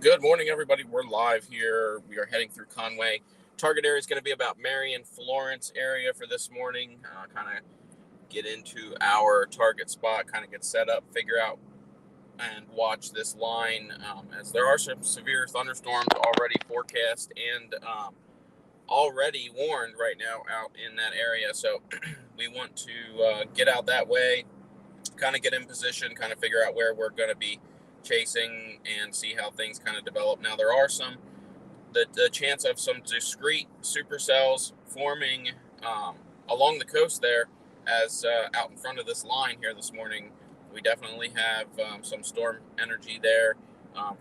Good morning, everybody. We're live here. We are heading through Conway. Target area is going to be about Marion, Florence area for this morning. Kind of get into our target spot, kind of get set up, figure out and watch this line as there are some severe thunderstorms already forecast and already warned right now out in that area. So we want to get out that way, kind of get in position, kind of figure out where we're going to be chasing and see how things kind of develop. Now there are the chance of some discrete supercells forming along the coast there as out in front of this line here this morning. We definitely have some storm energy there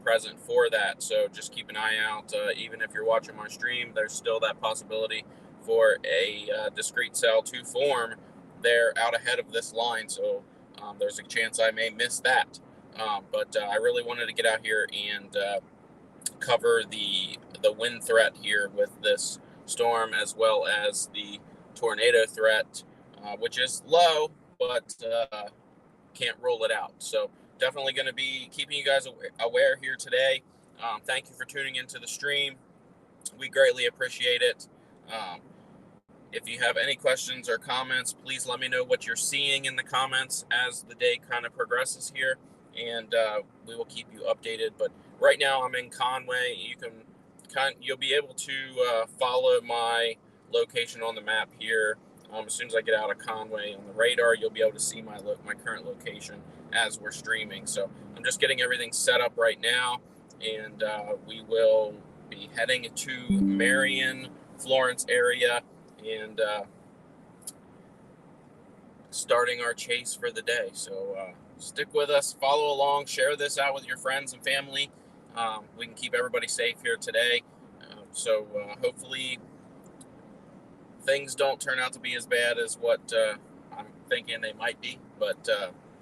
present for that. So just keep an eye out. Even if you're watching my stream, there's still that possibility for a discrete cell to form there out ahead of this line. So there's a chance I may miss that. But I really wanted to get out here and cover the wind threat here with this storm, as well as the tornado threat, which is low, but can't rule it out. So definitely going to be keeping you guys aware here today. Thank you for tuning into the stream. We greatly appreciate it. If you have any questions or comments, please let me know what you're seeing in the comments as the day kind of progresses here, and we will keep you updated. But right now I'm in Conway. You'll be able to follow my location on the map here. As soon as I get out of Conway on the radar, you'll be able to see my current location as we're streaming. So I'm just getting everything set up right now, and we will be heading to Marion, Florence area, and starting our chase for the day. So stick with us, follow along, share this out with your friends and family. We can keep everybody safe here today. So hopefully things don't turn out to be as bad as what I'm thinking they might be, but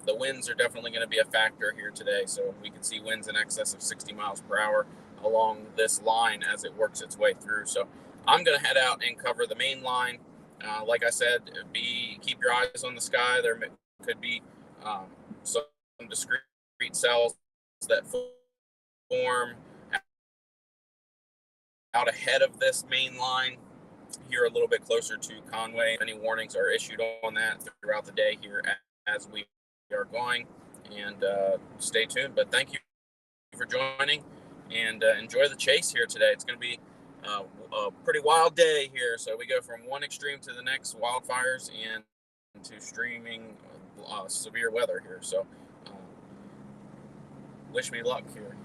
the winds are definitely going to be a factor here today. So we can see winds in excess of 60 miles per hour along this line as it works its way through. So I'm going to head out and cover the main line. Like I said, keep your eyes on the sky. There could be some discrete cells that form out ahead of this main line here a little bit closer to Conway. Any warnings are issued on that throughout the day here as we are going, and stay tuned. But thank you for joining, and enjoy the chase here today. It's going to be a pretty wild day here. So we go from one extreme to the next, wildfires, and to streaming severe weather here. So wish me luck here.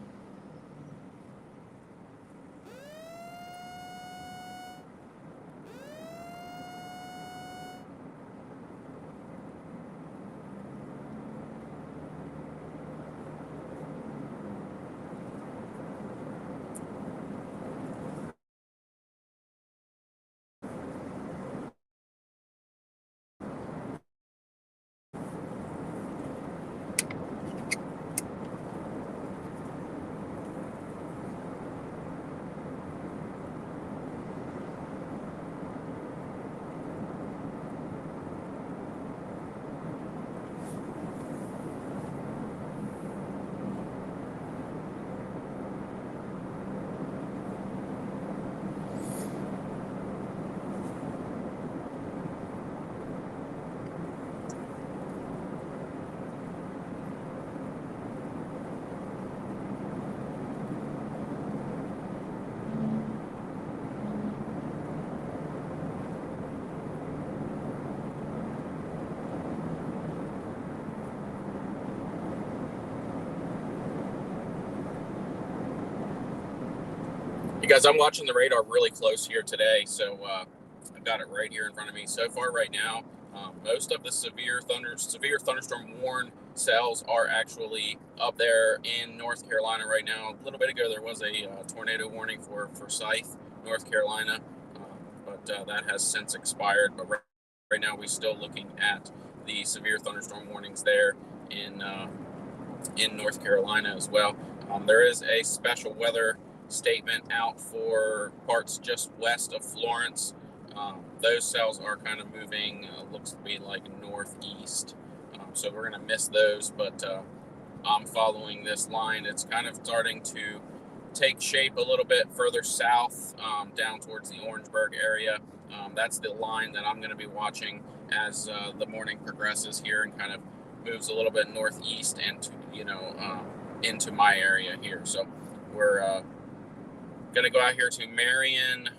You guys, I'm watching the radar really close here today, so I've got it right here in front of me. So far right now, most of the severe thunderstorm warn cells are actually up there in North Carolina right now. A little bit ago, there was a tornado warning for Forsyth, North Carolina, but that has since expired. But right now, we're still looking at the severe thunderstorm warnings there in North Carolina as well. There is a special weather statement out for parts just west of Florence. Those cells are kind of moving, looks to be like northeast. So we're going to miss those, but I'm following this line. It's kind of starting to take shape a little bit further south, down towards the Orangeburg area. That's the line that I'm going to be watching as the morning progresses here and kind of moves a little bit northeast and into my area here. So we're going to go out here to Marion,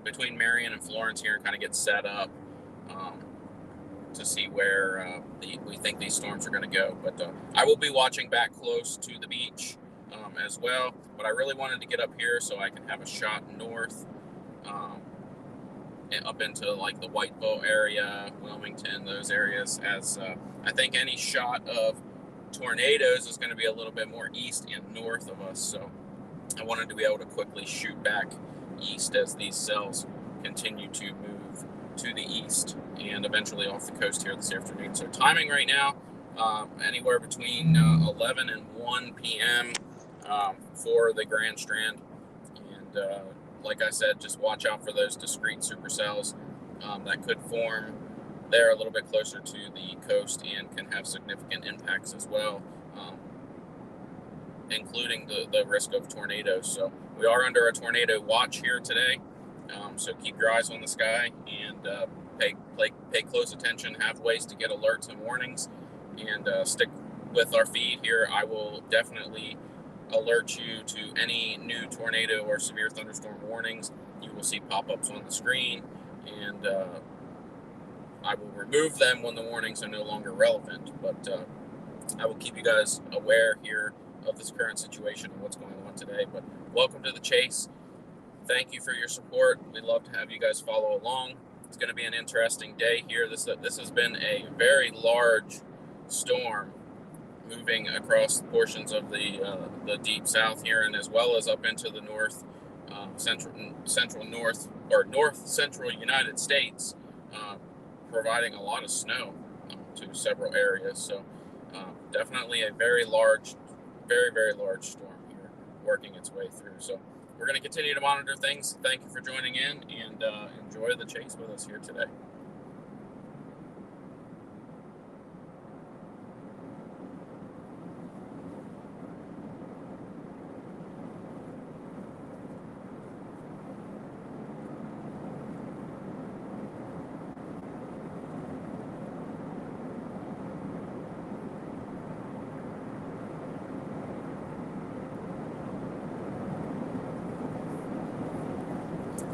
between Marion and Florence here, and kind of get set up to see where we think these storms are going to go. But I will be watching back close to the beach as well. But I really wanted to get up here so I can have a shot north, up into like the White Boat area, Wilmington, those areas, as I think any shot of tornadoes is going to be a little bit more east and north of us. So I wanted to be able to quickly shoot back east as these cells continue to move to the east and eventually off the coast here this afternoon. So timing right now, anywhere between 11 and 1 p.m. For the Grand Strand. And like I said, just watch out for those discrete supercells that could form there a little bit closer to the coast and can have significant impacts as well, including the risk of tornadoes. So we are under a tornado watch here today. So keep your eyes on the sky and pay close attention, have ways to get alerts and warnings, and stick with our feed here. I will definitely alert you to any new tornado or severe thunderstorm warnings. You will see pop-ups on the screen, and I will remove them when the warnings are no longer relevant. But I will keep you guys aware here of this current situation and what's going on today. But welcome to the chase. Thank you for your support. We'd love to have you guys follow along. It's going to be an interesting day here. This has been a very large storm moving across portions of the deep south here, and as well as up into the north central north or north central United States, providing a lot of snow to several areas. So definitely a very large storm here working its way through. So we're going to continue to monitor things. Thank you for joining in, and enjoy the chase with us here today.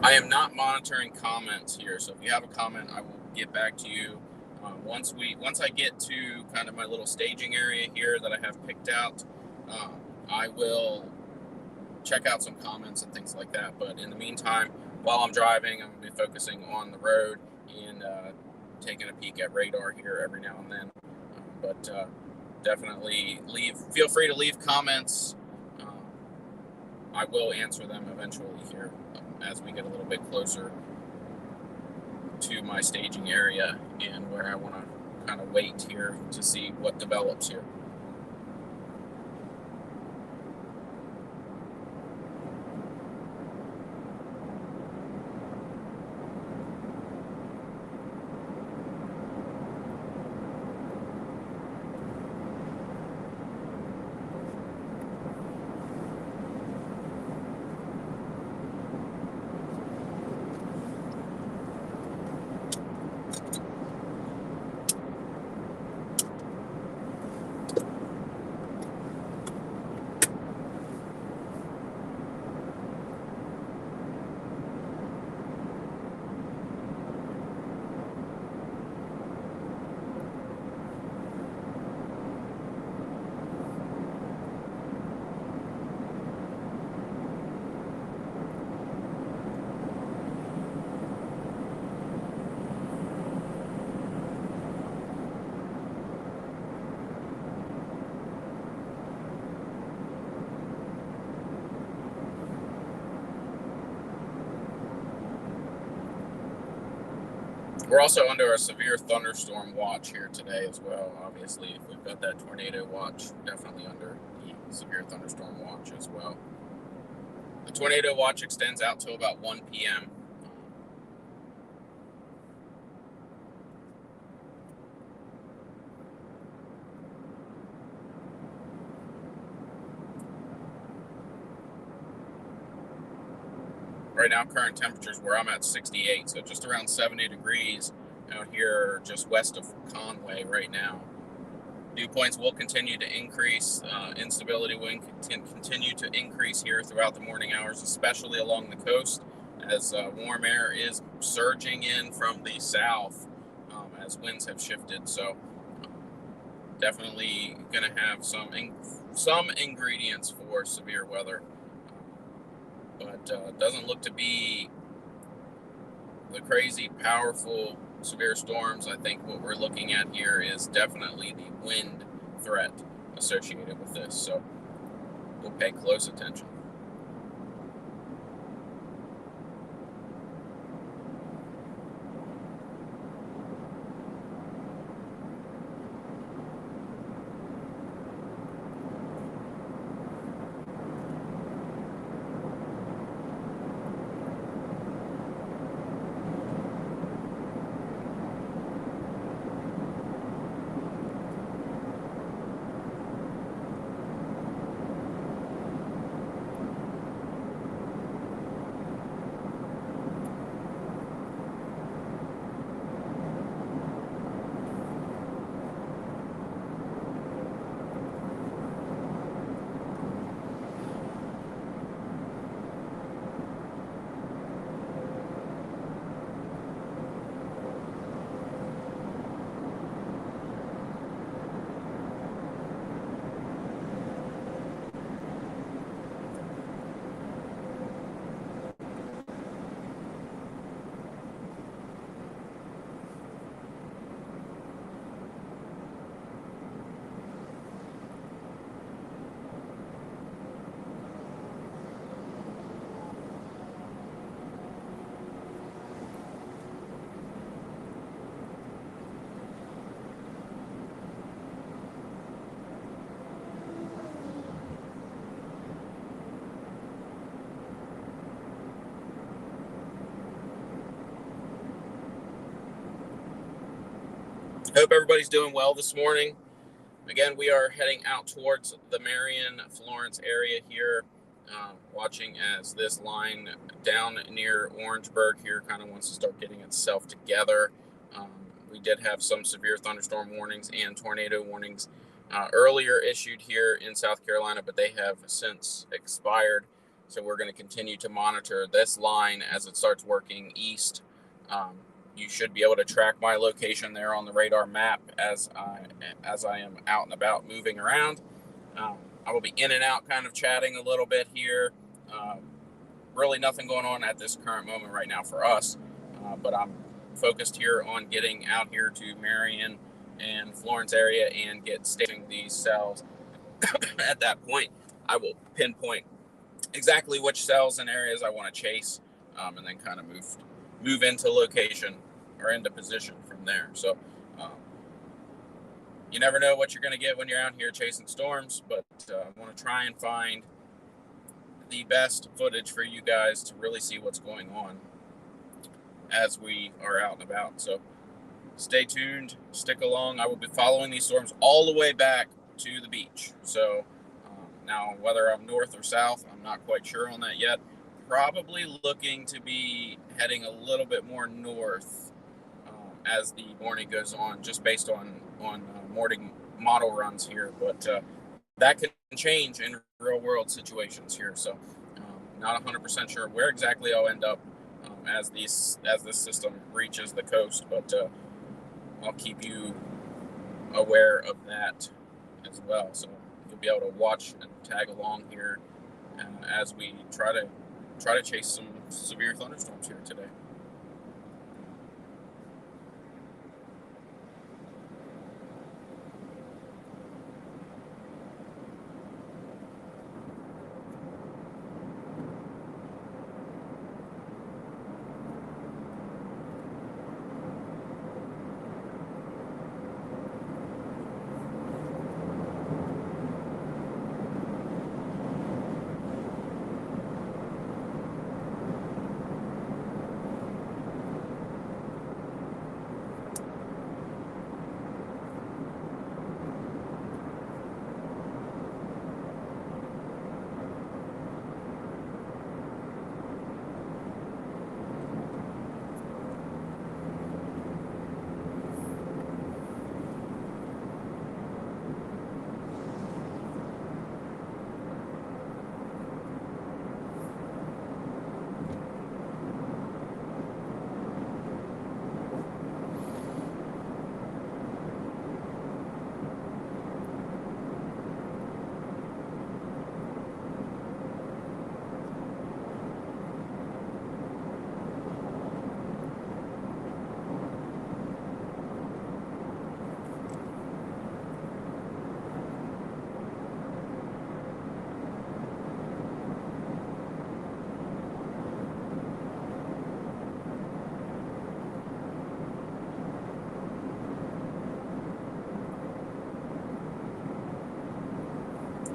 I am not monitoring comments here, so if you have a comment, I will get back to you once I get to kind of my little staging area here that I have picked out. I will check out some comments and things like that. But in the meantime, while I'm driving, I'm going to be focusing on the road and taking a peek at radar here every now and then. But definitely feel free to leave comments. I will answer them eventually here as we get a little bit closer to my staging area and where I want to kind of wait here to see what develops here. We're also under a severe thunderstorm watch here today as well. Obviously, if we've got that tornado watch, definitely under the severe thunderstorm watch as well. The tornado watch extends out till about 1 p.m. right now, current temperatures where I'm at 68, so just around 70 degrees out here just west of Conway right now. Dew points will continue to increase. Instability will continue to increase here throughout the morning hours, especially along the coast, as warm air is surging in from the south as winds have shifted. So definitely going to have some ingredients for severe weather, but doesn't look to be the crazy powerful severe storms. I think what we're looking at here is definitely the wind threat associated with this, so we'll pay close attention. Hope everybody's doing well this morning. Again, we are heading out towards the Marion, Florence area here, watching as this line down near Orangeburg here kind of wants to start getting itself together. We did have some severe thunderstorm warnings and tornado warnings earlier issued here in South Carolina, but they have since expired. So we're going to continue to monitor this line as it starts working east. You should be able to track my location there on the radar map as I am out and about moving around. I will be in and out kind of chatting a little bit here. Really nothing going on at this current moment right now for us, but I'm focused here on getting out here to Marion and Florence area and stationing these cells. At that point, I will pinpoint exactly which cells and areas I want to chase, and then kind of move into location or into position from there. So you never know what you're going to get when you're out here chasing storms, but I want to try and find the best footage for you guys to really see what's going on as we are out and about. So stay tuned, stick along. I will be following these storms all the way back to the beach. So now whether I'm north or south, I'm not quite sure on that yet. Probably looking to be heading a little bit more north as the morning goes on, just based on morning model runs here. But that can change in real world situations here. So not 100% sure where exactly I'll end up as this system reaches the coast, but I'll keep you aware of that as well. So you'll be able to watch and tag along here as we try to chase some severe thunderstorms here today.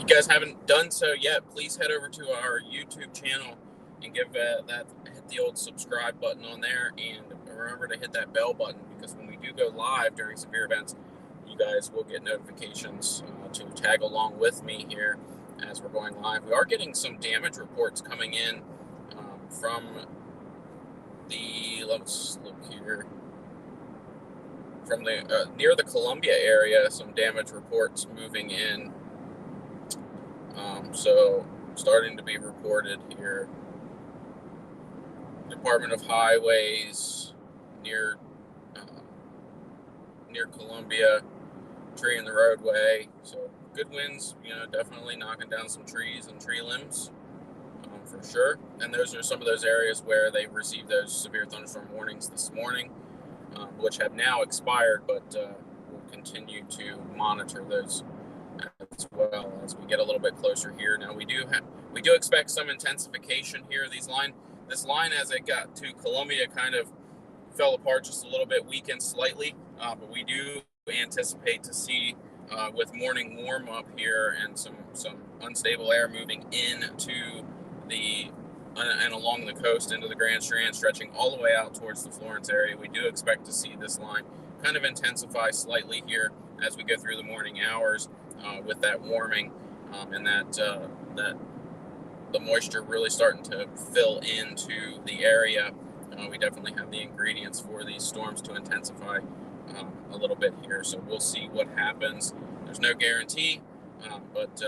you guys haven't done so yet, please head over to our YouTube channel and hit the old subscribe button on there, and remember to hit that bell button, because when we do go live during severe events, you guys will get notifications to tag along with me here as we're going live. We are getting some damage reports coming in from let's look here, from the near the Columbia area, some damage reports moving in. So starting to be reported here. Department of Highways near Columbia, tree in the roadway. So good winds, definitely knocking down some trees and tree limbs, for sure. And those are some of those areas where they received those severe thunderstorm warnings this morning, which have now expired, but we'll continue to monitor those as well as we get a little bit closer here. Now we do expect some intensification here. This line as it got to Columbia kind of fell apart just a little bit, weakened slightly, but we do anticipate to see with morning warm up here and some unstable air moving into and along the coast into the Grand Strand, stretching all the way out towards the Florence area. We do expect to see this line kind of intensify slightly here as we go through the morning hours, with that warming, and that the moisture really starting to fill into the area. We definitely have the ingredients for these storms to intensify a little bit here, so we'll see what happens. There's no guarantee, but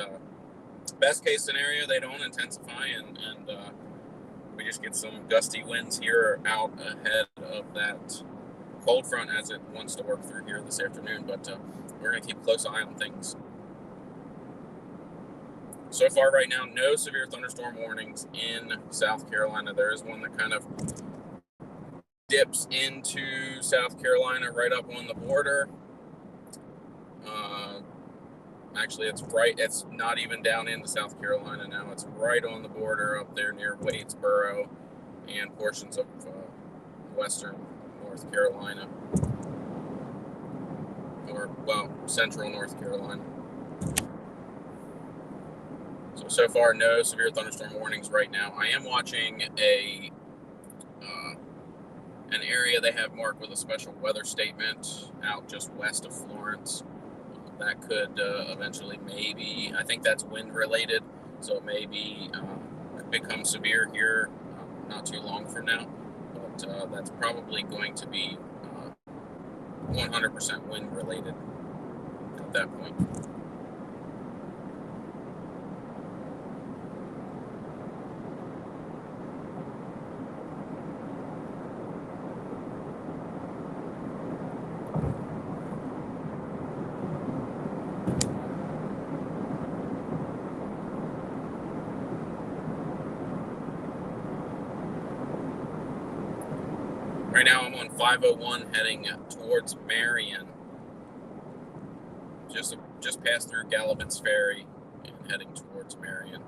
best case scenario, they don't intensify, and we just get some gusty winds here out ahead of that cold front as it wants to work through here this afternoon. But we're going to keep a close eye on things. So far right now, no severe thunderstorm warnings in South Carolina. There is one that kind of dips into South Carolina right up on the border. Actually, it's not even down into South Carolina now. It's right on the border up there near Wadesboro and portions of western North Carolina, central North Carolina. So far, no severe thunderstorm warnings right now. I am watching an area they have marked with a special weather statement out just west of Florence. That could eventually, maybe, I think that's wind related, so maybe could become severe here not too long from now. But that's probably going to be 100% wind related at that point. Right now I'm on 501 heading towards Marion. Just passed through Gallivan's Ferry and heading towards Marion.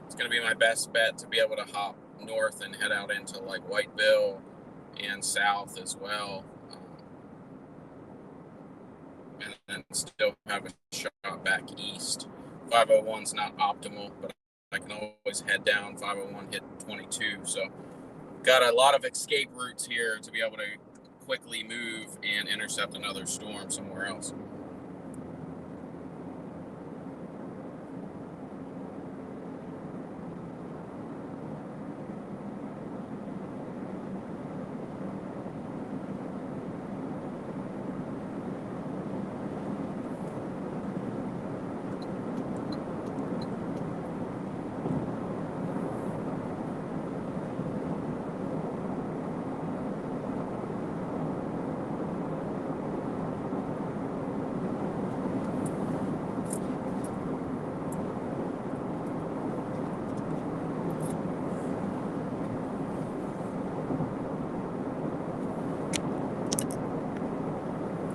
It's going to be my best bet to be able to hop north and head out into like Whiteville and south as well. And then still have a shot back east. 501's not optimal, but I can always head down 501, hit 22. So got a lot of escape routes here to be able to quickly move and intercept another storm somewhere else.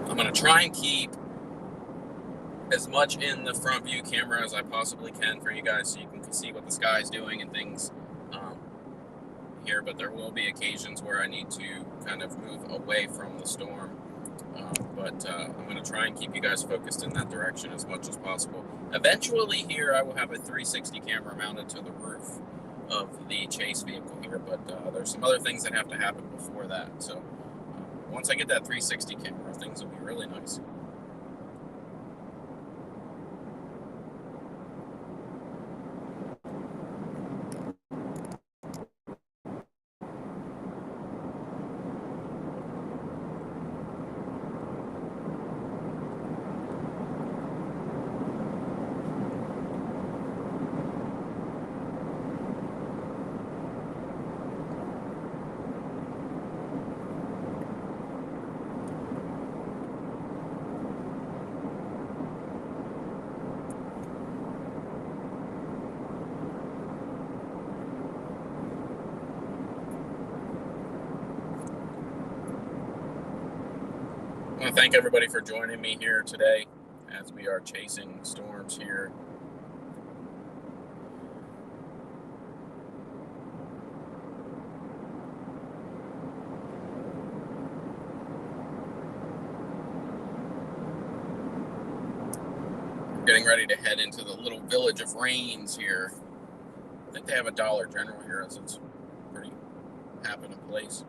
I'm going to try and keep as much in the front view camera as I possibly can for you guys so you can see what the sky is doing and things here, but there will be occasions where I need to kind of move away from the storm. but I'm going to try and keep you guys focused in that direction as much as possible. Eventually here I will have a 360 camera mounted to the roof of the chase vehicle here, but there's some other things that have to happen before that. So once I get that 360 camera, things will be really nice. I want to thank everybody for joining me here today as we are chasing storms here. We're getting ready to head into the little village of Rains here. I think they have a Dollar General here, as it's a pretty happening place.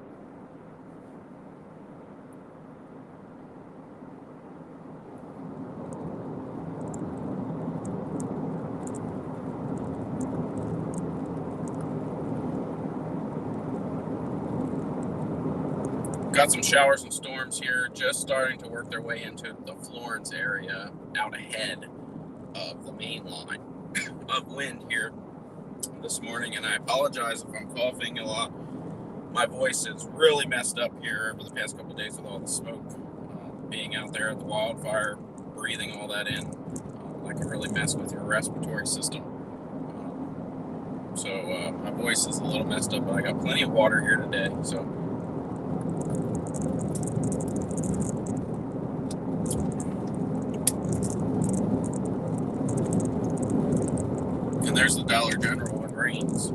Got some showers and storms here, just starting to work their way into the Florence area, out ahead of the main line of wind here this morning. And I apologize if I'm coughing a lot. My voice is really messed up here over the past couple of days with all the smoke. Being out there at the wildfire, breathing all that in, that can really mess with your respiratory system. So my voice is a little messed up, but I got plenty of water here today. So and there's the Dollar General in Rains.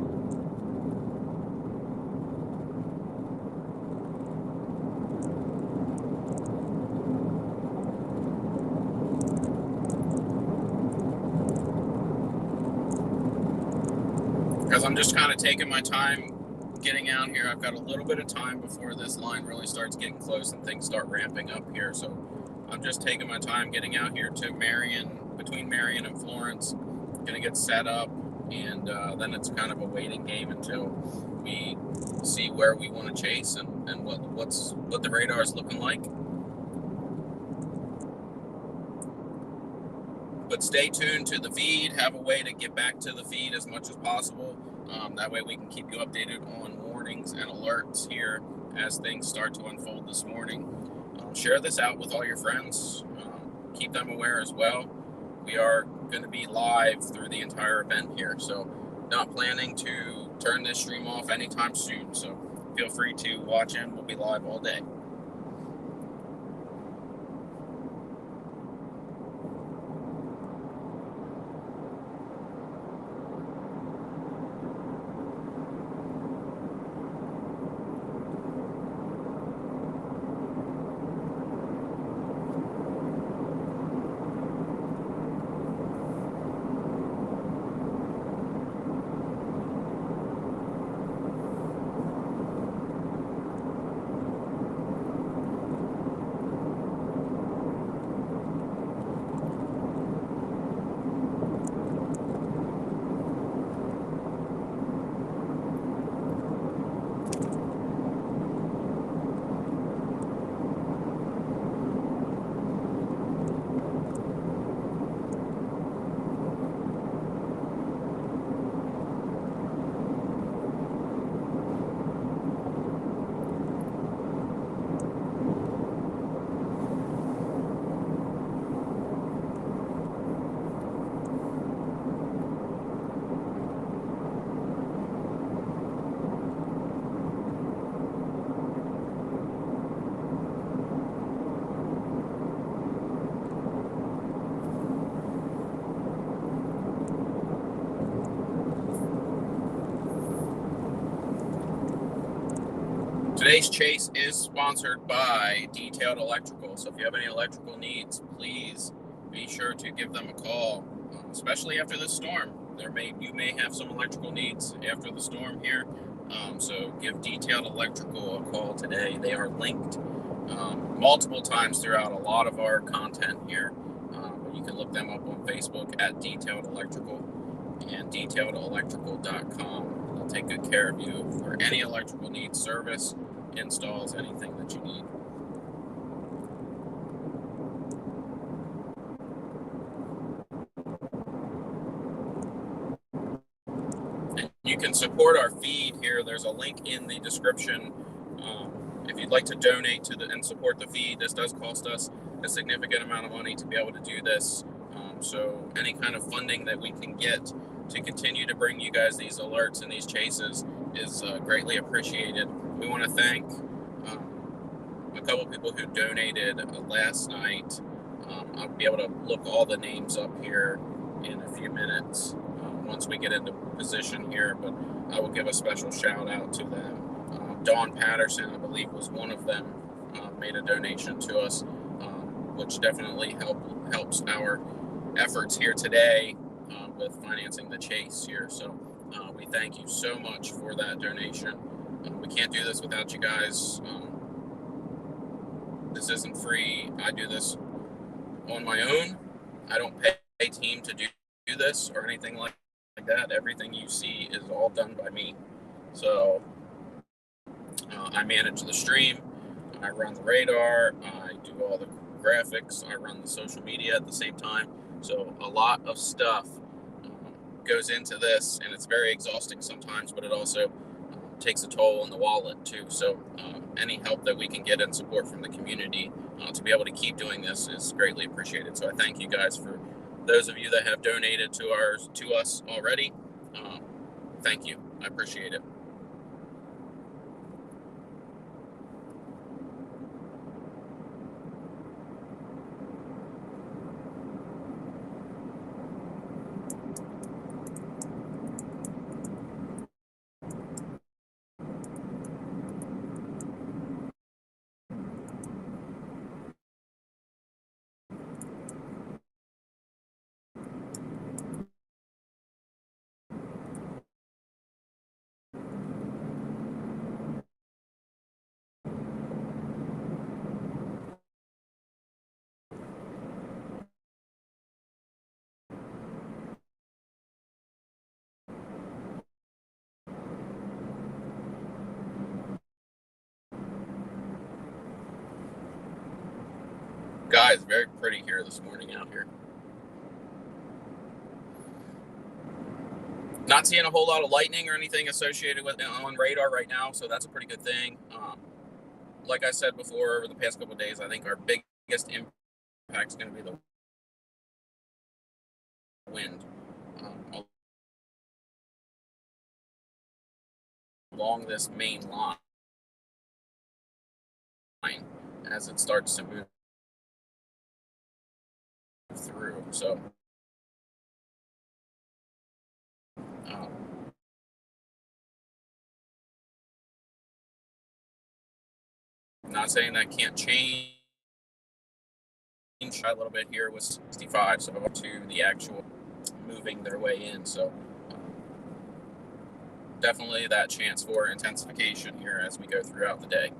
Because I'm just kind of taking my time getting out here. I've got a little bit of time before this line really starts getting close and things start ramping up here. So I'm just taking my time getting out here to Marion, between Marion and Florence. Gonna get set up, and then it's kind of a waiting game until we see where we want to chase and what the radar is looking like. But stay tuned to the feed. Have a way to get back to the feed as much as possible. That way we can keep you updated on warnings and alerts here as things start to unfold this morning. Share this out with all your friends. Keep them aware as well. We are going to be live through the entire event here, so not planning to turn this stream off anytime soon. So feel free to watch in. We'll be live all day. Today's chase is sponsored by Detailed Electrical. So if you have any electrical needs, please be sure to give them a call, especially after this storm. You may have some electrical needs after the storm here. So give Detailed Electrical a call today. They are linked multiple times throughout a lot of our content here. You can look them up on Facebook at Detailed Electrical and detailedelectrical.com. They'll take good care of you for any electrical needs, service, installs, anything that you need. And you can support our feed here. There's a link in the description. If you'd like to donate to and support the feed, this does cost us a significant amount of money to be able to do this. So any kind of funding that we can get to continue to bring you guys these alerts and these chases is greatly appreciated. We want to thank a couple people who donated last night. I'll be able to look all the names up here in a few minutes once we get into position here, but I will give a special shout out to them. Dawn Patterson, I believe, was one of them, made a donation to us, which definitely helps our efforts here today with financing the chase here. So we thank you so much for that donation. We can't do this without you guys. This isn't free. I do this on my own. I don't pay a team to do this or anything like that. Everything you see is all done by me. So I manage the stream, I run the radar, I do all the graphics, I run the social media at the same time. So a lot of stuff goes into this, and it's very exhausting sometimes, but it also takes a toll on the wallet too. So any help that we can get and support from the community to be able to keep doing this is greatly appreciated. So I thank you guys for those of you that have donated to us already. Thank you. I appreciate it. Guys, very pretty here this morning out here. Not seeing a whole lot of lightning or anything associated with it on radar right now, so that's a pretty good thing. Like I said before, over the past couple of days, I think our biggest impact is going to be the wind along this main line as it starts to move through. So not saying that can't change a little bit here with 65, so up to the actual moving their way in. So definitely that chance for intensification here as we go throughout the day.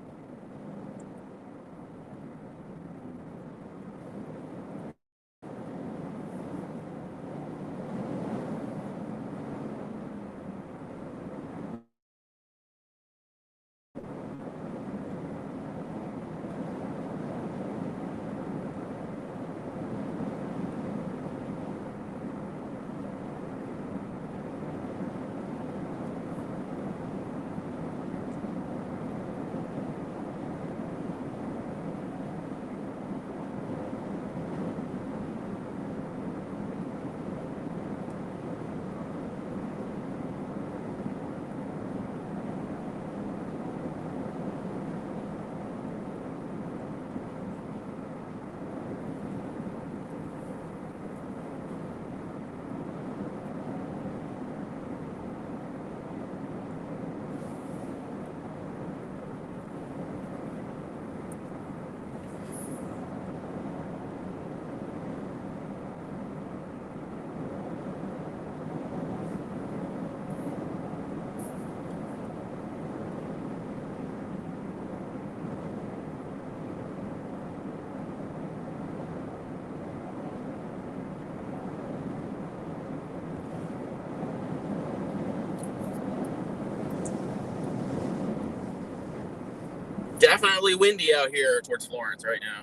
definitely windy out here towards Florence right now.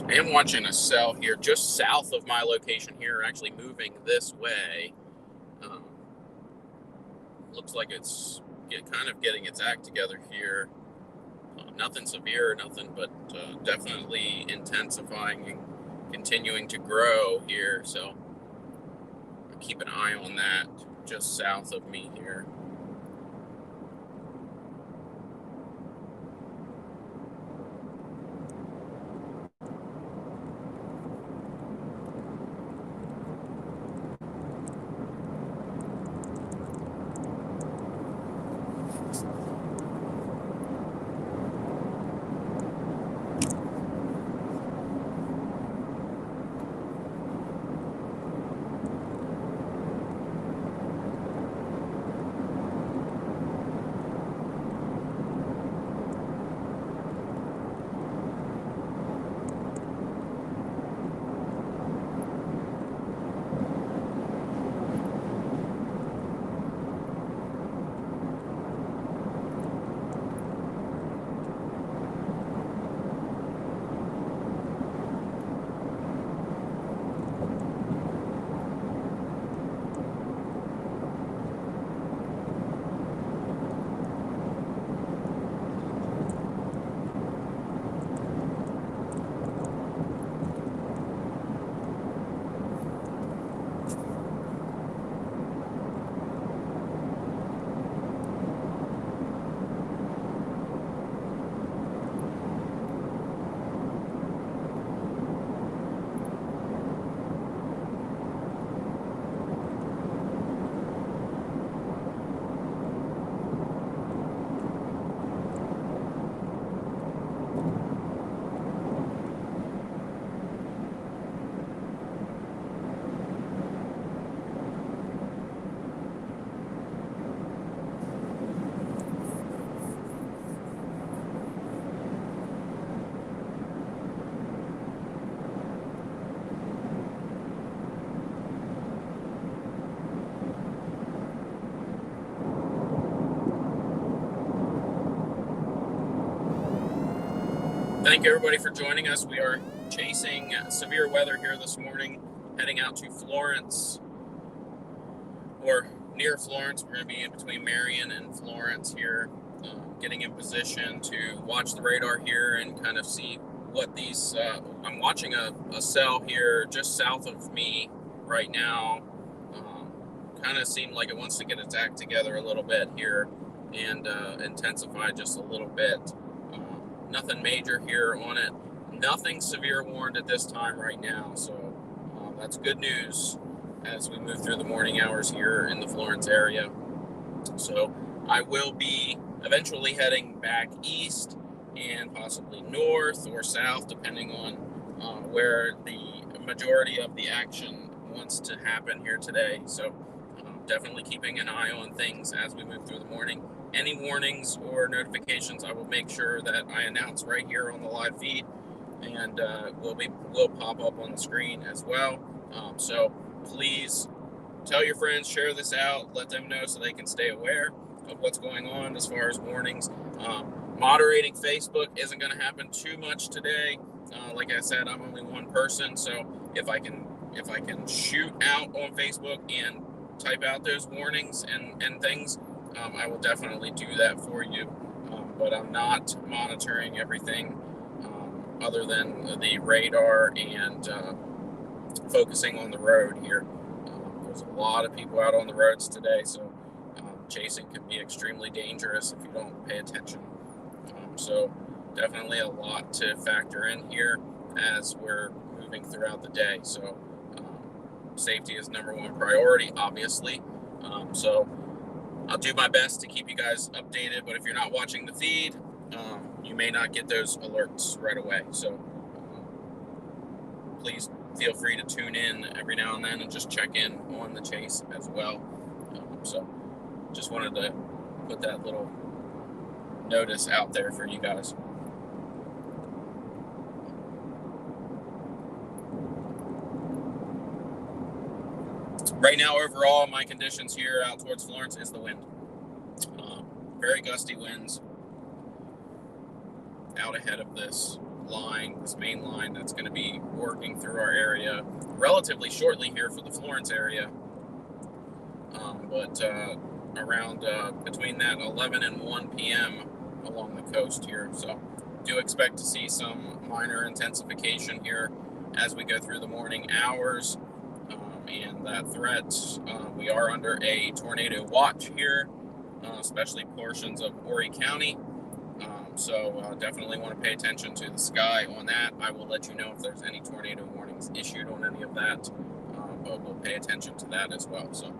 I am watching a cell here just south of my location here, actually moving this way. Looks like it's kind of getting its act together here. Nothing severe, nothing, but definitely intensifying and continuing to grow here. So I'll keep an eye on that just south of me here. Thank you, everybody, for joining us. We are chasing severe weather here this morning, heading out to Florence, or near Florence. We're going to be in between Marion and Florence here, getting in position to watch the radar here and kind of see what these, I'm watching a cell here just south of me right now. Kind of seemed like it wants to get its act together a little bit here and intensify just a little bit. Nothing major here on it. Nothing severe warned at this time right now. So that's good news as we move through the morning hours here in the Florence area. So I will be eventually heading back east and possibly north or south, depending on where the majority of the action wants to happen here today. So definitely keeping an eye on things as we move through the morning. Any warnings or notifications, I will make sure that I announce right here on the live feed, and will pop up on the screen as well. So please tell your friends, share this out, let them know so they can stay aware of what's going on as far as warnings. Moderating Facebook isn't going to happen too much today. Like I said, I'm only one person, so if I can shoot out on Facebook and type out those warnings and things, I will definitely do that for you. But I'm not monitoring everything other than the radar and focusing on the road here. There's a lot of people out on the roads today, so chasing can be extremely dangerous if you don't pay attention. So definitely a lot to factor in here as we're moving throughout the day. So safety is number one priority, obviously. So I'll do my best to keep you guys updated, but if you're not watching the feed, you may not get those alerts right away. So please feel free to tune in every now and then and just check in on the chase as well. So just wanted to put that little notice out there for you guys. Right now, overall, my conditions here out towards Florence is the wind. Very gusty winds out ahead of this main line that's going to be working through our area relatively shortly here for the Florence area. But around between that 11 and 1 p.m. along the coast here. So do expect to see some minor intensification here as we go through the morning hours. And that threat, we are under a tornado watch here, especially portions of Horry County. So definitely want to pay attention to the sky on that. I will let you know if there's any tornado warnings issued on any of that, but we'll pay attention to that as well. So.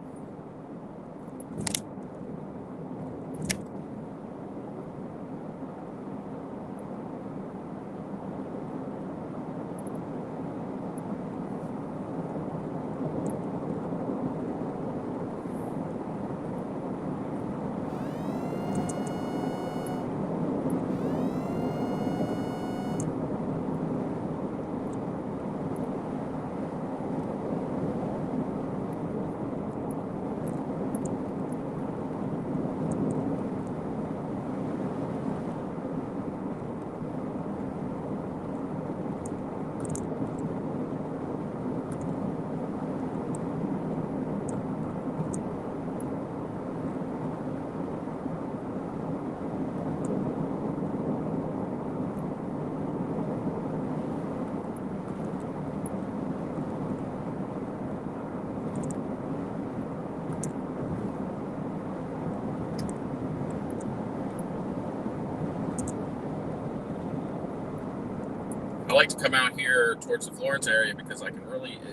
I like to come out here towards the Florence area because I can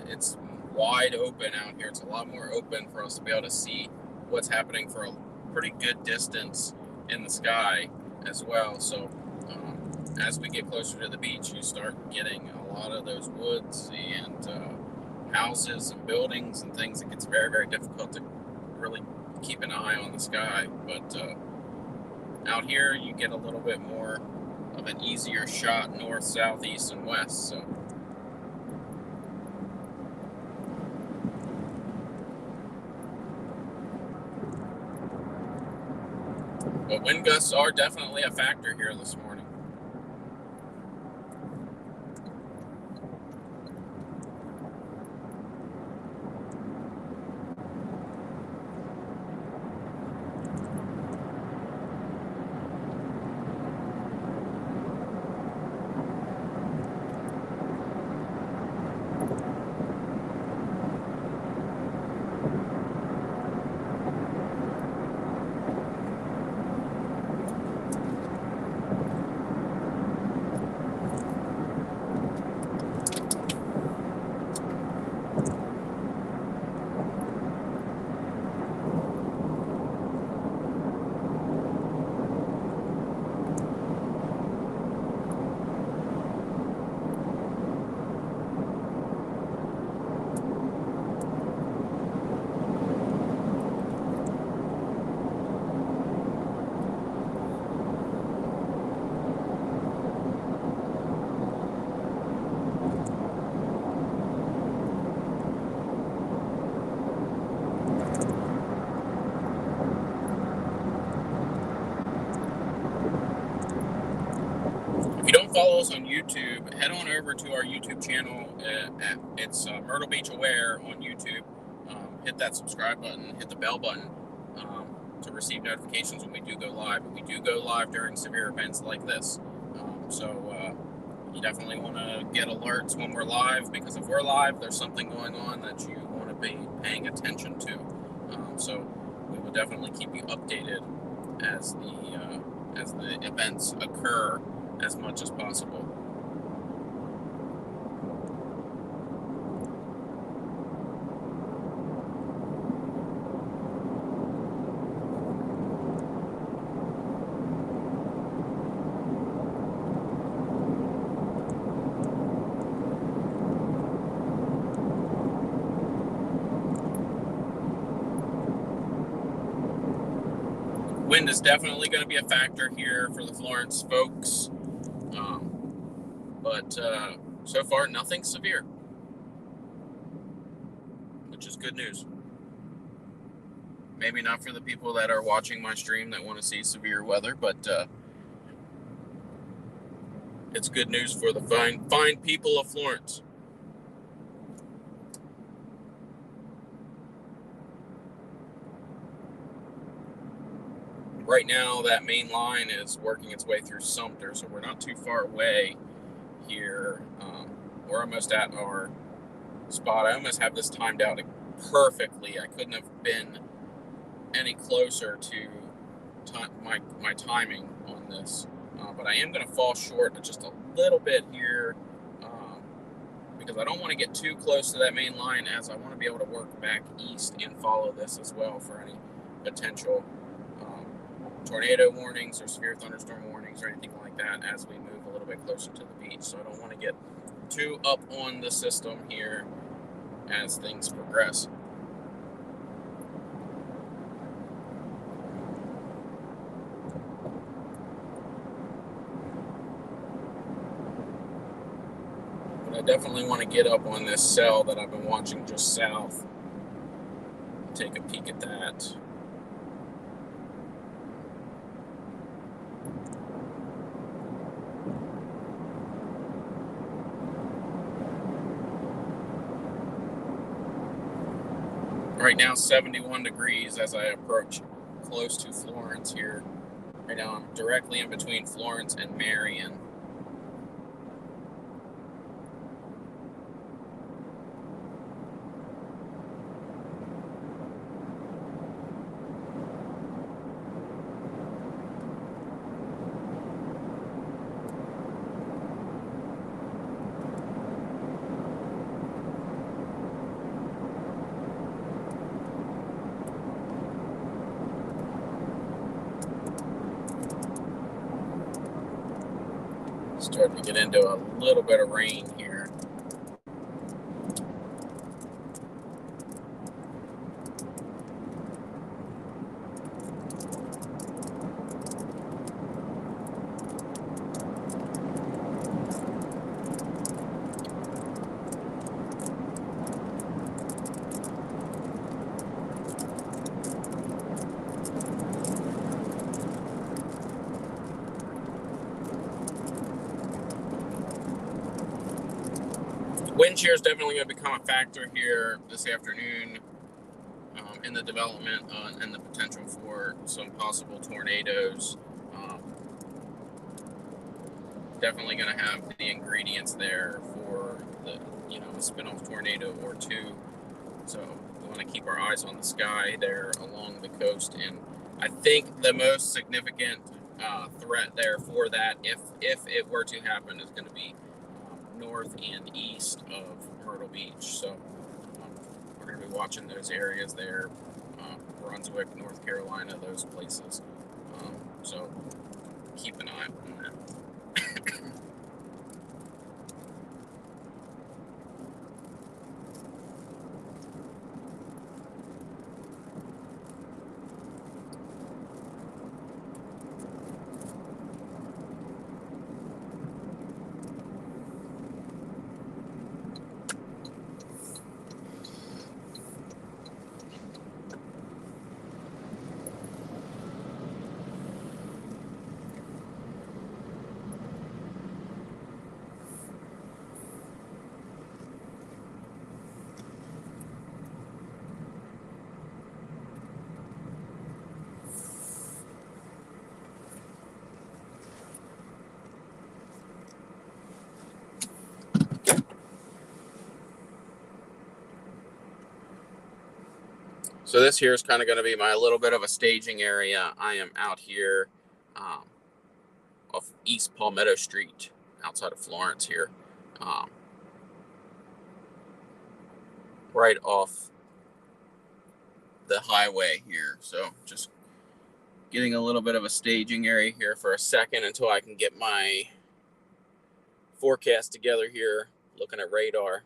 it's wide open out here. It's a lot more open for us to be able to see what's happening for a pretty good distance in the sky as well. So as we get closer to the beach, you start getting a lot of those woods and houses and buildings and things. It gets very, very difficult to really keep an eye on the sky. But out here, you get a little bit more of an easier shot north, south, east, and west. So but wind gusts are definitely a factor here this morning. If you don't follow us on YouTube, head on over to our YouTube channel. It's Myrtle Beach Aware on YouTube. hit that subscribe button, hit the bell button to receive notifications when we do go live. We do go live during severe events like this. So you definitely want to get alerts when we're live, because if we're live, there's something going on that you want to be paying attention to. So we will definitely keep you updated as the events occur as much as possible. Wind is definitely going to be a factor here for the Florence folks, but so far nothing severe, which is good news. Maybe not for the people that are watching my stream that want to see severe weather, but it's good news for the fine people of Florence. Right now, that main line is working its way through Sumter, so we're not too far away here. We're almost at our spot. I almost have this timed out perfectly. I couldn't have been any closer to my timing on this, but I am going to fall short just a little bit here because I don't want to get too close to that main line, as I want to be able to work back east and follow this as well for any potential tornado warnings or severe thunderstorm warnings or anything like that as we move a little bit closer to the beach. So I don't want to get too up on the system here as things progress. But I definitely want to get up on this cell that I've been watching just south. Take a peek at that. Right now, 71 degrees as I approach close to Florence here. Right now, I'm directly in between Florence and Marion. Starting to get into a little bit of rain here. Wind shear is definitely going to become a factor here this afternoon in the development and the potential for some possible tornadoes. Definitely going to have the ingredients there for a spin-off tornado or two. So we want to keep our eyes on the sky there along the coast. And I think the most significant threat there for that, if it were to happen, is going to be north and east of Myrtle Beach. So we're going to be watching those areas there, Brunswick, North Carolina, those places. So keep an eye on that. So this here is kind of going to be my little bit of a staging area. I am out here off East Palmetto Street outside of Florence here. Right off the highway here. So just getting a little bit of a staging area here for a second until I can get my forecast together here, looking at radar.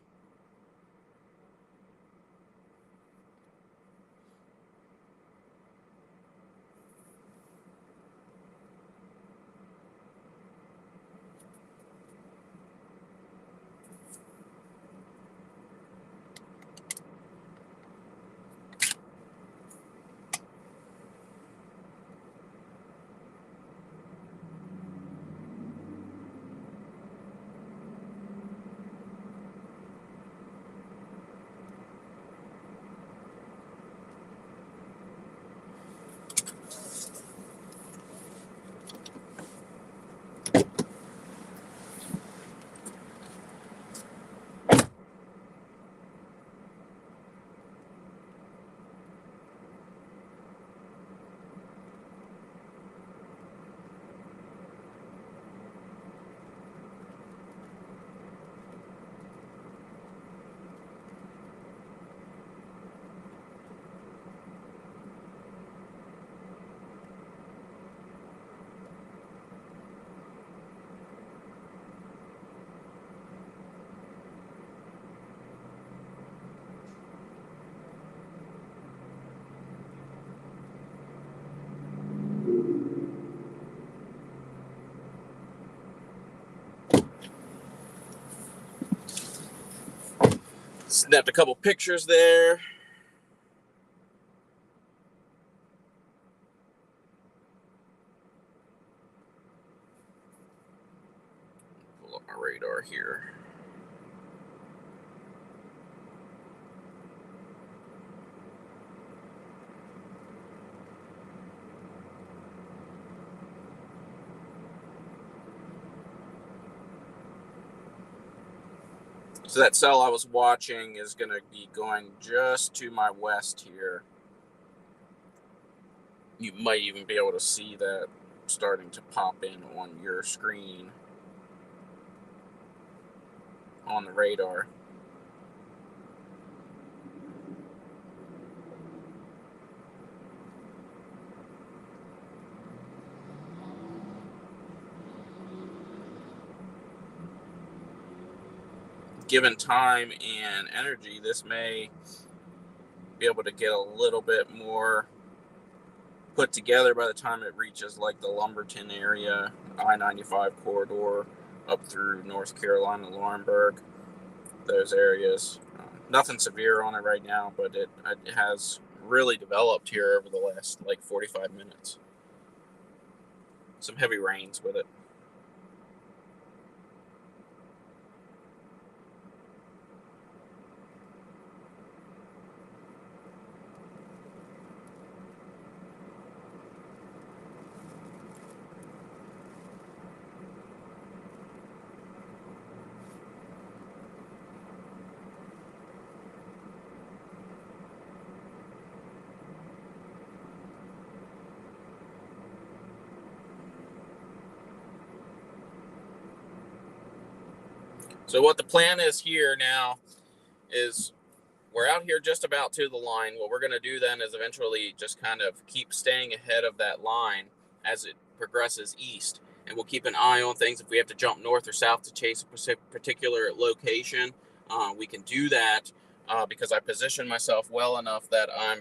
Snapped a couple pictures there. Pull up my radar here. So that cell I was watching is going to be going just to my west here. You might even be able to see that starting to pop in on your screen on the radar. Given time and energy, this may be able to get a little bit more put together by the time it reaches like the Lumberton area, I-95 corridor up through North Carolina, Laurinburg, those areas. Nothing severe on it right now, but it has really developed here over the last like 45 minutes. Some heavy rains with it. So what the plan is here now is we're out here just about to the line. What we're going to do then is eventually just kind of keep staying ahead of that line as it progresses east. And we'll keep an eye on things. If we have to jump north or south to chase a particular location, we can do that because I position myself well enough that I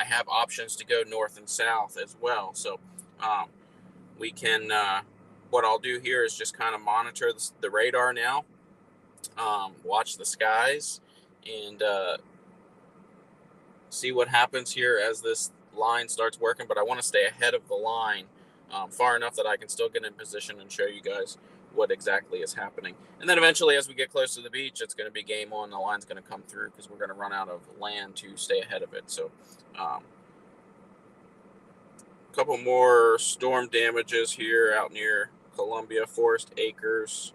have options to go north and south as well. So we can, what I'll do here is just kind of monitor the radar now. Watch the skies and see what happens here as this line starts working. But I want to stay ahead of the line far enough that I can still get in position and show you guys what exactly is happening. And then eventually, as we get close to the beach, it's going to be game on. The line's going to come through because we're going to run out of land to stay ahead of it. So a couple more storm damages here out near Columbia, Forest Acres.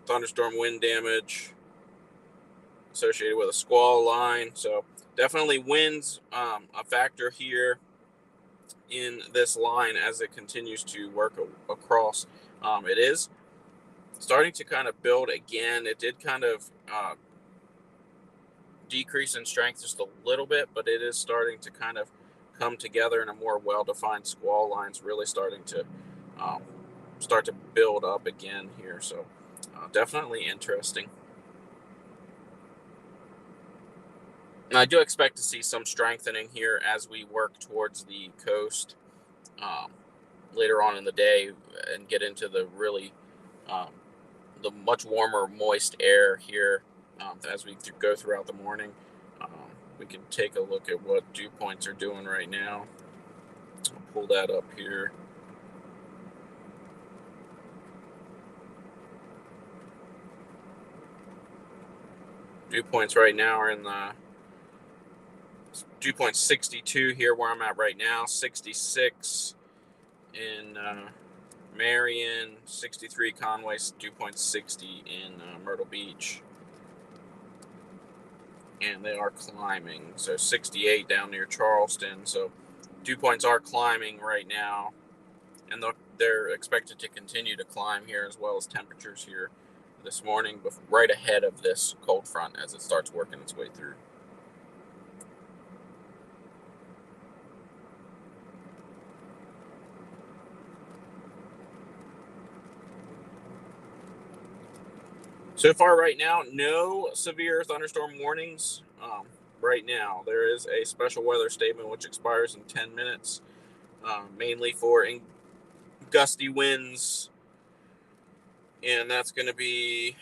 Thunderstorm wind damage, associated with a squall line. So definitely winds a factor here in this line as it continues to work across. It is starting to kind of build again. It did kind of decrease in strength just a little bit, but it is starting to kind of come together in a more well-defined squall lines, really starting to start to build up again here. So definitely interesting. And I do expect to see some strengthening here as we work towards the coast later on in the day and get into the really the much warmer, moist air here as we go throughout the morning. We can take a look at what dew points are doing right now. I'll pull that up here. Dew points right now are in the dew point 62 here where I'm at right now, 66 in Marion, 63 Conway, dew point 60 in Myrtle Beach. And they are climbing. So 68 down near Charleston. So dew points are climbing right now. And they're expected to continue to climb here, as well as temperatures here this morning, right ahead of this cold front as it starts working its way through. So far right now, no severe thunderstorm warnings. Right now, there is a special weather statement which expires in 10 minutes, mainly for gusty winds. And that's going to be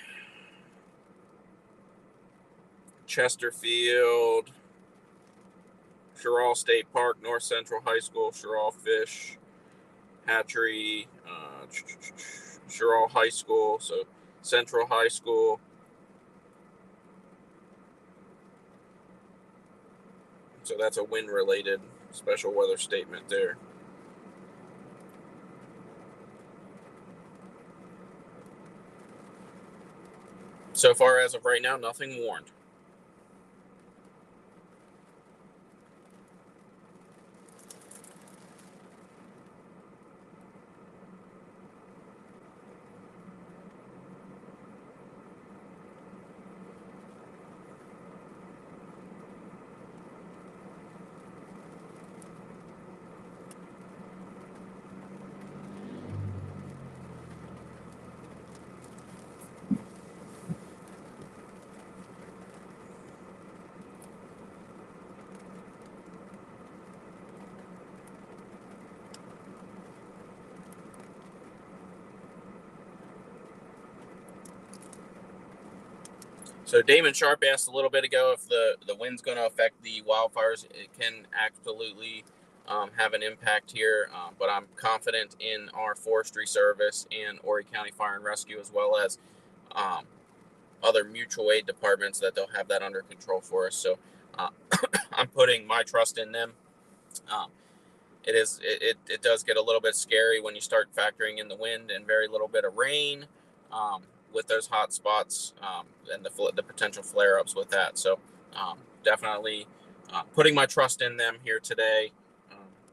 Chesterfield, Sherall State Park, North Central High School, Sherall Fish, Hatchery, Sherall High School, so Central High School. So that's a wind-related special weather statement there. So far, as of right now, nothing warned. So Damon Sharp asked a little bit ago if the wind's going to affect the wildfires. It can absolutely have an impact here, but I'm confident in our Forestry Service and Horry County Fire and Rescue, as well as other mutual aid departments, that they'll have that under control for us. So I'm putting my trust in them. It does get a little bit scary when you start factoring in the wind and very little bit of rain. With those hot spots and the potential flare-ups with that. So definitely putting my trust in them here today.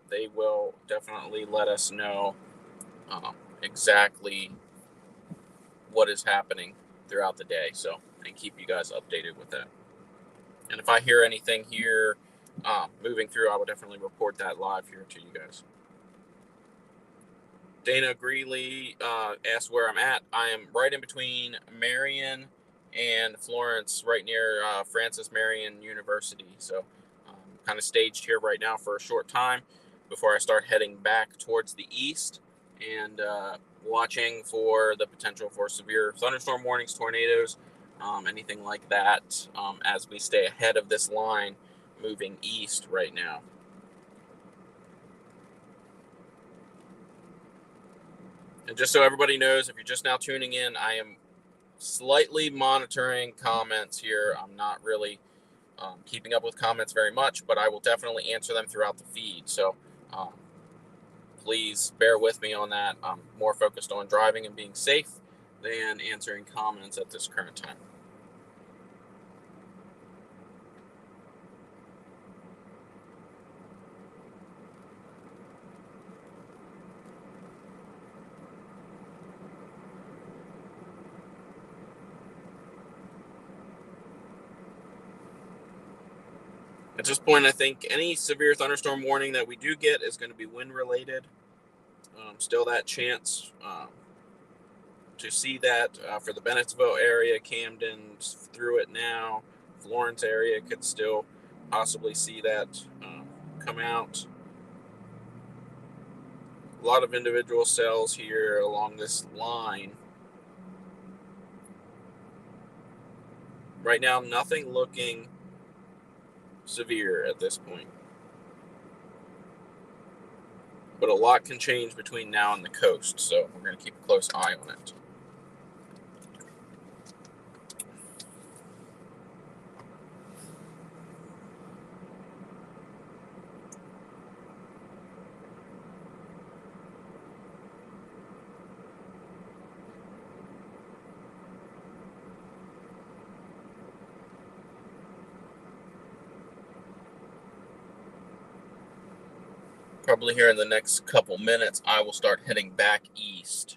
They will definitely let us know exactly what is happening throughout the day. So, and keep you guys updated with that. And if I hear anything here moving through, I will definitely report that live here to you guys. Dana Greeley asked where I'm at. I am right in between Marion and Florence, right near Francis Marion University. So kind of staged here right now for a short time before I start heading back towards the east and watching for the potential for severe thunderstorm warnings, tornadoes, anything like that as we stay ahead of this line moving east right now. And just so everybody knows, if you're just now tuning in, I am slightly monitoring comments here. I'm not really keeping up with comments very much, but I will definitely answer them throughout the feed. So please bear with me on that. I'm more focused on driving and being safe than answering comments at this current time. At this point, I think any severe thunderstorm warning that we do get is going to be wind related. Still that chance to see that for the Bennettsville area, Camden through it now, Florence area could still possibly see that come out. A lot of individual cells here along this line. Right now, nothing looking severe at this point. But a lot can change between now and the coast, so we're going to keep a close eye on it. Probably here in the next couple minutes, I will start heading back east.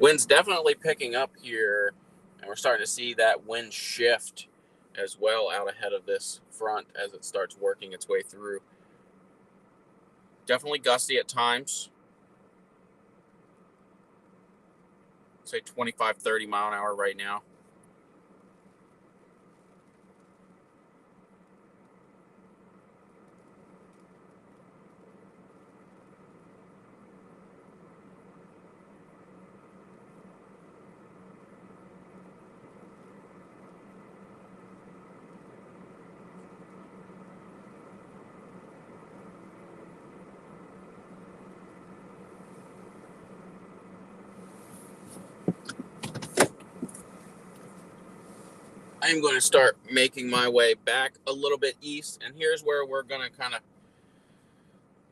Wind's definitely picking up here, and we're starting to see that wind shift as well out ahead of this front as it starts working its way through. Definitely gusty at times. Say 25, 30 mile an hour right now. I am going to start making my way back a little bit east, and here's where we're going to kind of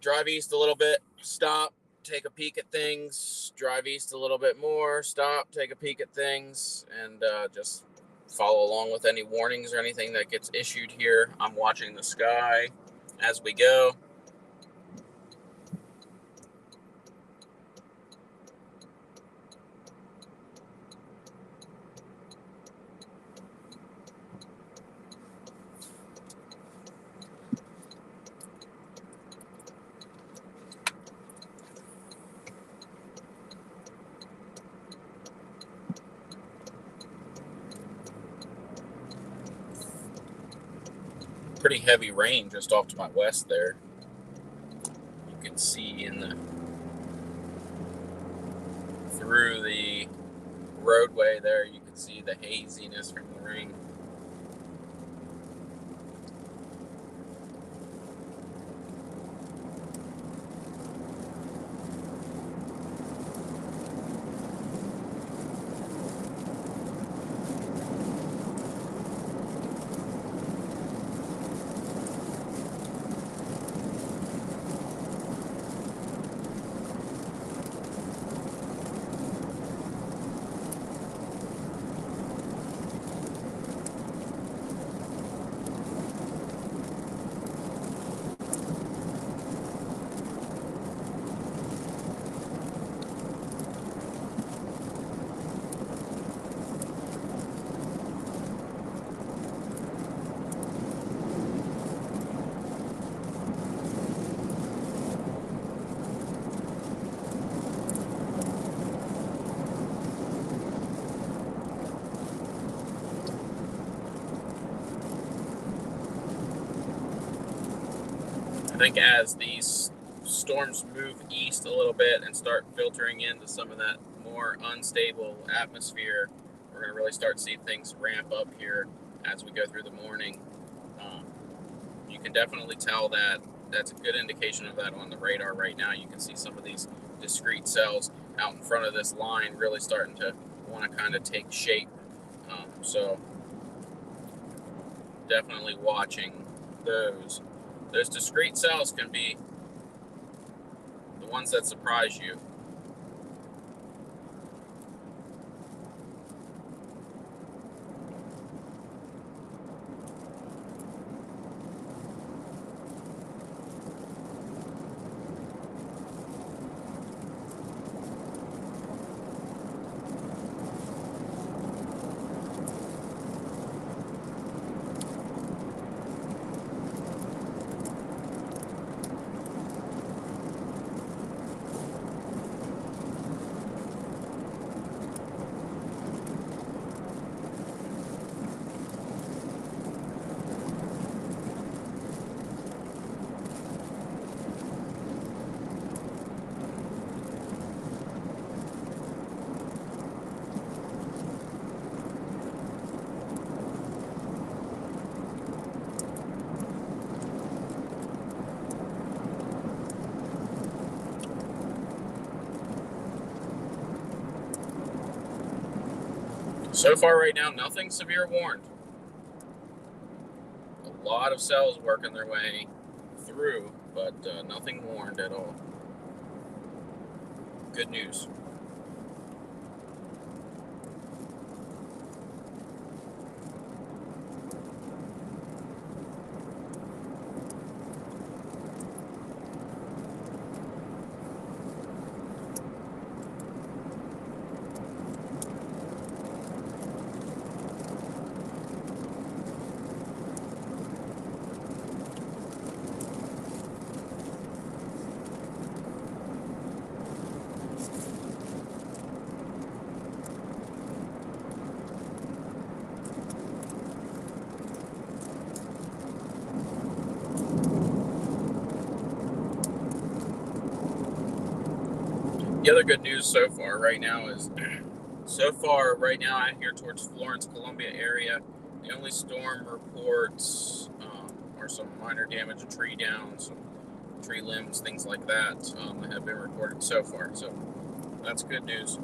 drive east a little bit, stop, take a peek at things, drive east a little bit more, stop, take a peek at things, and just follow along with any warnings or anything that gets issued here. I'm watching the sky as we go. Pretty heavy rain just off to my west there. You can see through the roadway there, you can see the haziness from the rain. think as these storms move east a little bit and start filtering into some of that more unstable atmosphere, we're going to really start to see things ramp up here as we go through the morning. You can definitely tell that that's a good indication of that on the radar right now. You can see some of these discrete cells out in front of this line really starting to want to kind of take shape. So definitely watching those. Those discrete cells can be the ones that surprise you. So far right now, nothing severe warned. A lot of cells working their way through, but nothing warned at all. Good news. The other good news so far right now is, out here towards Florence, Columbia area, the only storm reports are some minor damage, a tree down, some tree limbs, things like that have been reported so far. So that's good news.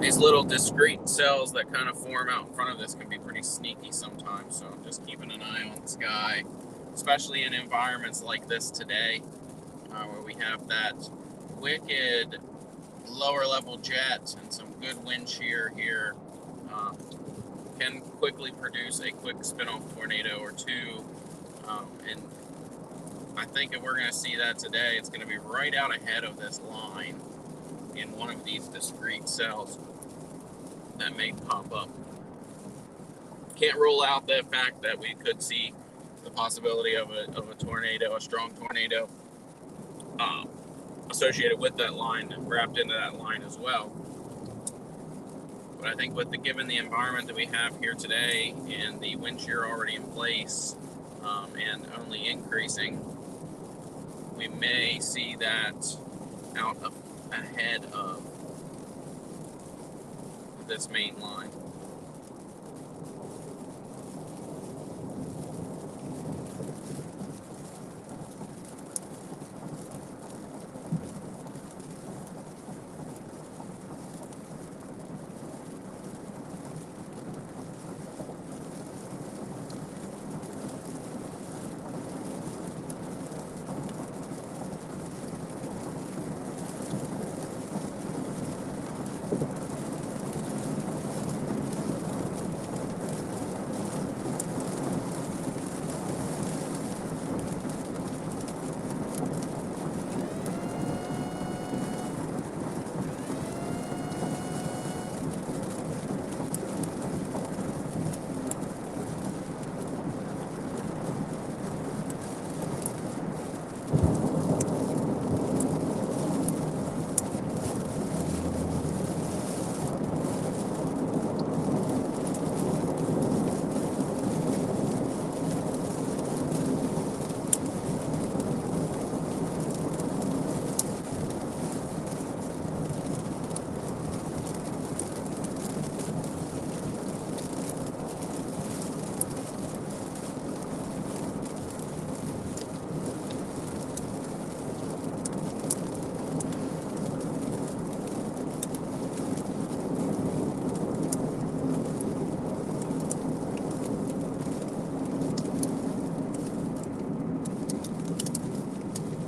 These little discrete cells that kind of form out in front of this can be pretty sneaky sometimes, so just keeping an eye on the sky, especially in environments like this today, where we have that wicked lower level jet and some good wind shear here, can quickly produce a quick spin-off tornado or two, and I think if we're going to see that today, it's going to be right out ahead of this line in one of these discrete cells that may pop up. Can't rule out the fact that we could see the possibility of a tornado, a strong tornado, associated with that line, wrapped into that line as well. But I think given the environment that we have here today and the wind shear already in place and only increasing, we may see that out ahead of this main line.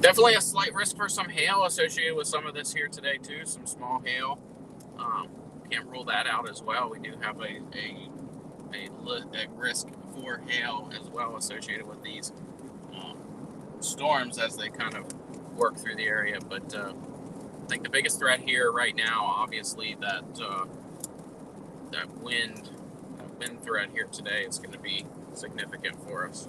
Definitely a slight risk for some hail associated with some of this here today too. Some small hail. Can't rule that out as well. We do have a risk for hail as well associated with these storms as they kind of work through the area. But I think the biggest threat here right now, obviously, that wind threat here today is going to be significant for us.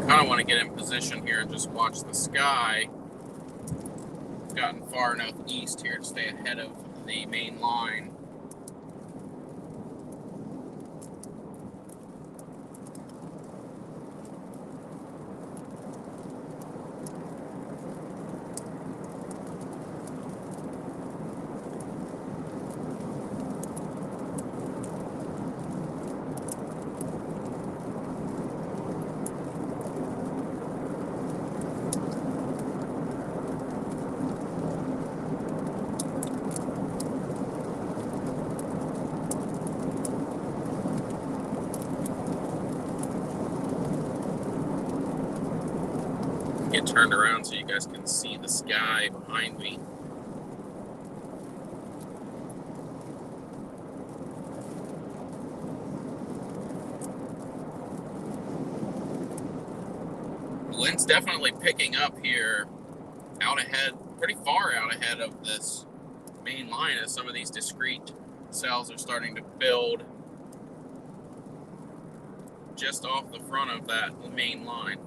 Kind of want to get in position here and just watch the sky. I've gotten far enough east here to stay ahead of the main line. Get turned around so you guys can see the sky behind me. Wind's definitely picking up here out ahead, pretty far out ahead of this main line as some of these discrete cells are starting to build just off the front of that main line.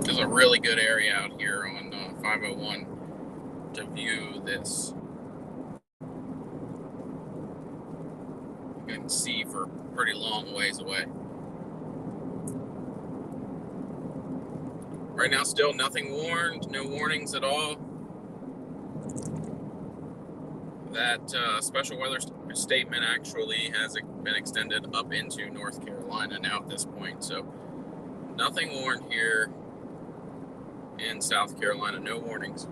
There's a really good area out here on 501 to view this. You can see for pretty long ways away. Right now, still nothing warned, no warnings at all. That special weather statement actually has been extended up into North Carolina now at this point. So nothing warned here in South Carolina, no warnings.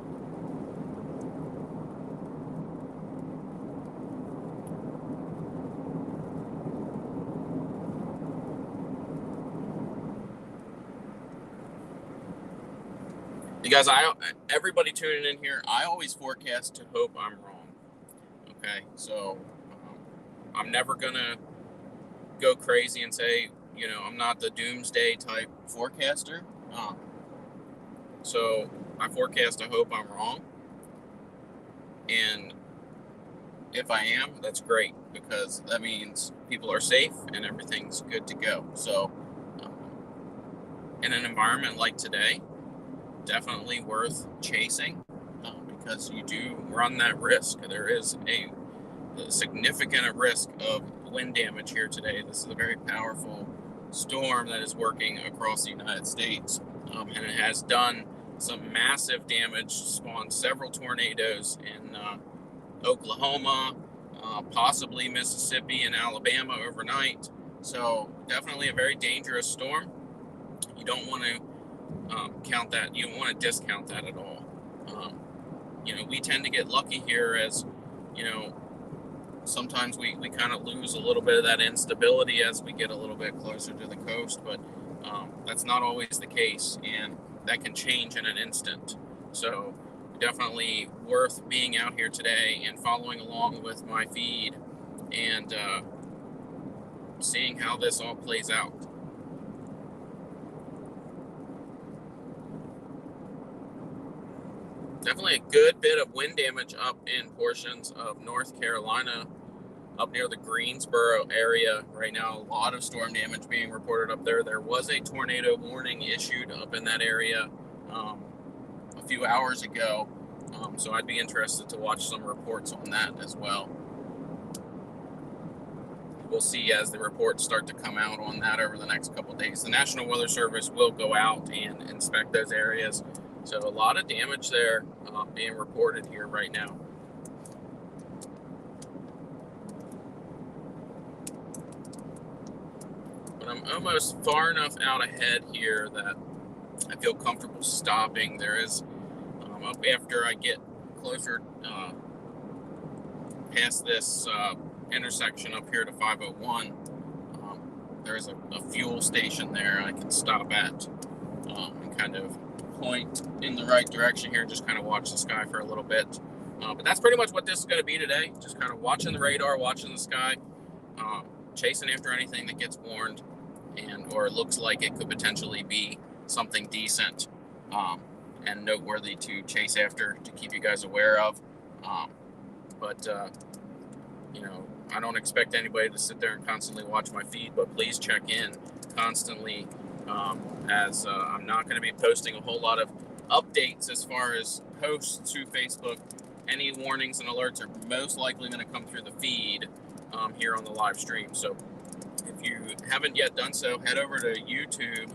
You guys, everybody tuning in here, I always forecast to hope I'm wrong. Okay, so I'm never gonna go crazy and say, you know, I'm not the doomsday type forecaster. So I forecast to hope I'm wrong. And if I am, that's great, because that means people are safe and everything's good to go. So in an environment like today, definitely worth chasing because you do run that risk. There is a significant risk of wind damage here today. This is a very powerful storm that is working across the United States. and it has done some massive damage, spawned several tornadoes in Oklahoma, possibly Mississippi and Alabama overnight. So definitely a very dangerous storm. You don't want to count that. You don't want to discount that at all. We tend to get lucky here, as sometimes we kind of lose a little bit of that instability as we get a little bit closer to the coast, but that's not always the case, and that can change in an instant. So definitely worth being out here today and following along with my feed and seeing how this all plays out. Definitely a good bit of wind damage up in portions of North Carolina, up near the Greensboro area right now. A lot of storm damage being reported up there. There was a tornado warning issued up in that area a few hours ago, so I'd be interested to watch some reports on that as well. We'll see as the reports start to come out on that over the next couple of days. The National Weather Service will go out and inspect those areas. So a lot of damage there being reported here right now. But I'm almost far enough out ahead here that I feel comfortable stopping. There is, up after I get closer past this intersection up here to 501, there's a fuel station there I can stop at and kind of point in the right direction here, just kind of watch the sky for a little bit. But that's pretty much what this is going to be today, just kind of watching the radar, watching the sky, chasing after anything that gets warned or looks like it could potentially be something decent and noteworthy to chase after, to keep you guys aware of. But I don't expect anybody to sit there and constantly watch my feed, but please check in constantly, as I'm not going to be posting a whole lot of updates as far as posts to Facebook. Any warnings and alerts are most likely going to come through the feed here on the live stream. So if you haven't yet done so, head over to YouTube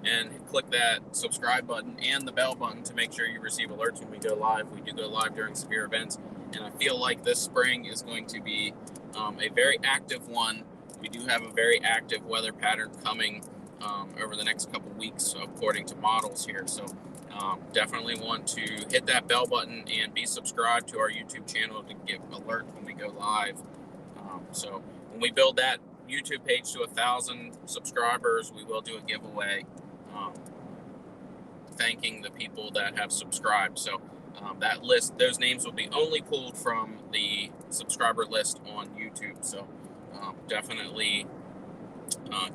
and click that subscribe button and the bell button to make sure you receive alerts when we go live. We do go live during severe events, and I feel like this spring is going to be a very active one. We do have a very active weather pattern coming over the next couple weeks, according to models here. So definitely want to hit that bell button and be subscribed to our YouTube channel to get alert when we go live. So when we build that YouTube page to 1,000 subscribers, we will do a giveaway thanking the people that have subscribed. So that list, those names will be only pulled from the subscriber list on YouTube. So definitely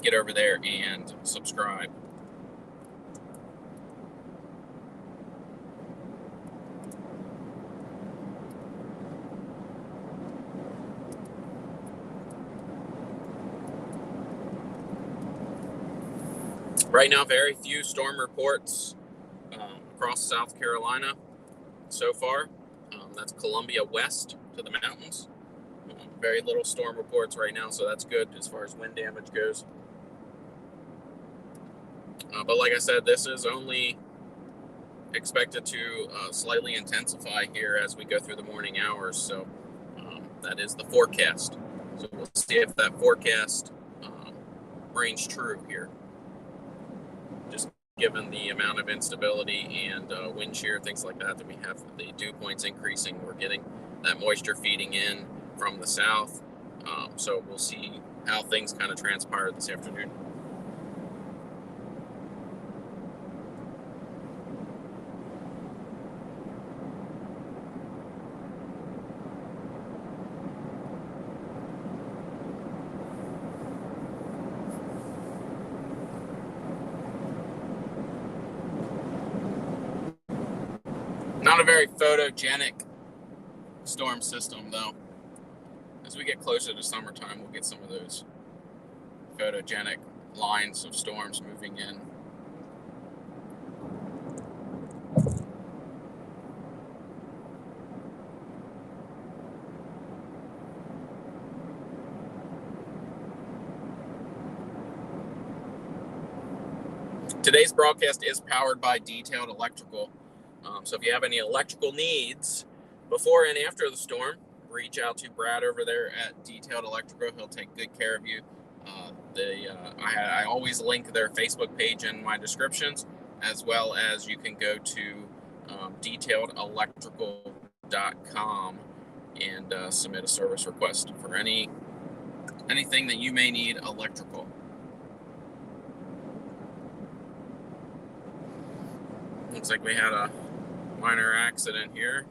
get over there and subscribe. Right now, very few storm reports across South Carolina so far. That's Columbia west to the mountains. Very little storm reports right now, so that's good as far as wind damage goes. But like I said, this is only expected to slightly intensify here as we go through the morning hours. So that is the forecast. So we'll see if that forecast rings true here. Just given the amount of instability and wind shear, things like that, that we have the dew points increasing. We're getting that moisture feeding in from the south. So we'll see how things kind of transpire this afternoon. Not a very photogenic storm system, though. As we get closer to summertime, we'll get some of those photogenic lines of storms moving in. Today's broadcast is powered by Detailed Electrical. So if you have any electrical needs before and after the storm, reach out to Brad over there at Detailed Electrical. He'll take good care of you. I always link their Facebook page in my descriptions, as well as you can go to detailedelectrical.com and submit a service request for anything that you may need electrical. Looks like we had a minor accident here.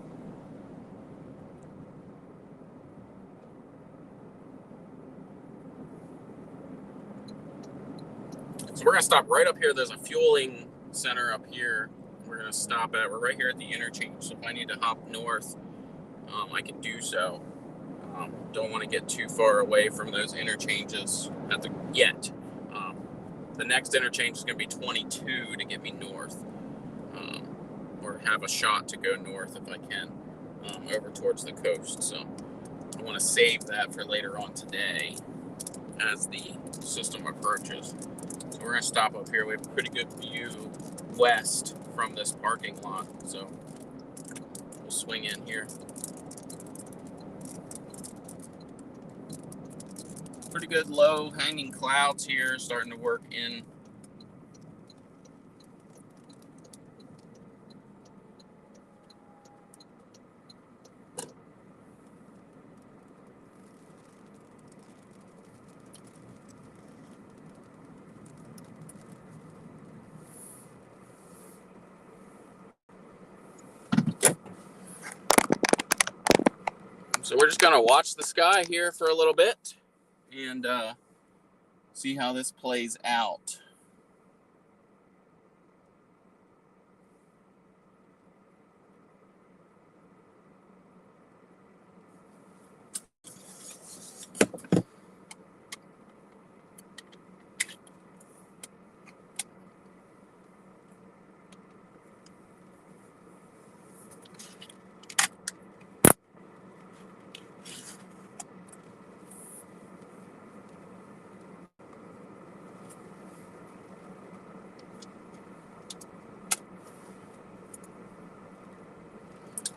So we're going to stop right up here. There's a fueling center up here. We're going to stop at. We're right here at the interchange. So if I need to hop north, I can do so. Don't want to get too far away from those interchanges yet. The next interchange is going to be 22 to get me north. Or have a shot to go north if I can, over towards the coast. So I want to save that for later on today as the system approaches. So we're going to stop up here. We have a pretty good view west from this parking lot. So we'll swing in here. Pretty good low hanging clouds here, starting to work in. So we're just going to watch the sky here for a little bit and see how this plays out.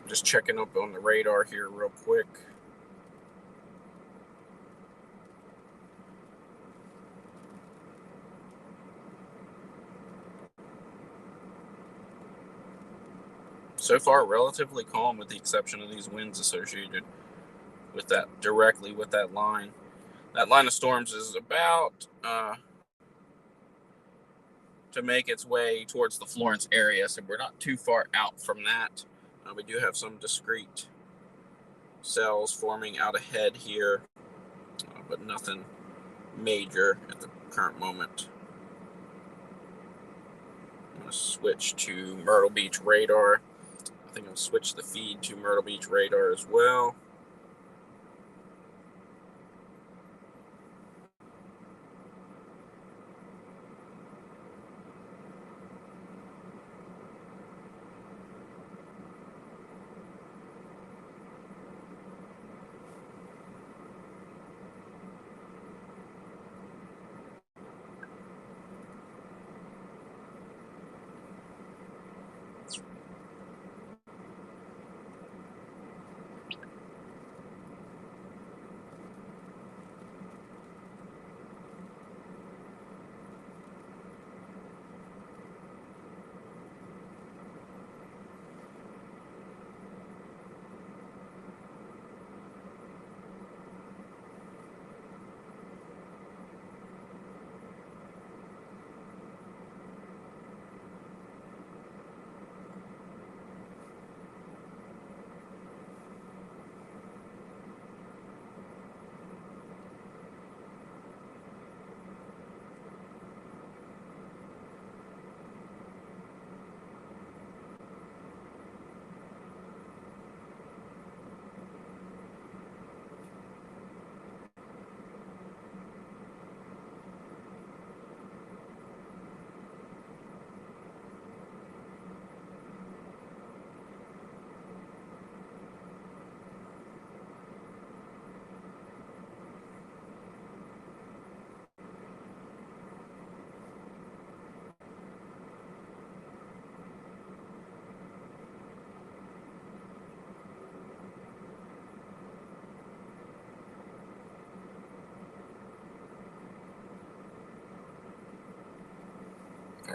Just checking up on the radar here real quick. So far, relatively calm with the exception of these winds associated with that, directly with that line. That line of storms is about to make its way towards the Florence area, so we're not too far out from that. We do have some discrete cells forming out ahead here, but nothing major at the current moment. I'm going to switch to Myrtle Beach radar. I think I'll switch the feed to Myrtle Beach radar as well.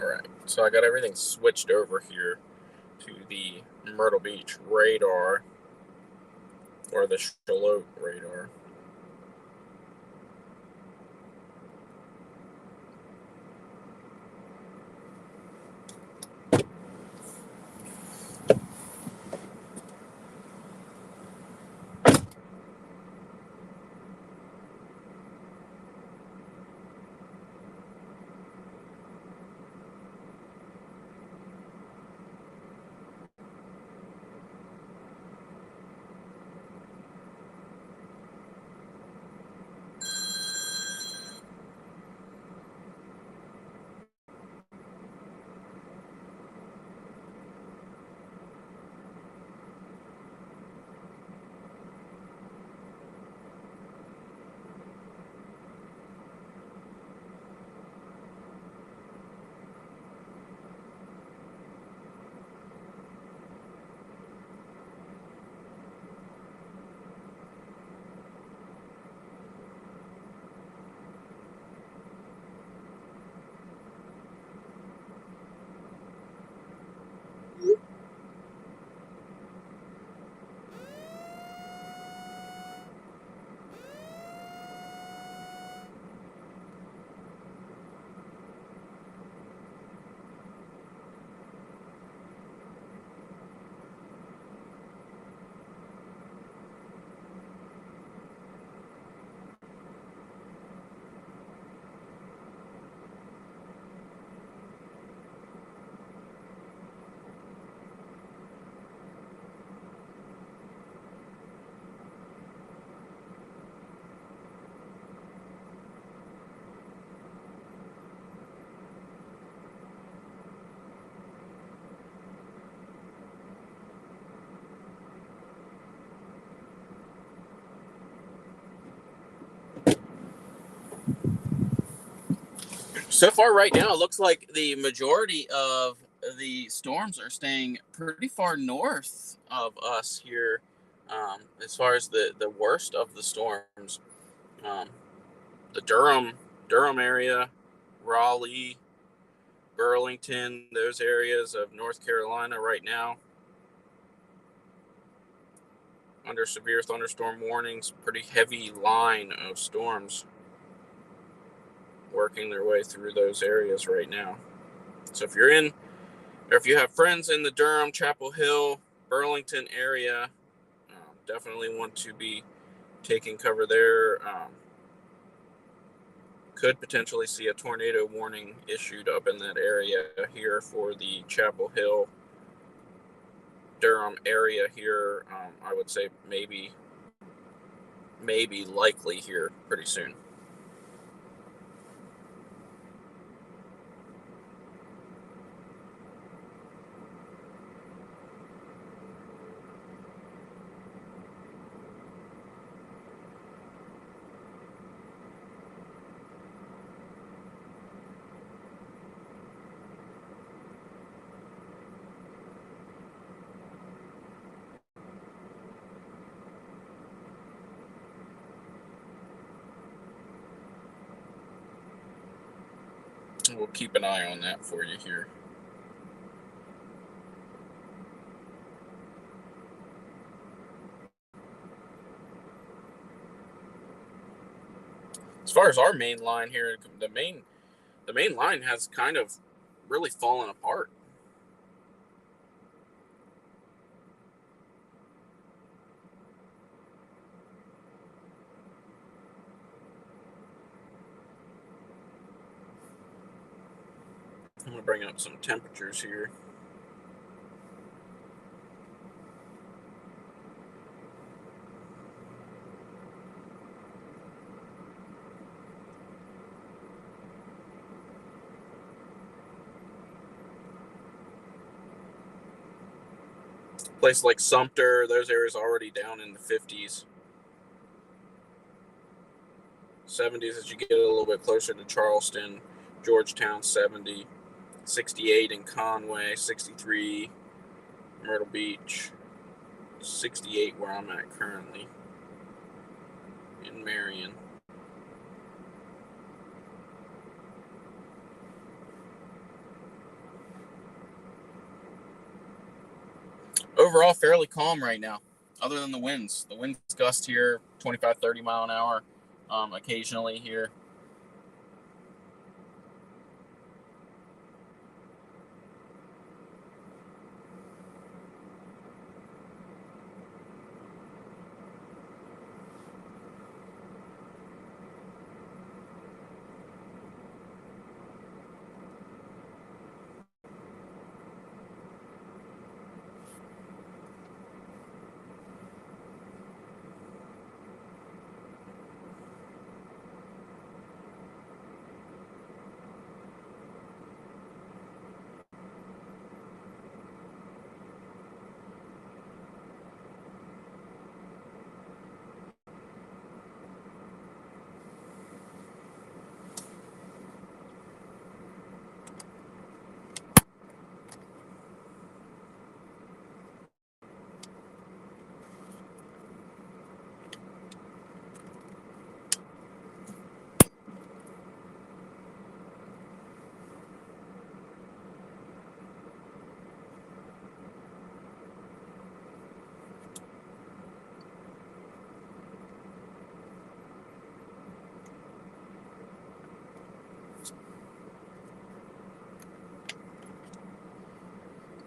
All right, so I got everything switched over here to the Myrtle Beach radar, or the Charlotte radar. So far, right now, it looks like the majority of the storms are staying pretty far north of us here. As far as the worst of the storms, um, the Durham area, Raleigh, Burlington, those areas of North Carolina right now under severe thunderstorm warnings. Pretty heavy line of storms working their way through those areas right now. So if you're in, or if you have friends in the Durham, Chapel Hill, Burlington area, definitely want to be taking cover there. Could potentially see a tornado warning issued up in that area here for the Chapel Hill, Durham area here. I would say maybe likely here pretty soon. We'll keep an eye on that for you here. As far as our main line here, the main line has kind of really fallen apart. I'm going to bring up some temperatures here. Place like Sumter, those areas already down in the 50s, 70s as you get a little bit closer to Charleston, Georgetown 70, 68 in Conway, 63 Myrtle Beach, 68 where I'm at currently in Marion. overall fairly calm right now, other than the winds. The winds gust here 25, 30 mile an hour occasionally here.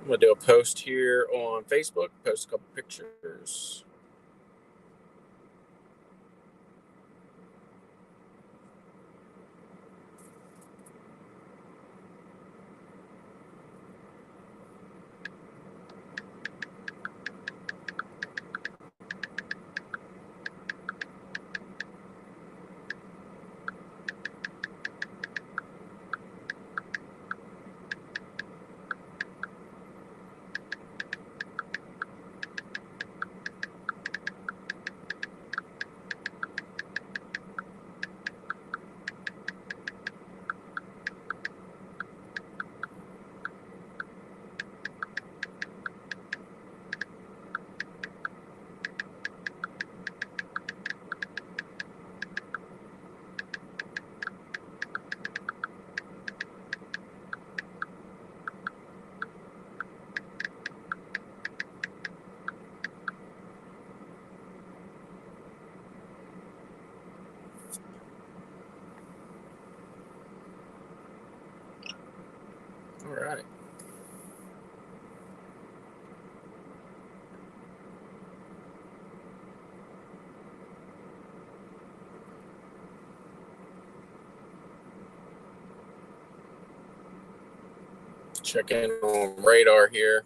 I'm going to do a post here on Facebook, post a couple pictures. All right. Check in on radar here.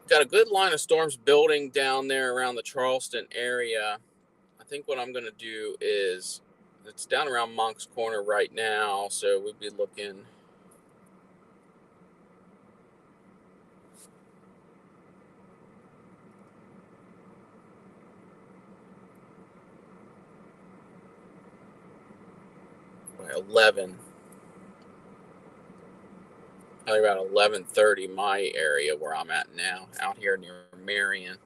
Got a good line of storms building down there around the Charleston area. I think what I'm going to do is, it's down around Moncks Corner right now, so we'd be looking by 11. Probably about 11:30 my area where I'm at now, out here near Marion.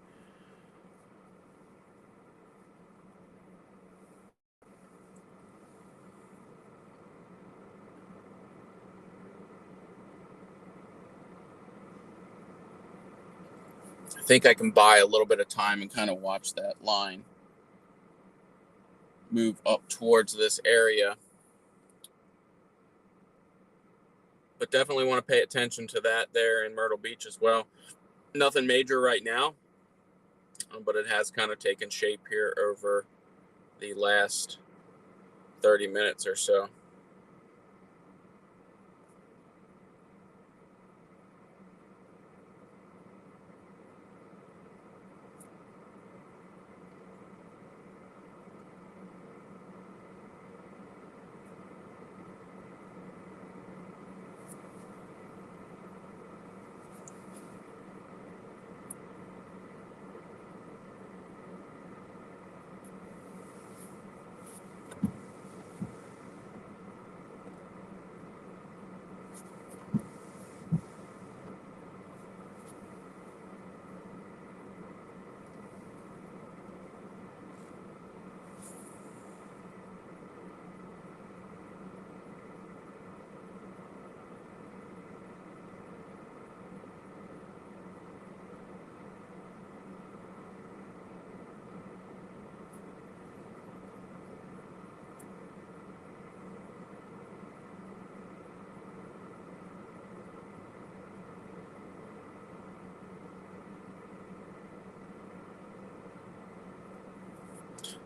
I think I can buy a little bit of time and kind of watch that line move up towards this area. But definitely want to pay attention to that there in Myrtle Beach as well. Nothing major right now, but it has kind of taken shape here over the last 30 minutes or so.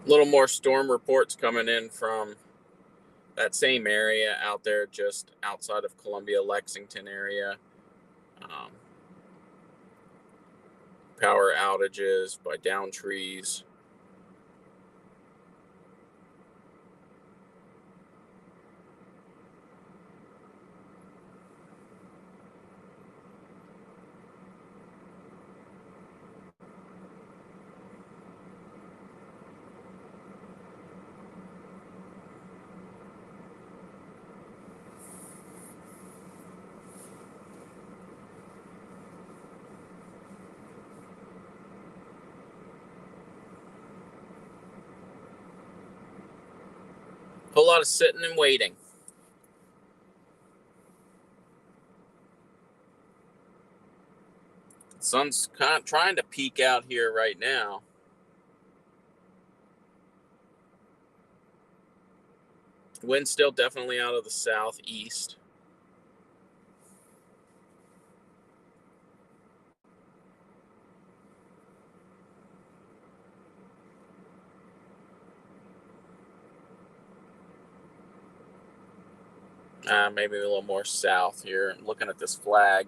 A little more storm reports coming in from that same area out there just outside of Columbia, Lexington area. Um, Power outages by down trees. Whole lot of sitting and waiting. Sun's kind of trying to peek out here right now. Wind still definitely out of the southeast. Maybe a little more south here. I'm looking at this flag.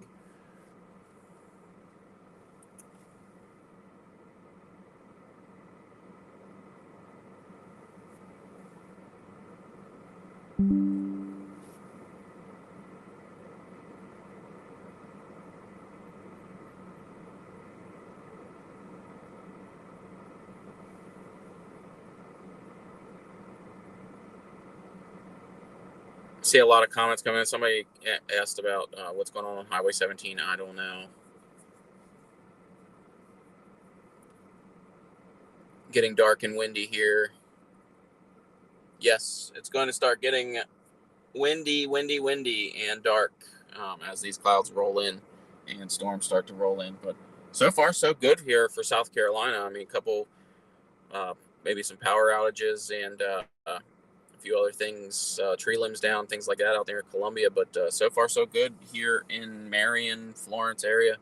See a lot of comments coming in. Somebody asked about what's going on Highway 17. I don't know. Getting dark and windy here. Yes, it's going to start getting windy, and dark as these clouds roll in and storms start to roll in. But so far, so good here for South Carolina. I mean, a couple, maybe some power outages and a few other things, tree limbs down, things like that out there in Columbia. But so far, so good here in Marion, Florence area.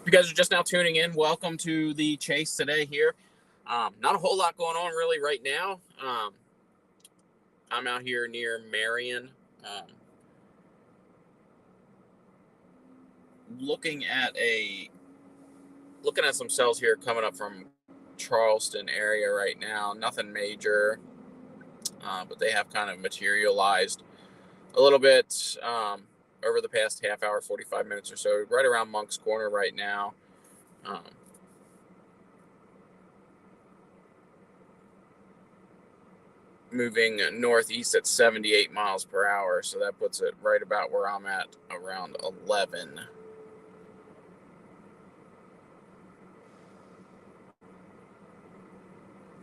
If you guys are just now tuning in, welcome to the chase today here. Not a whole lot going on really right now. I'm out here near Marion, looking at some cells here coming up from Charleston area right now. Nothing major, but they have kind of materialized a little bit over the past half hour, 45 minutes or so, right around Monk's Corner right now. Moving northeast at 78 miles per hour, so that puts it right about where I'm at, around 11.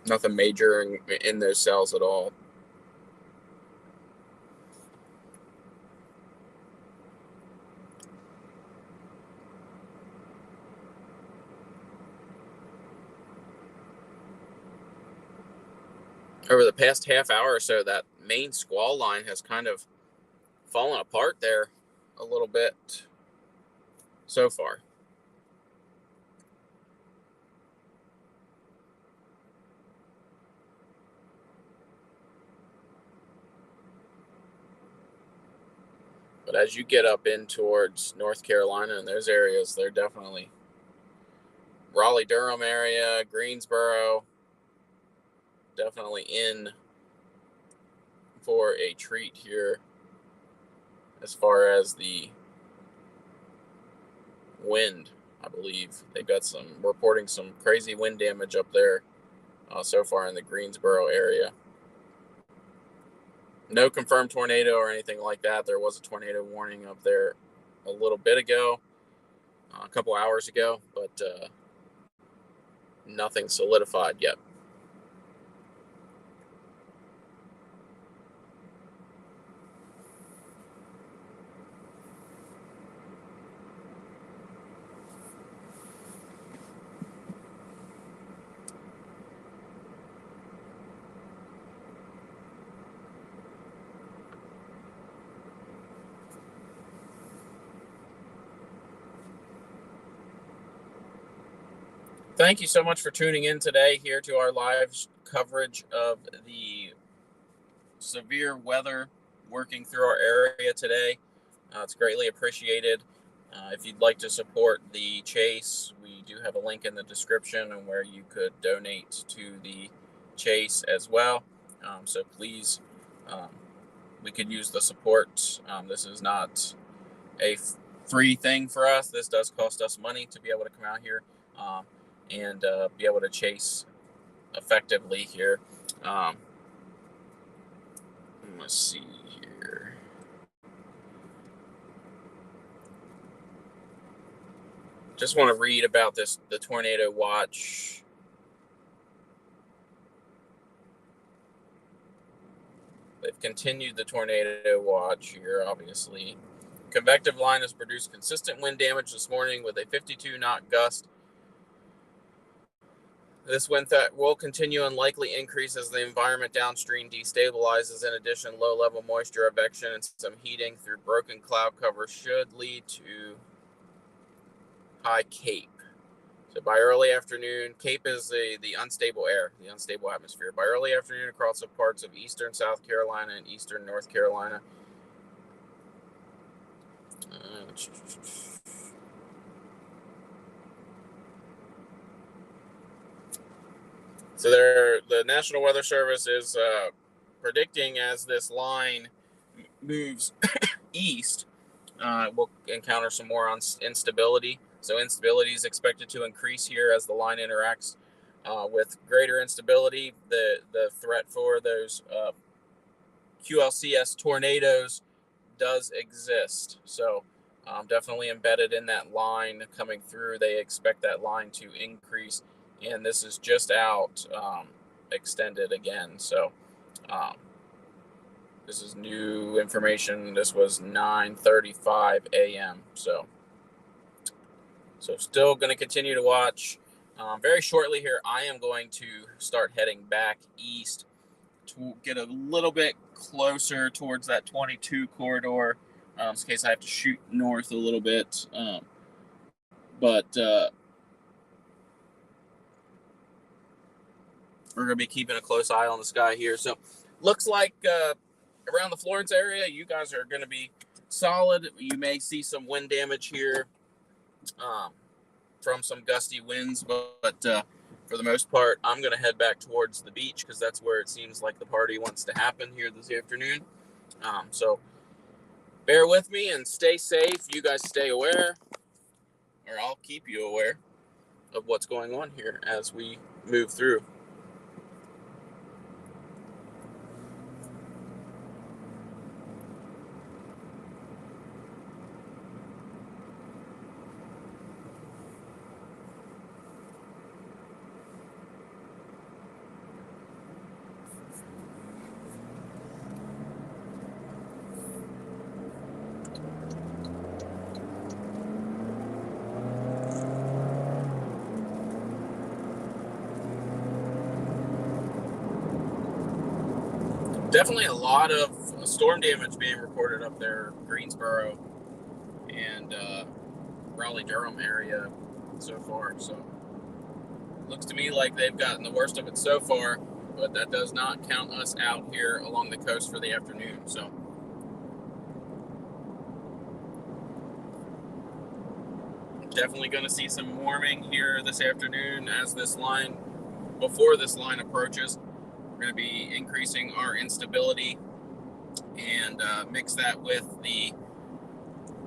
Nothing major in those cells at all. Over the past half hour or so, that main squall line has kind of fallen apart there a little bit so far. But as you get up in towards North Carolina and those areas, they're definitely Raleigh-Durham area, Greensboro, definitely in for a treat here as far as the wind. I believe they've got reporting some crazy wind damage up there so far in the Greensboro area. No confirmed tornado or anything like that. There was a tornado warning up there a little bit ago, a couple hours ago, but nothing solidified yet. Thank you so much for tuning in today here to our live coverage of the severe weather working through our area today. It's greatly appreciated. If you'd like to support the chase, we do have a link in the description on where you could donate to the chase as well. So please, we could use the support. This is not a free thing for us. This does cost us money to be able to come out here and be able to chase effectively here. Let's see here. Just want to read about the tornado watch. They've continued the tornado watch here, obviously. Convective line has produced consistent wind damage this morning with a 52 knot gust. This wind will continue and likely increase as the environment downstream destabilizes. In addition, low-level moisture advection and some heating through broken cloud cover should lead to high CAPE. So by early afternoon, CAPE is the unstable air, the unstable atmosphere. By early afternoon, across the parts of eastern South Carolina and eastern North Carolina. So the National Weather Service is predicting as this line moves east, we'll encounter some more instability. So instability is expected to increase here as the line interacts with greater instability. The threat for those QLCS tornadoes does exist. So definitely embedded in that line coming through. They expect that line to increase. And this is just out extended again. So this is new information. This was 9:35 a.m. So still going to continue to watch. Very shortly here, I am going to start heading back east to get a little bit closer towards that 22 corridor in case I have to shoot north a little bit. But we're going to be keeping a close eye on the sky here. So looks like around the Florence area, you guys are going to be solid. You may see some wind damage here from some gusty winds, but for the most part, I'm going to head back towards the beach because that's where it seems like the party wants to happen here this afternoon. So bear with me and stay safe. You guys stay aware, or I'll keep you aware of what's going on here as we move through. Definitely a lot of storm damage being reported up there, Greensboro and Raleigh-Durham area so far. So looks to me like they've gotten the worst of it so far, but that does not count us out here along the coast for the afternoon. So Definitely going to see some warming here this afternoon as before this line approaches. We're going to be increasing our instability and mix that with the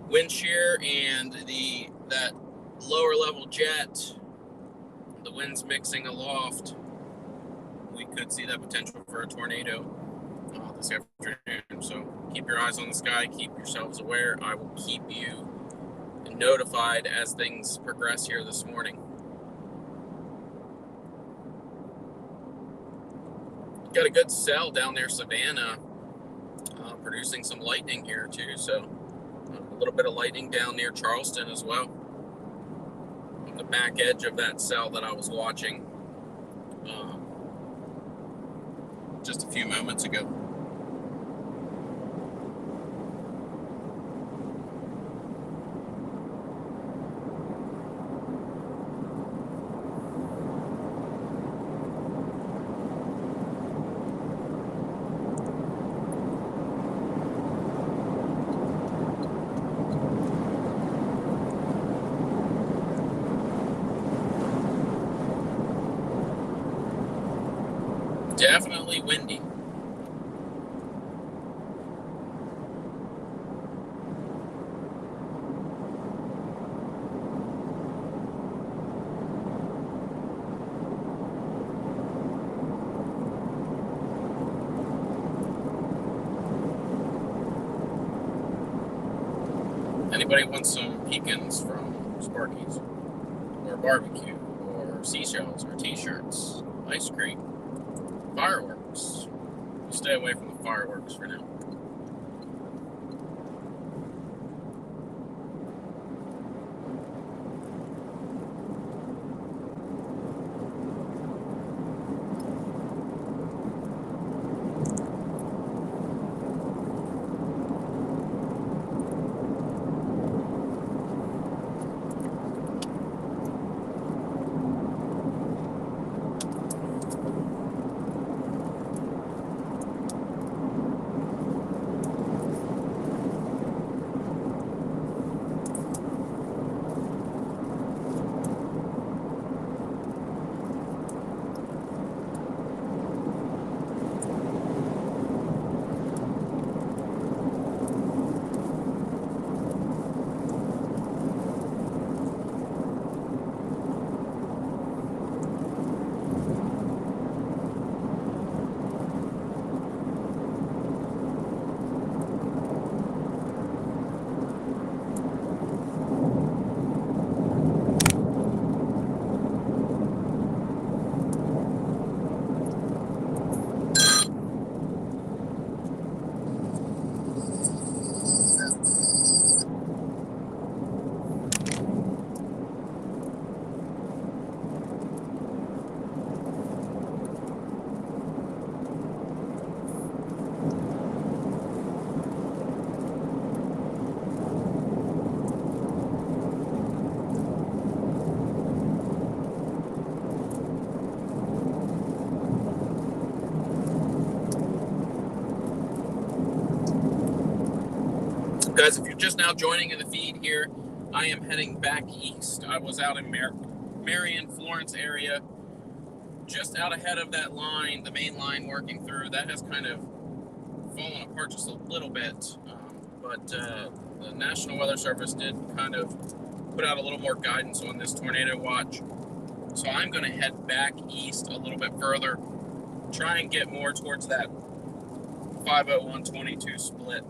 wind shear and that lower level jet. The wind's mixing aloft. We could see that potential for a tornado this afternoon. So keep your eyes on the sky, keep yourselves aware. I will keep you notified as things progress here this morning. Got a good cell down there, Savannah, producing some lightning here too. So a little bit of lightning down near Charleston as well, on the back edge of that cell that I was watching just a few moments ago. Definitely windy. Anybody wants some pecans from Sparky's, or barbecue, or seashells, or t-shirts, ice cream, fireworks? We'll stay away from the fireworks for now. Guys, if you're just now joining in the feed here, I am heading back east. I was out in Marion, Florence area, just out ahead of that line, the main line working through. That has kind of fallen apart just a little bit, but the National Weather Service did kind of put out a little more guidance on this tornado watch. So I'm going to head back east a little bit further, try and get more towards that 501-22 split.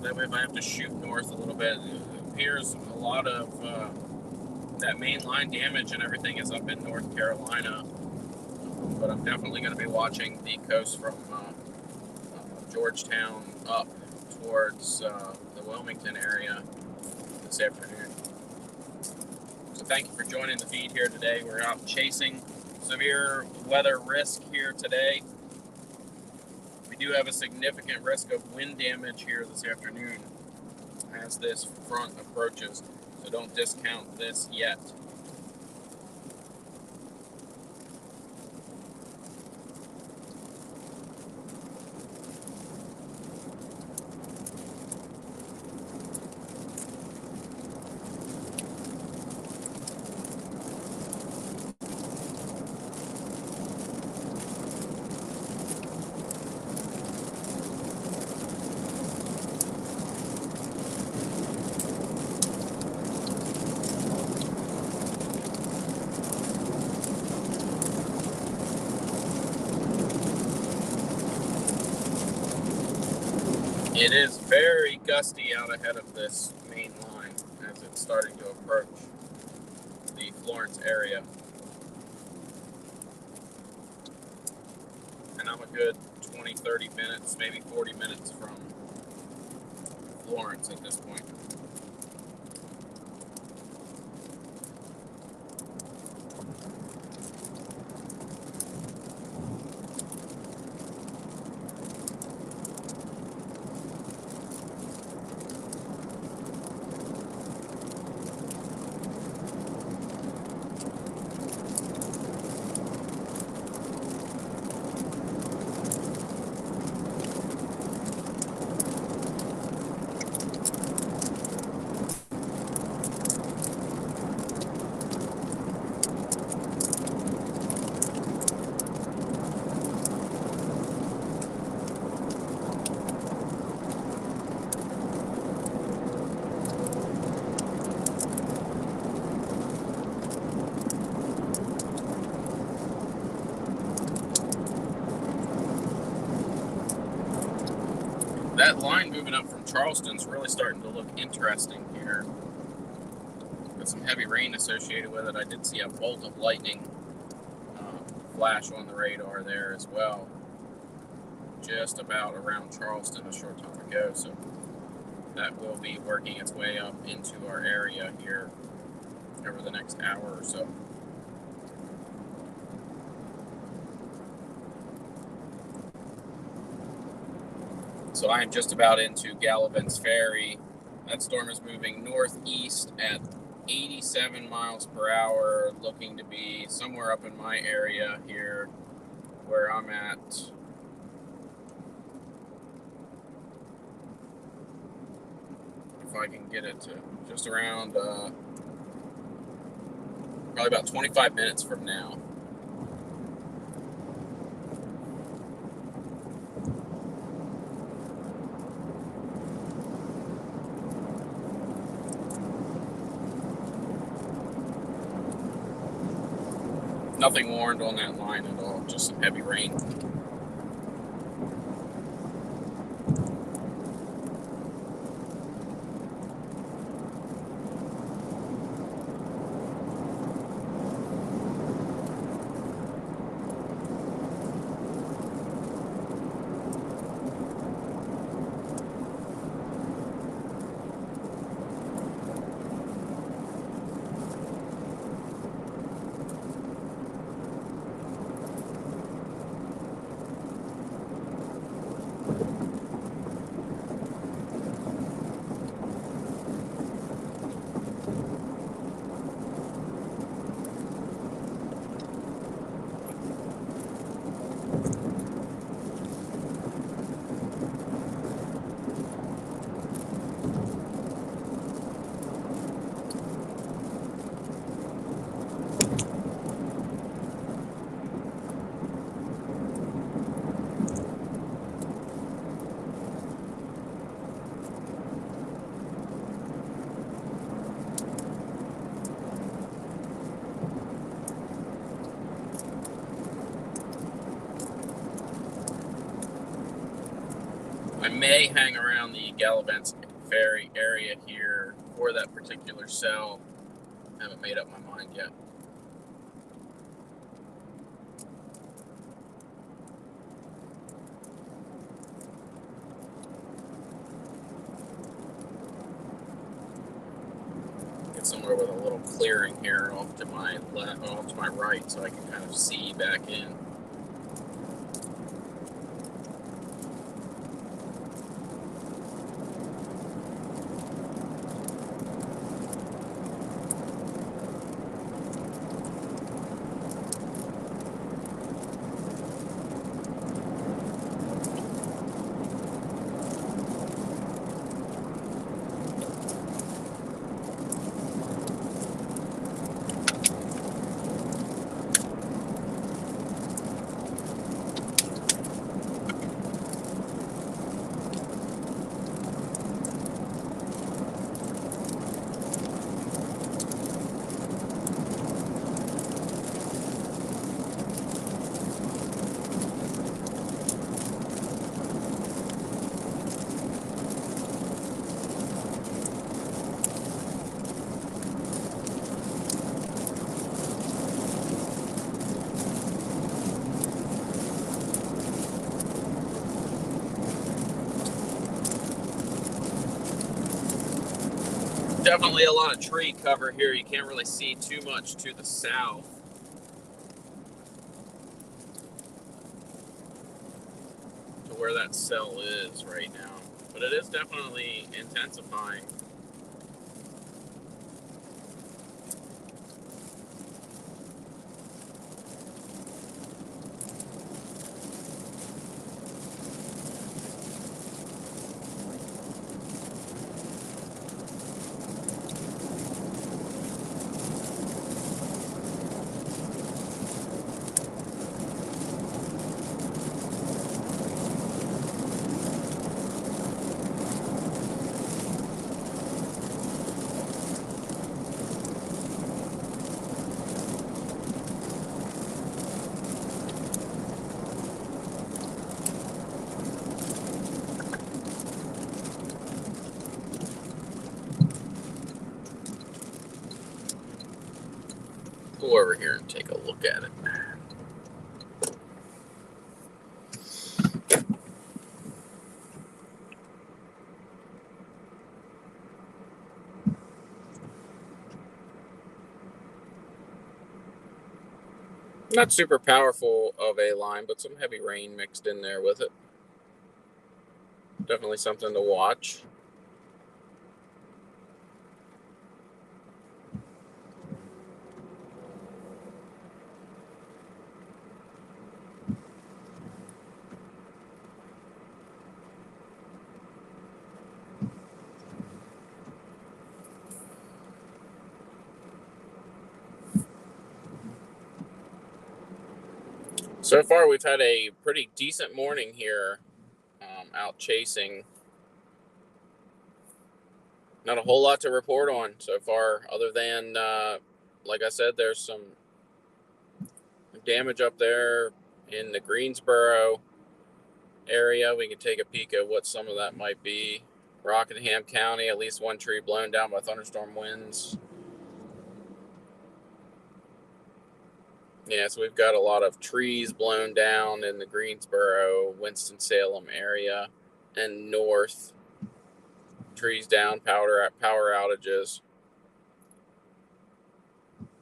That way if I have to shoot north a little bit, it appears a lot of that main line damage and everything is up in North Carolina. But I'm definitely going to be watching the coast from Georgetown up towards the Wilmington area this afternoon. So thank you for joining the feed here today. We're out chasing severe weather risk here today. We do have a significant risk of wind damage here this afternoon as this front approaches, so don't discount this yet. It is very gusty out ahead of this main line as it's starting to approach the Florence area. And I'm a good 20, 30 minutes, maybe 40 minutes from Florence at this point. That line moving up from Charleston's really starting to look interesting here. With some heavy rain associated with it. I did see a bolt of lightning flash on the radar there as well. Just about around Charleston a short time ago. So that will be working its way up into our area here over the next hour or so. So I am just about into Gallivan's Ferry. That storm is moving northeast at 87 miles per hour, looking to be somewhere up in my area here where I'm at. If I can get it to just around, probably about 25 minutes from now. Nothing warned on that line at all, just some heavy rain. I may hang around the Gallivan's Ferry area here for that particular cell. I haven't made up my mind yet. Get somewhere with a little clearing here off to my left, off to my right, so I can kind of see back in. Definitely a lot of tree cover here. You can't really see too much to the south. To where that cell is right now. But it is definitely intensifying. Go over here and take a look at it. Not super powerful of a line, but some heavy rain mixed in there with it. Definitely something to watch. So far, we've had a pretty decent morning here out chasing. Not a whole lot to report on so far, other than, like I said, there's some damage up there in the Greensboro area. We can take a peek at what some of that might be. Rockingham County, at least one tree blown down by thunderstorm winds. Yeah, so we've got a lot of trees blown down in the Greensboro, Winston-Salem area and north. Trees down, power outages.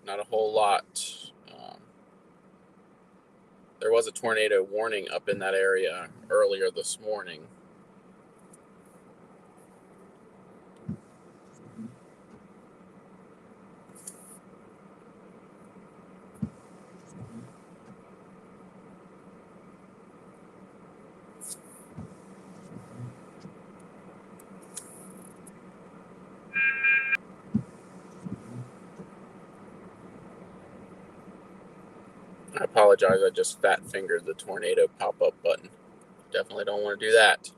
Not a whole lot. There was a tornado warning up in that area earlier this morning. I apologize, I just fat fingered the tornado pop-up button. Definitely don't want to do that.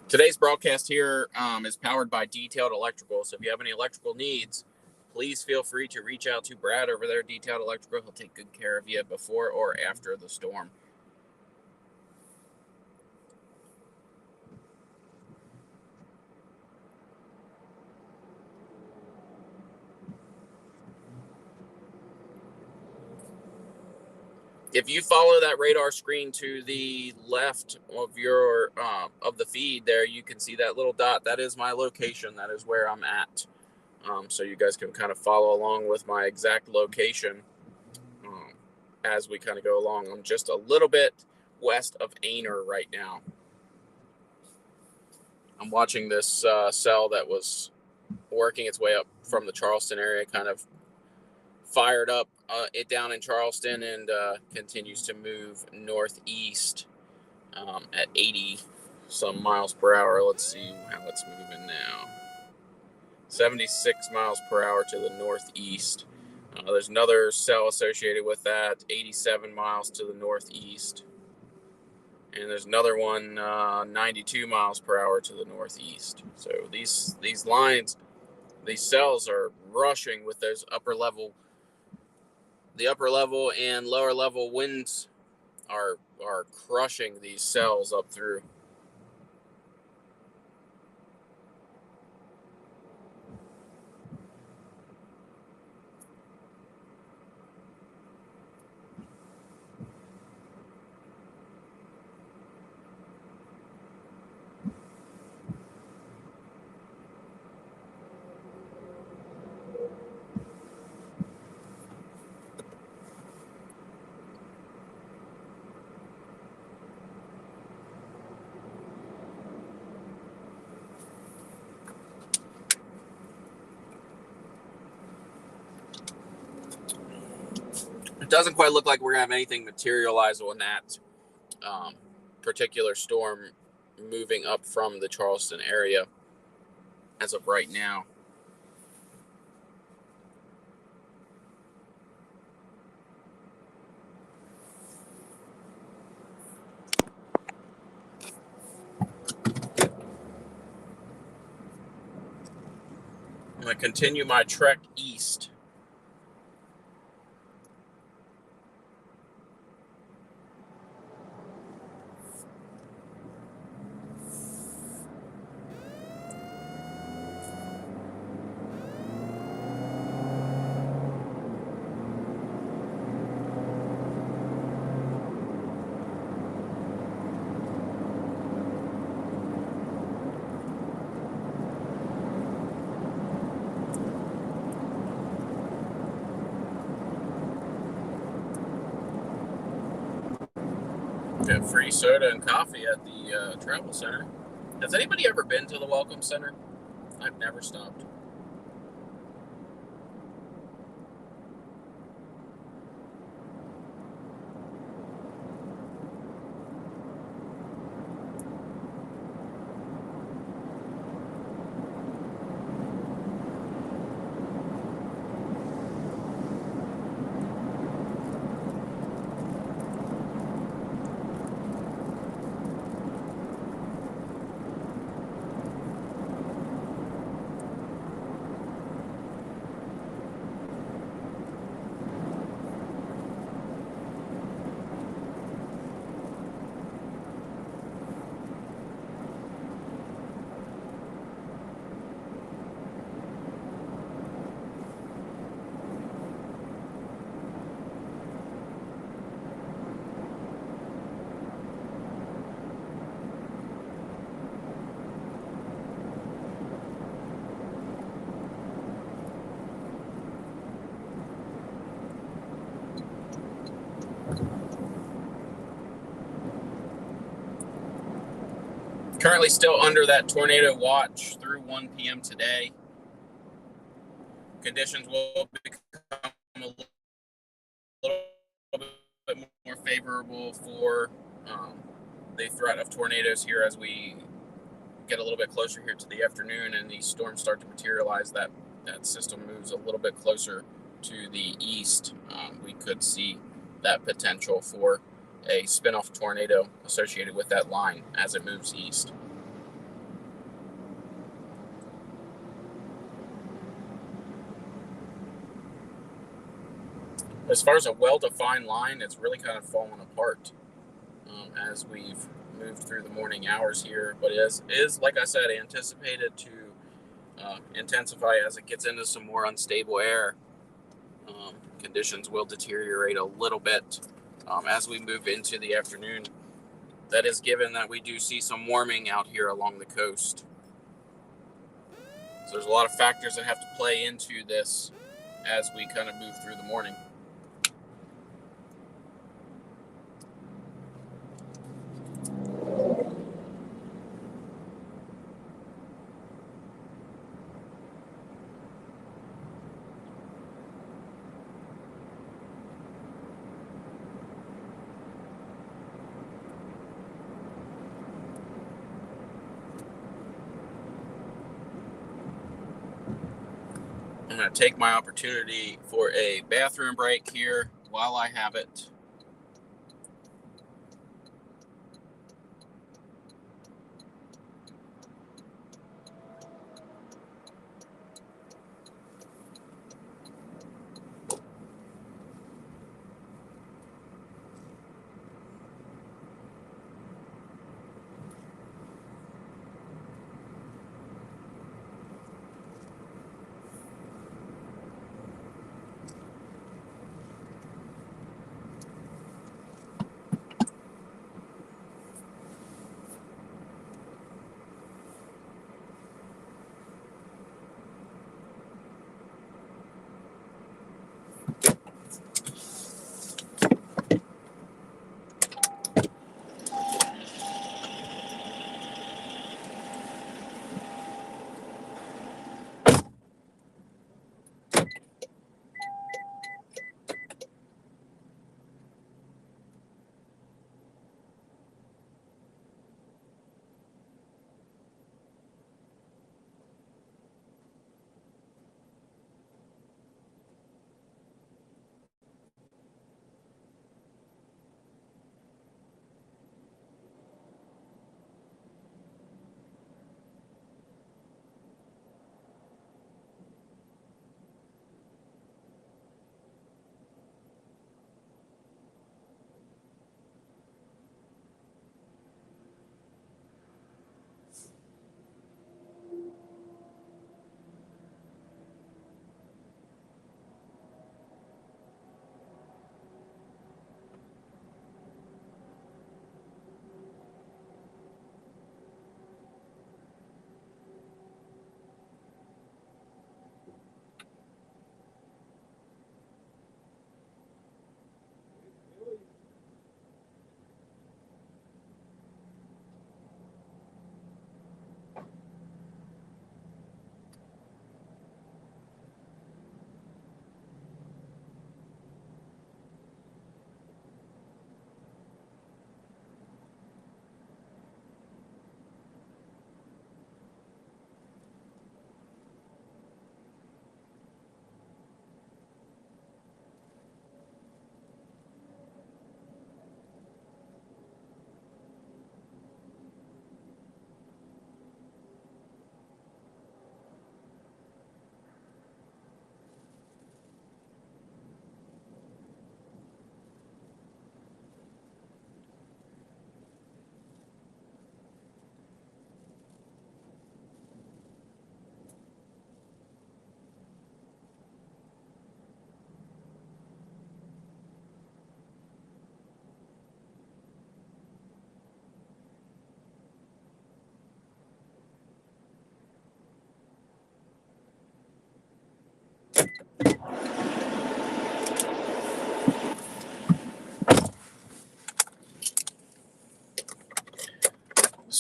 Today's broadcast here is powered by Detailed Electrical. So if you have any electrical needs, please feel free to reach out to Brad over there, Detailed Electrical. He'll take good care of you before or after the storm. If you follow that radar screen to the left of your of the feed there, you can see that little dot. That is my location. That is where I'm at. So you guys can kind of follow along with my exact location as we kind of go along. I'm just a little bit west of Aner right now. I'm watching this cell that was working its way up from the Charleston area, kind of fired up it down in Charleston and continues to move northeast at 80 some miles per hour. Let's see how it's moving now. 76 miles per hour to the northeast. There's another cell associated with that, 87 miles to the northeast. And there's another one 92 miles per hour to the northeast. So these lines, these cells are rushing with those upper level. The upper level and lower level winds are crushing these cells up through. doesn't quite look like we're going to have anything materialize on that particular storm moving up from the Charleston area as of right now. I'm going to continue my trek east. Got free soda and coffee at the travel center. Has anybody ever been to the Welcome Center? I've never stopped. Currently still under that tornado watch through 1 p.m. today. Conditions will become a little bit more favorable for the threat of tornadoes here as we get a little bit closer here to the afternoon and these storms start to materialize. That system moves a little bit closer to the east. We could see that potential for a spin-off tornado associated with that line as it moves east. As far as a well-defined line, it's really kind of fallen apart as we've moved through the morning hours here, but is like I said, anticipated to intensify as it gets into some more unstable air. Conditions will deteriorate a little bit as we move into the afternoon. That is given that we do see some warming out here along the coast. So there's a lot of factors that have to play into this as we kind of move through the morning. I'm going to take my opportunity for a bathroom break here while I have it.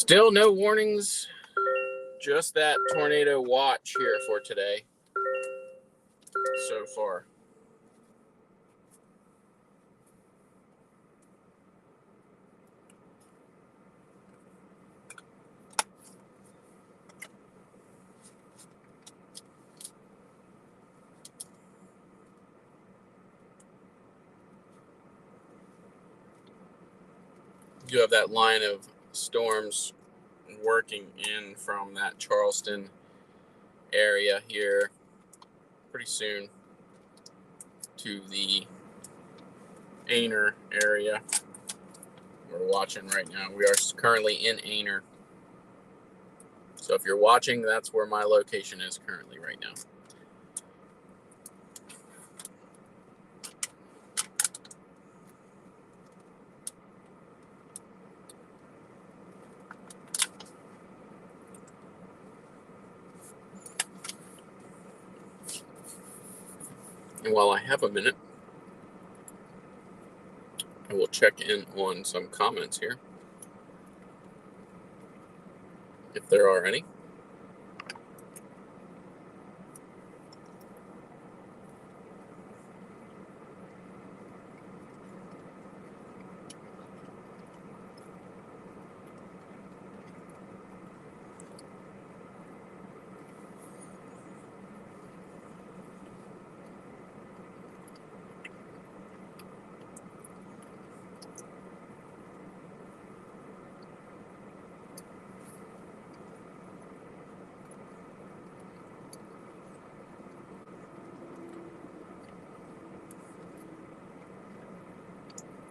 Still no warnings, just that tornado watch here for today so far. You have that line of storms working in from that Charleston area here pretty soon to the Aner area we're watching right now. We are currently in Aner. So if you're watching, that's where my location is currently right now. And while I have a minute, I will check in on some comments here, if there are any.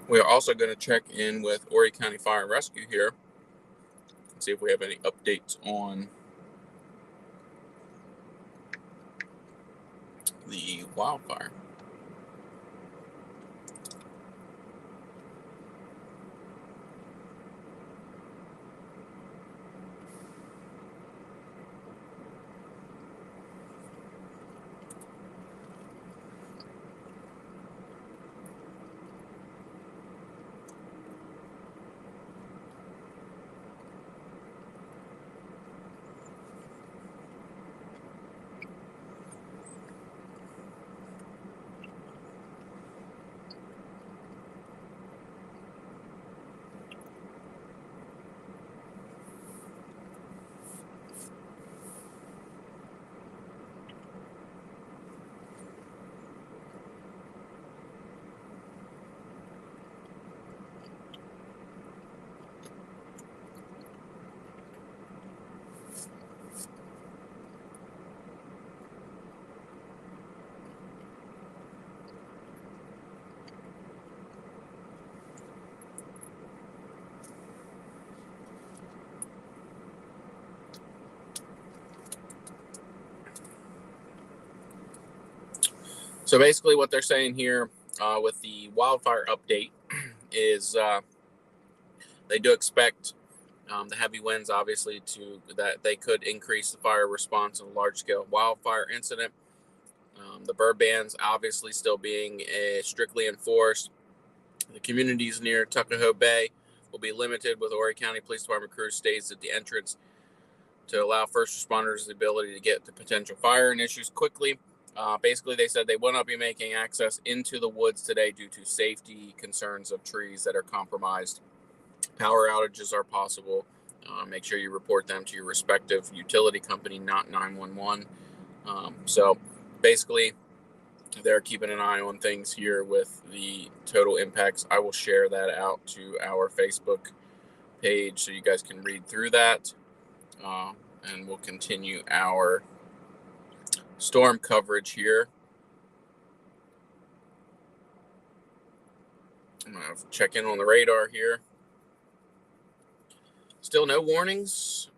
We are also going to check in with Horry County Fire and Rescue here and see if we have any updates on the wildfire. So basically what they're saying here with the wildfire update is they do expect the heavy winds, obviously, that they could increase the fire response in a large-scale wildfire incident. The burn bans obviously still being strictly enforced. The communities near Tuckahoe Bay will be limited, with Horry County Police Department crews stays at the entrance to allow first responders the ability to get to potential fire and issues quickly. Basically, they said they will not be making access into the woods today due to safety concerns of trees that are compromised. Power outages are possible. Make sure you report them to your respective utility company, not 911. So basically, they're keeping an eye on things here with the total impacts. I will share that out to our Facebook page so you guys can read through that. And we'll continue our storm coverage here. I'm going to check in on the radar here. Still no warnings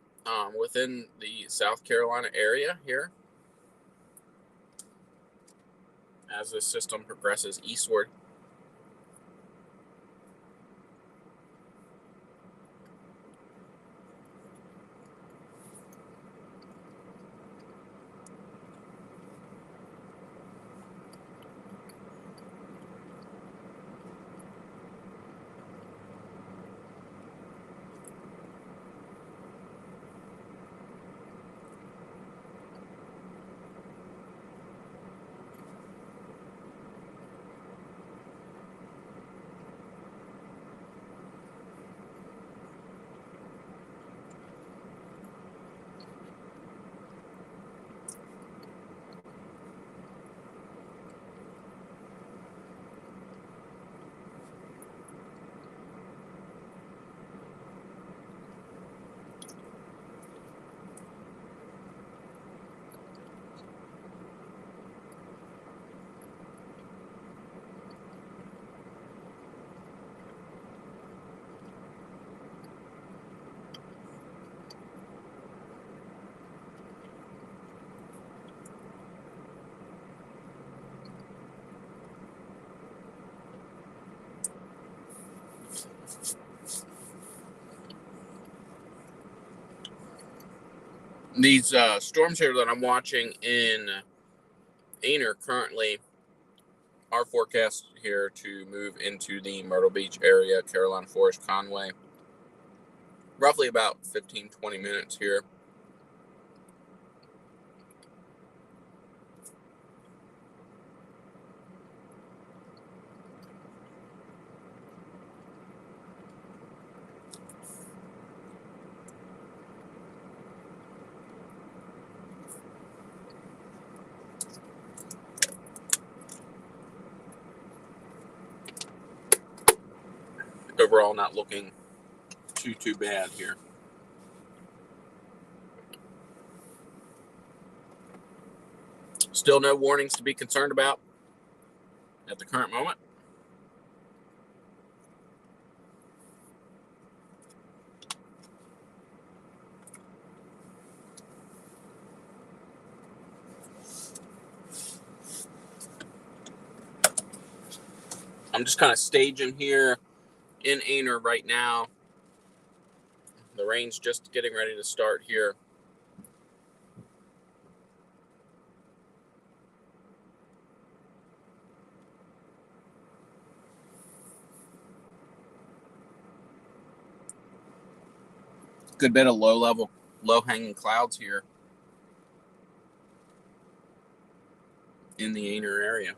within the South Carolina area here as this system progresses eastward. These storms here that I'm watching in Ainer currently are forecast here to move into the Myrtle Beach area, Carolina Forest, Conway. Roughly about 15-20 minutes here. Overall, not looking too bad here. Still no warnings to be concerned about at the current moment. I'm just kind of staging here in Ainer right now. The rain's just getting ready to start here. Good bit of low-hanging clouds here in the Ainer area.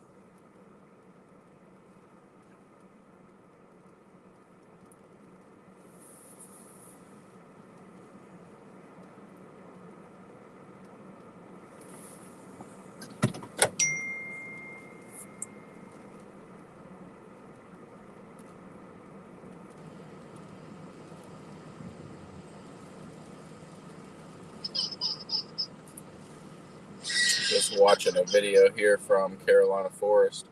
Just watching a video here from Carolina Forest.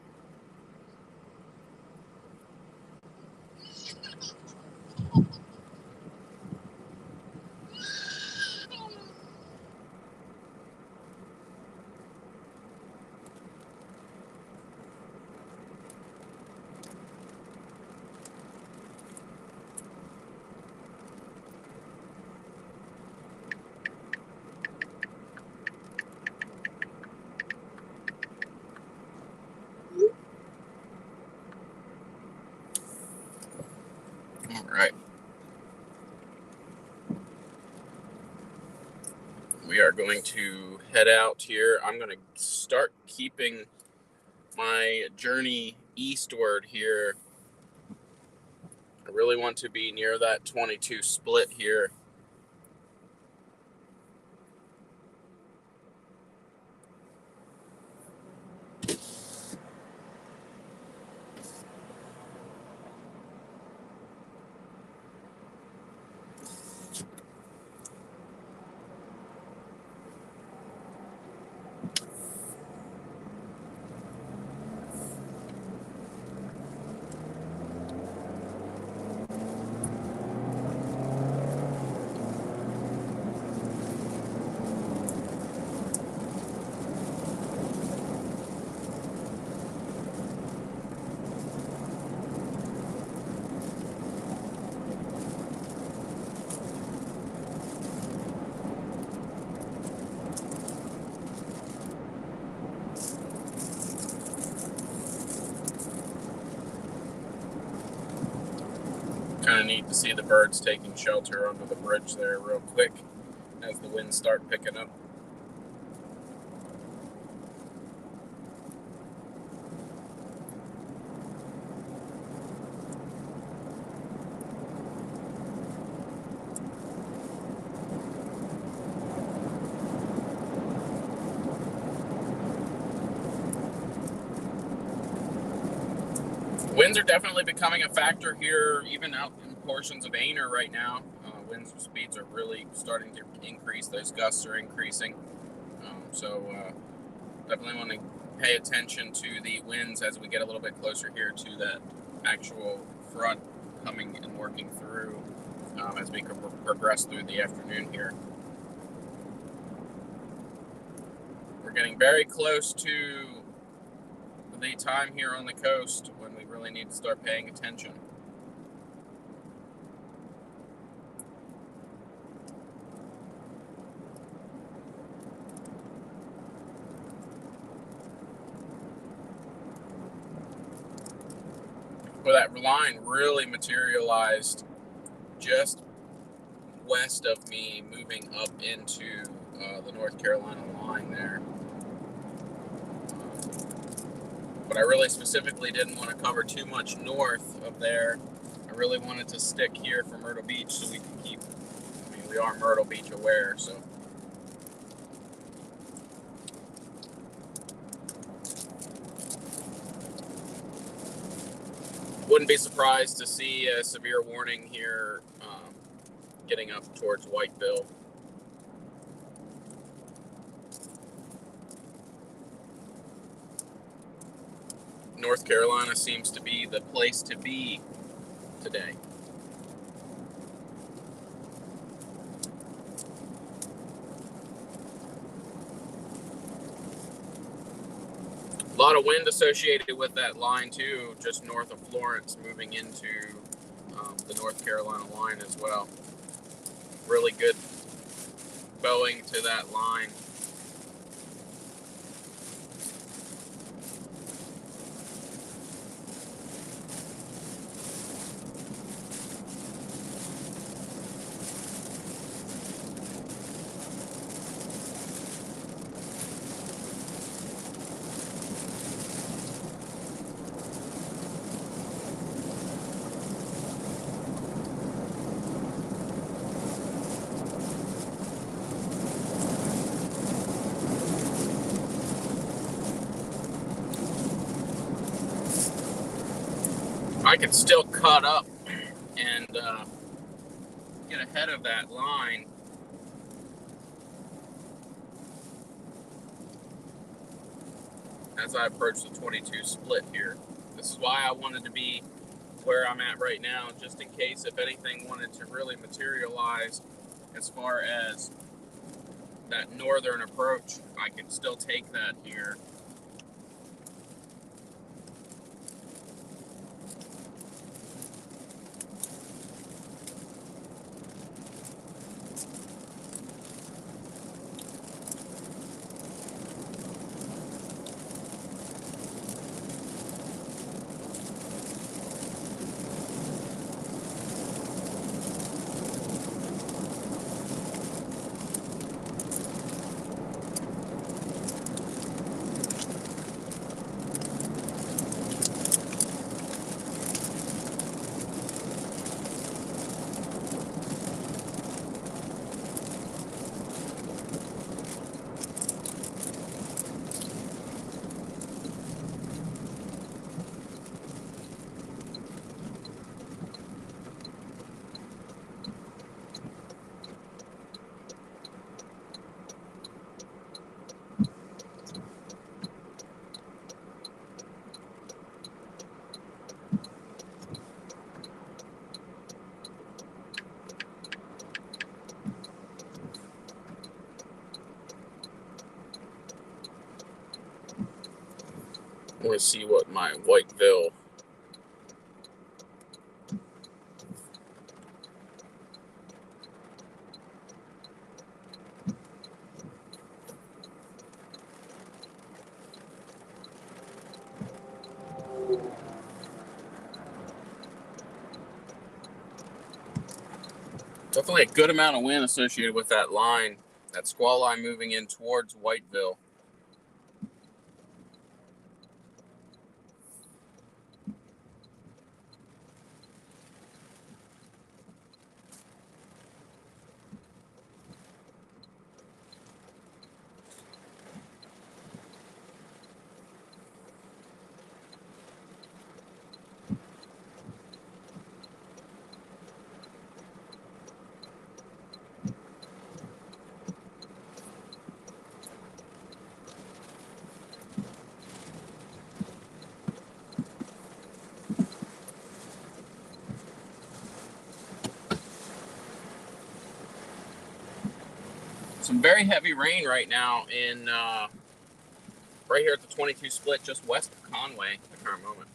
All right. We are going to head out here. I'm going to start keeping my journey eastward here. I really want to be near that 22 split here. Kind of neat to see the birds taking shelter under the bridge there real quick as the winds start picking up. Winds are definitely becoming a factor here, even out in portions of Ainer right now. Wind speeds are really starting to increase. Those gusts are increasing. So definitely want to pay attention to the winds as we get a little bit closer here to that actual front coming and working through as we progress through the afternoon here. We're getting very close to the time here on the coast when we really need to start paying attention. Well, that line really materialized just west of me, moving up into the North Carolina line there. But I really specifically didn't want to cover too much north of there. I really wanted to stick here for Myrtle Beach so we can keep, I mean, we are Myrtle Beach aware, so. Wouldn't be surprised to see a severe warning here getting up towards Whiteville. North Carolina seems to be the place to be today. A lot of wind associated with that line too, just north of Florence, moving into the North Carolina line as well. Really good bowing to that line. I can still cut up and get ahead of that line. As I approach the 22 split here. This is why I wanted to be where I'm at right now, just in case if anything wanted to really materialize as far as that northern approach, I could still take that here. I want to see what my Whiteville definitely a good amount of wind associated with that line, that squall line moving in towards Whiteville. Some very heavy rain right now in right here at the 22 split, just west of Conway at the current moment.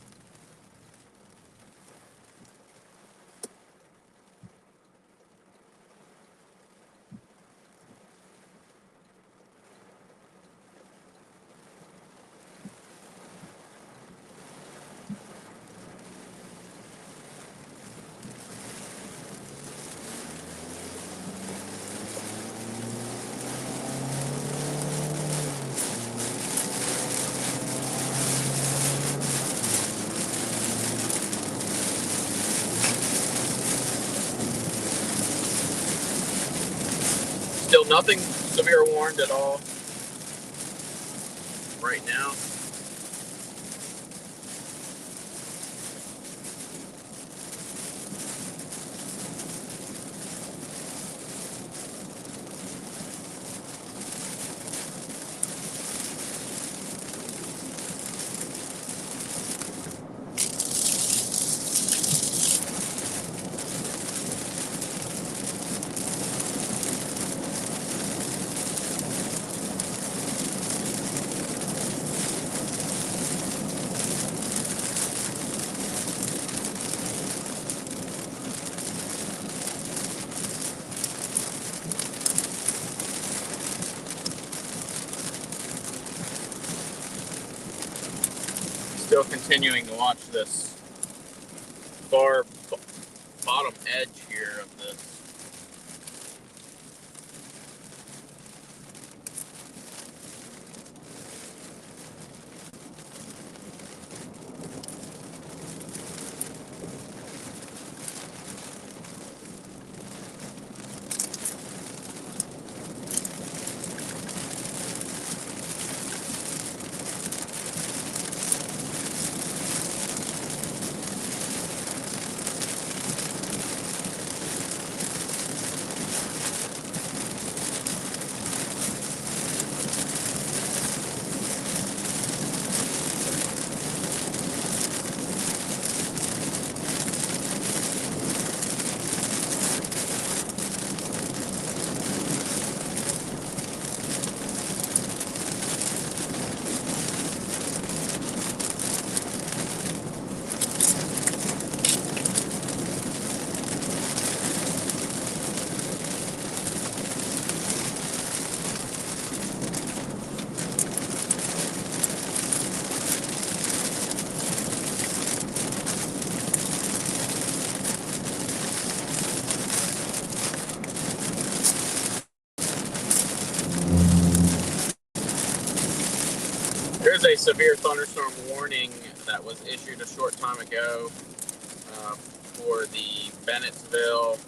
Nothing severe warned at all right now. Still continuing to watch this far bottom edge here of this. There's a severe thunderstorm warning that was issued a short time ago for the Bennettsville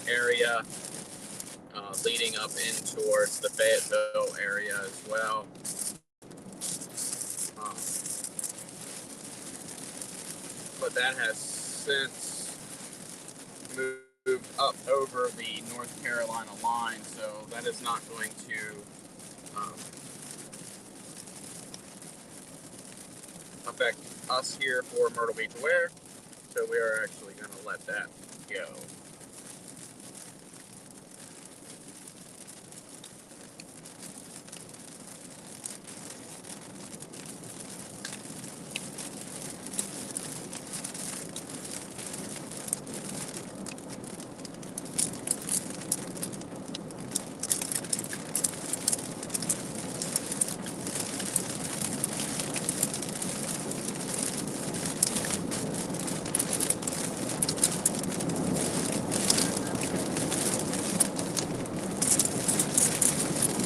area, leading up in towards the Fayetteville area as well. But that has since moved up over the North Carolina line, so that is not going to affect us here for Myrtle Beach Aware, so we are actually going to let that go.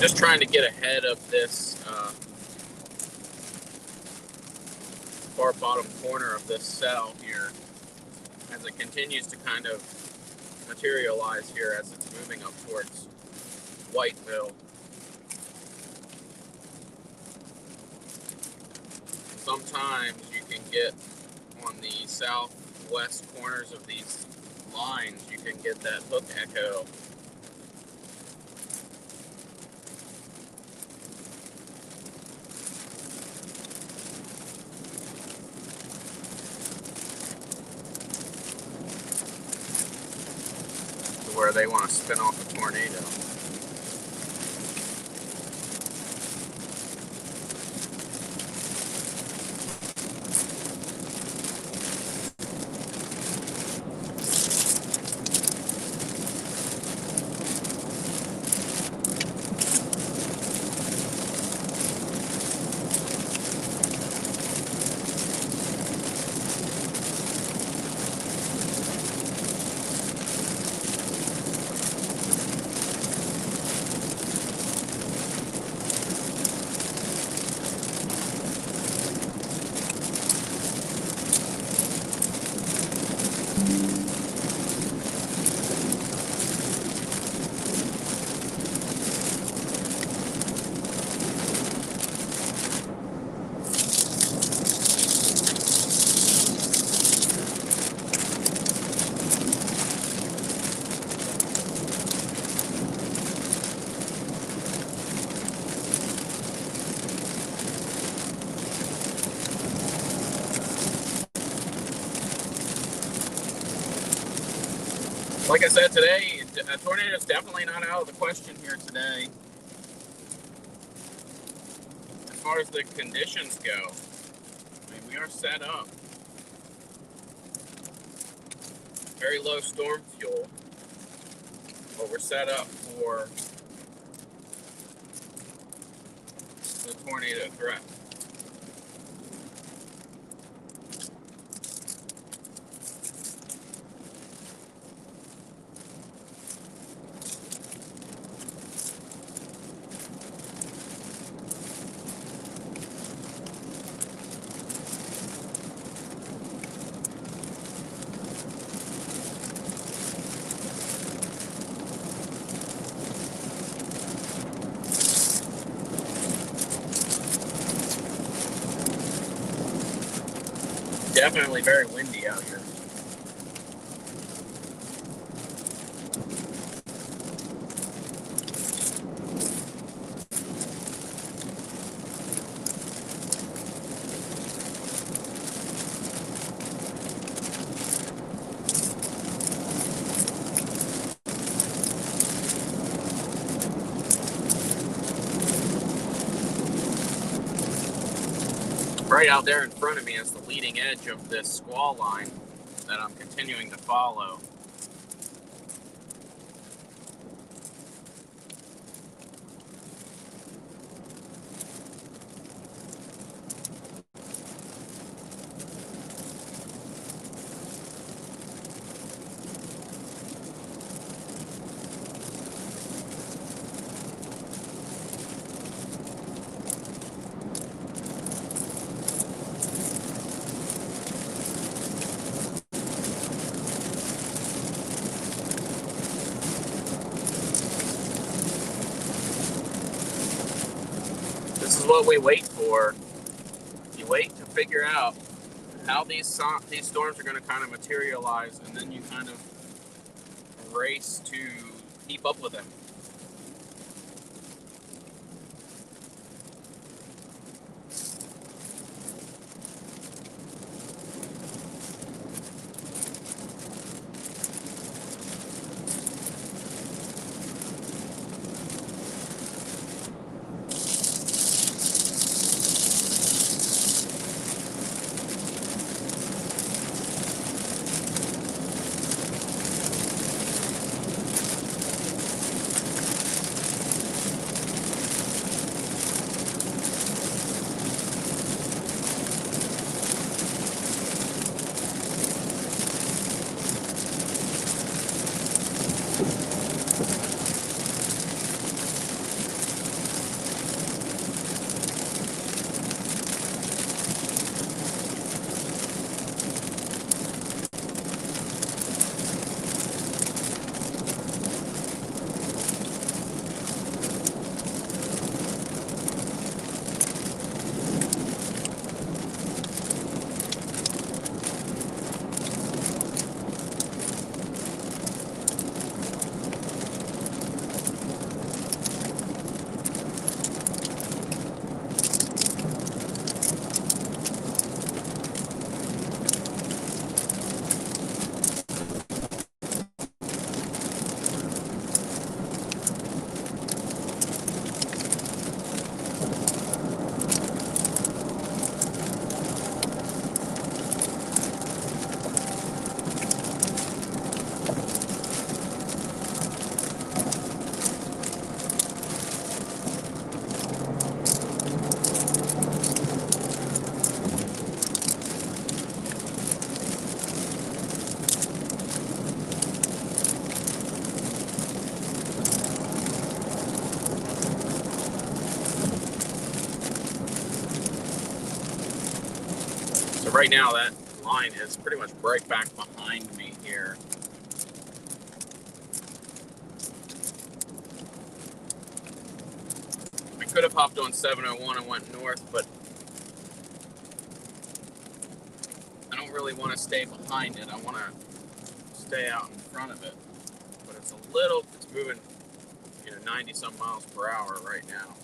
Just trying to get ahead of this far bottom corner of this cell here as it continues to kind of materialize here as it's moving up towards Whiteville. Sometimes you can get on the southwest corners of these lines, you can get that hook echo. Where they want to spin off a tornado. Like I said today, a tornado is definitely not out of the question here today. As far as the conditions go, I mean, we are set up. Very low storm fuel, but we're set up for the tornado threat. Definitely very windy out here. Right out there in front of me is the leading edge of this squall line that I'm continuing to follow. This is what we wait for. You wait to figure out how these storms are going to kind of materialize, and then you kind of race to keep up with them. So right now that line is pretty much right back behind me here. I could have hopped on 701 and went north, but I don't really want to stay behind it. I want to stay out in front of it. But it's moving, 90 some miles per hour right now.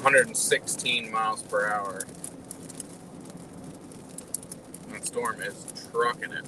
116 miles per hour. That storm is trucking it.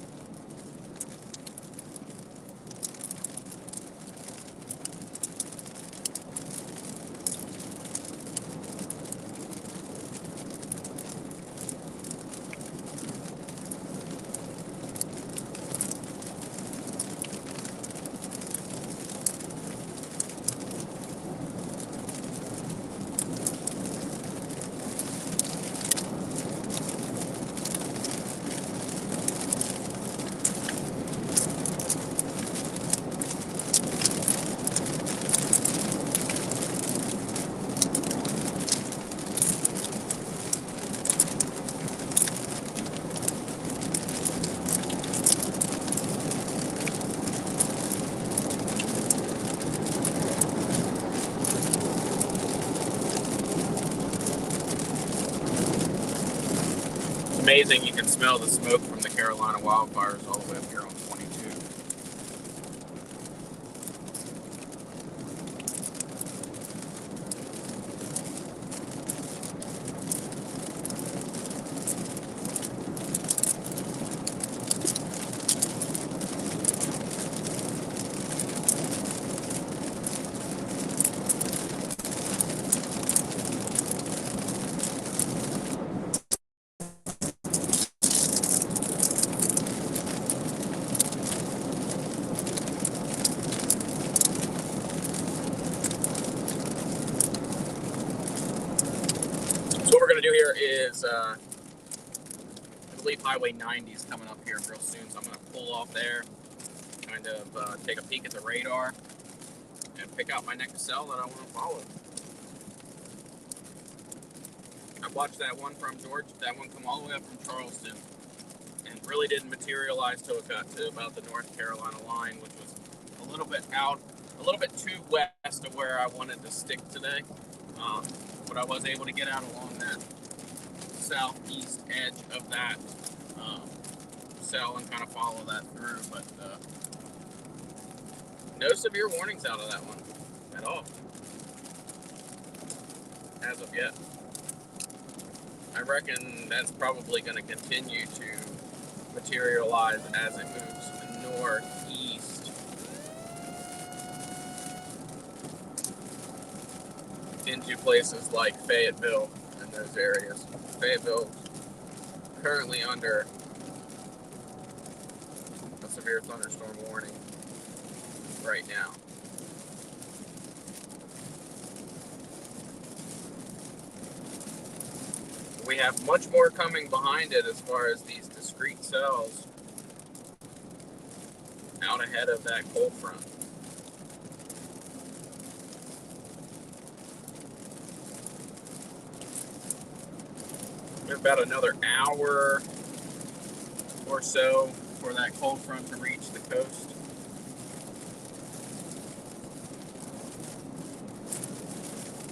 Amazing, you can smell the smoke from the Carolina wildfires all the way up here on 22. So what we're going to do here is, I believe Highway 90 is coming up here real soon, so I'm going to pull off there, kind of take a peek at the radar, and pick out my next cell that I want to follow. I watched that one from Georgia, that one come all the way up from Charleston, and really didn't materialize till it got to about the North Carolina line, which was a little bit too west of where I wanted to stick today. But I was able to get out along that southeast edge of that cell and kind of follow that through, but no severe warnings out of that one at all as of yet. I reckon that's probably going to continue to materialize as it moves northeast into places like Fayetteville and those areas. Fayetteville currently under a severe thunderstorm warning right now. We have much more coming behind it as far as these discrete cells out ahead of that cold front. We have about another hour or so for that cold front to reach the coast.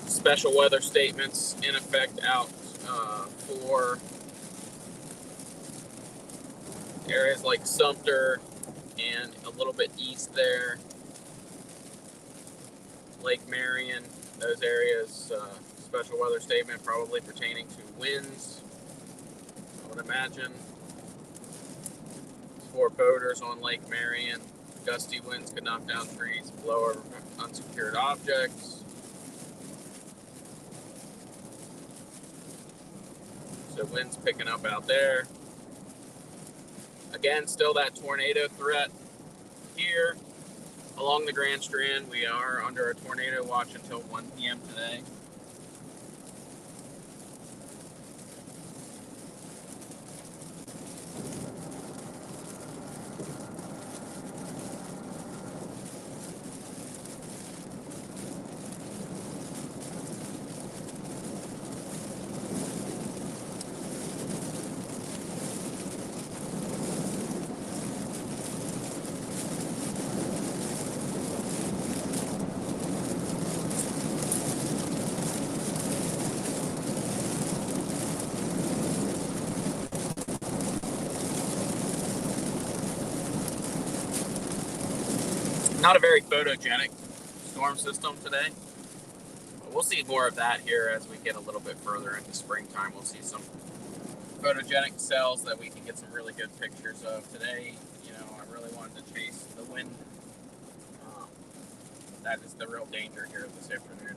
Special weather statements in effect out for areas like Sumter and a little bit east there, Lake Marion, those areas, special weather statement probably pertaining to winds, I would imagine. Foreboders on Lake Marion, gusty winds could knock down trees, blow over unsecured objects. So winds picking up out there. Again, still that tornado threat here along the Grand Strand. We are under a tornado watch until 1 p.m. today. Not a very photogenic storm system today. we'll see more of that here as we get a little bit further into springtime. We'll see some photogenic cells that we can get some really good pictures of. Today, I really wanted to chase the wind. That is the real danger here this afternoon.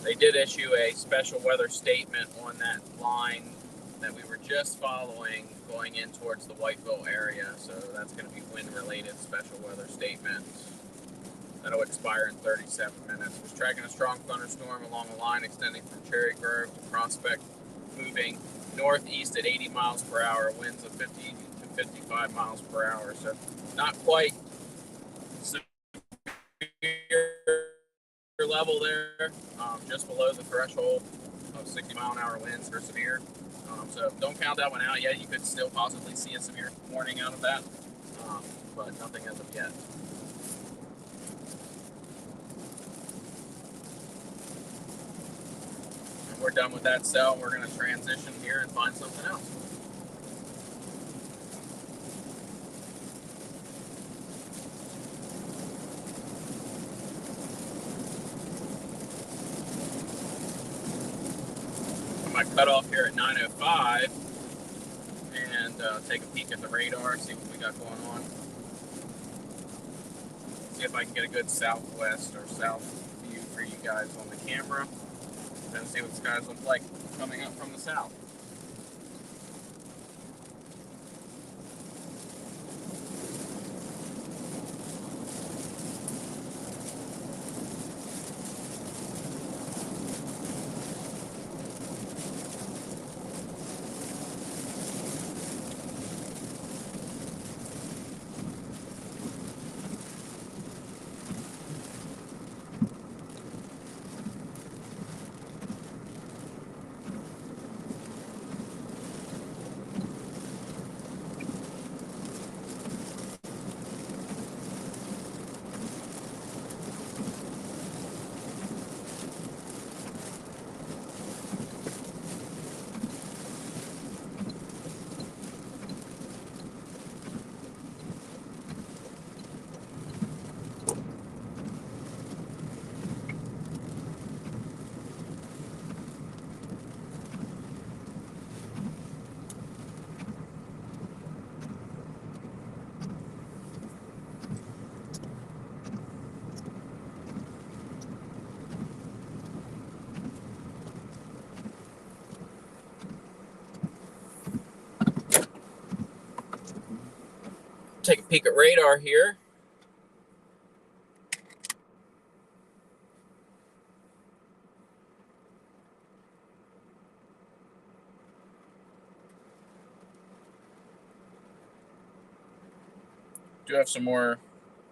They did issue a special weather statement on that line that we were just following going in towards the Whiteville area. So that's going to be wind-related special weather statement. That'll expire in 37 minutes. Was tracking a strong thunderstorm along a line extending from Cherry Grove to Prospect, moving northeast at 80 miles per hour, winds of 50 to 55 miles per hour. So not quite severe level there, just below the threshold of 60 mile an hour winds for severe. So don't count that one out yet. You could still possibly see a severe warning out of that, but nothing as of yet. And we're done with that cell. We're going to transition here and find something else. I cut off here at 9:05 and take a peek at the radar, see what we got going on. See if I can get a good southwest or south view for you guys on the camera. And see what the skies look like coming up from the south. Take a peek at radar here. Do have some more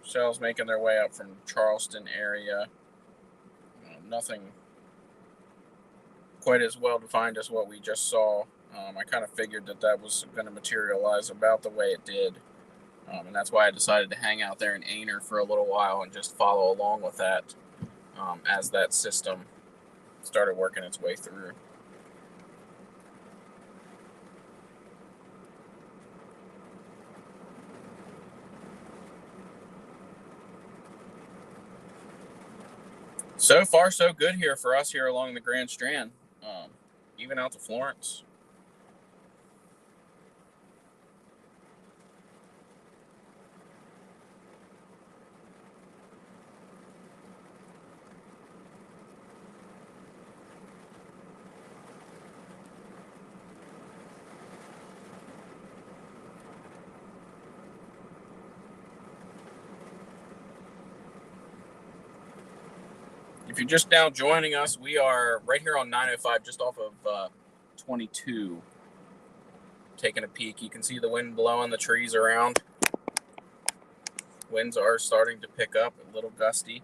cells making their way up from Charleston area. Nothing quite as well defined as what we just saw. I kind of figured that was going to materialize about the way it did. And that's why I decided to hang out there in Aner for a little while and just follow along with that as that system started working its way through. So far, so good here for us here along the Grand Strand, even out to Florence. If you're just now joining us, we are right here on 905, just off of 22. Taking a peek, you can see the wind blowing the trees around. Winds are starting to pick up, a little gusty.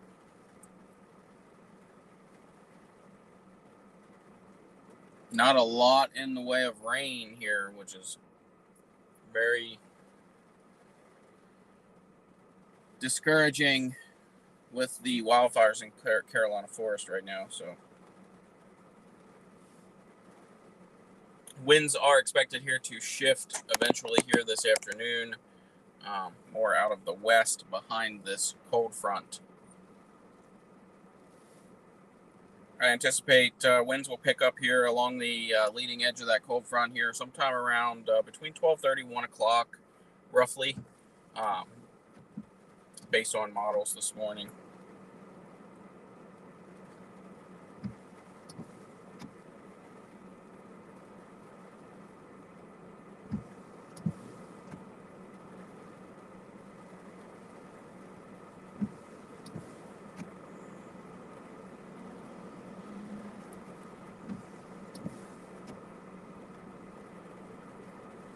Not a lot in the way of rain here, which is very discouraging with the wildfires in Carolina Forest right now. So Winds are expected here to shift eventually here this afternoon, more out of the west behind this cold front. I anticipate winds will pick up here along the leading edge of that cold front here sometime around between 12:30 1 o'clock, roughly, based on models this morning.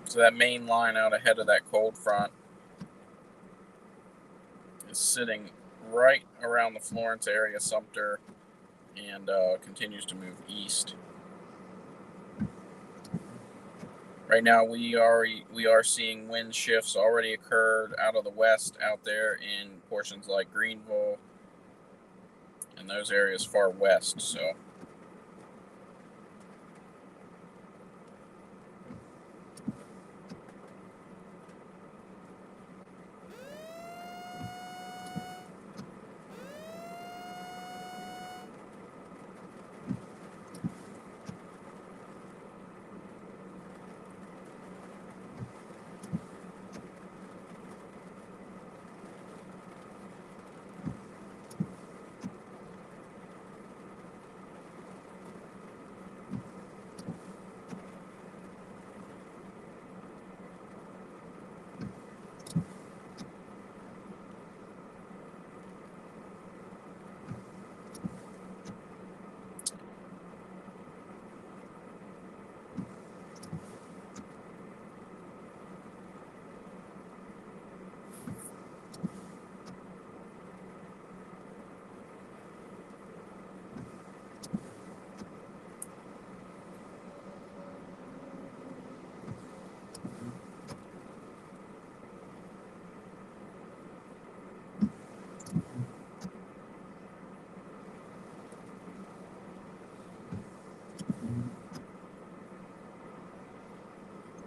So that main line out ahead of that cold front is sitting right around the Florence area, Sumter, and continues to move east. Right now, we are seeing wind shifts already occurred out of the west out there in portions like Greenville and those areas far west. So.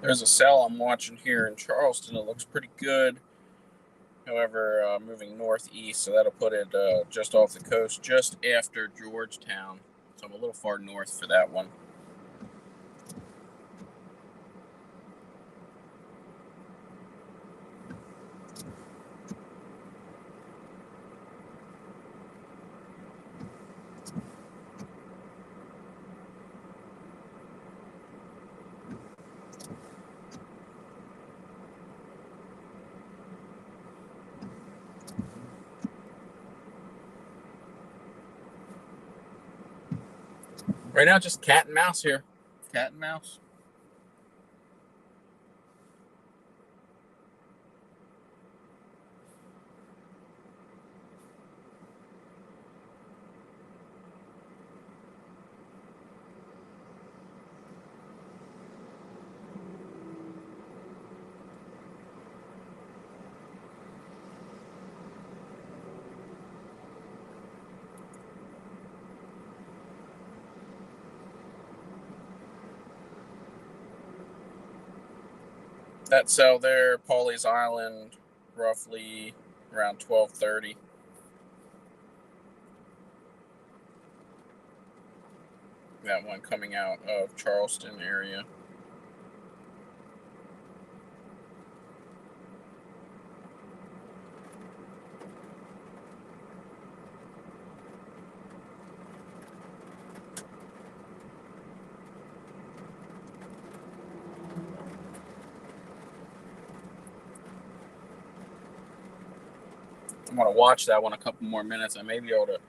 There's a cell I'm watching here in Charleston. It looks pretty good. However, moving northeast, so that'll put it just off the coast, just after Georgetown. So I'm a little far north for that one. Right now, just cat and mouse here. Cat and mouse. That cell there, Pawleys Island, roughly around 12:30. That one coming out of Charleston area. I'm going to watch that one a couple more minutes. I may be able to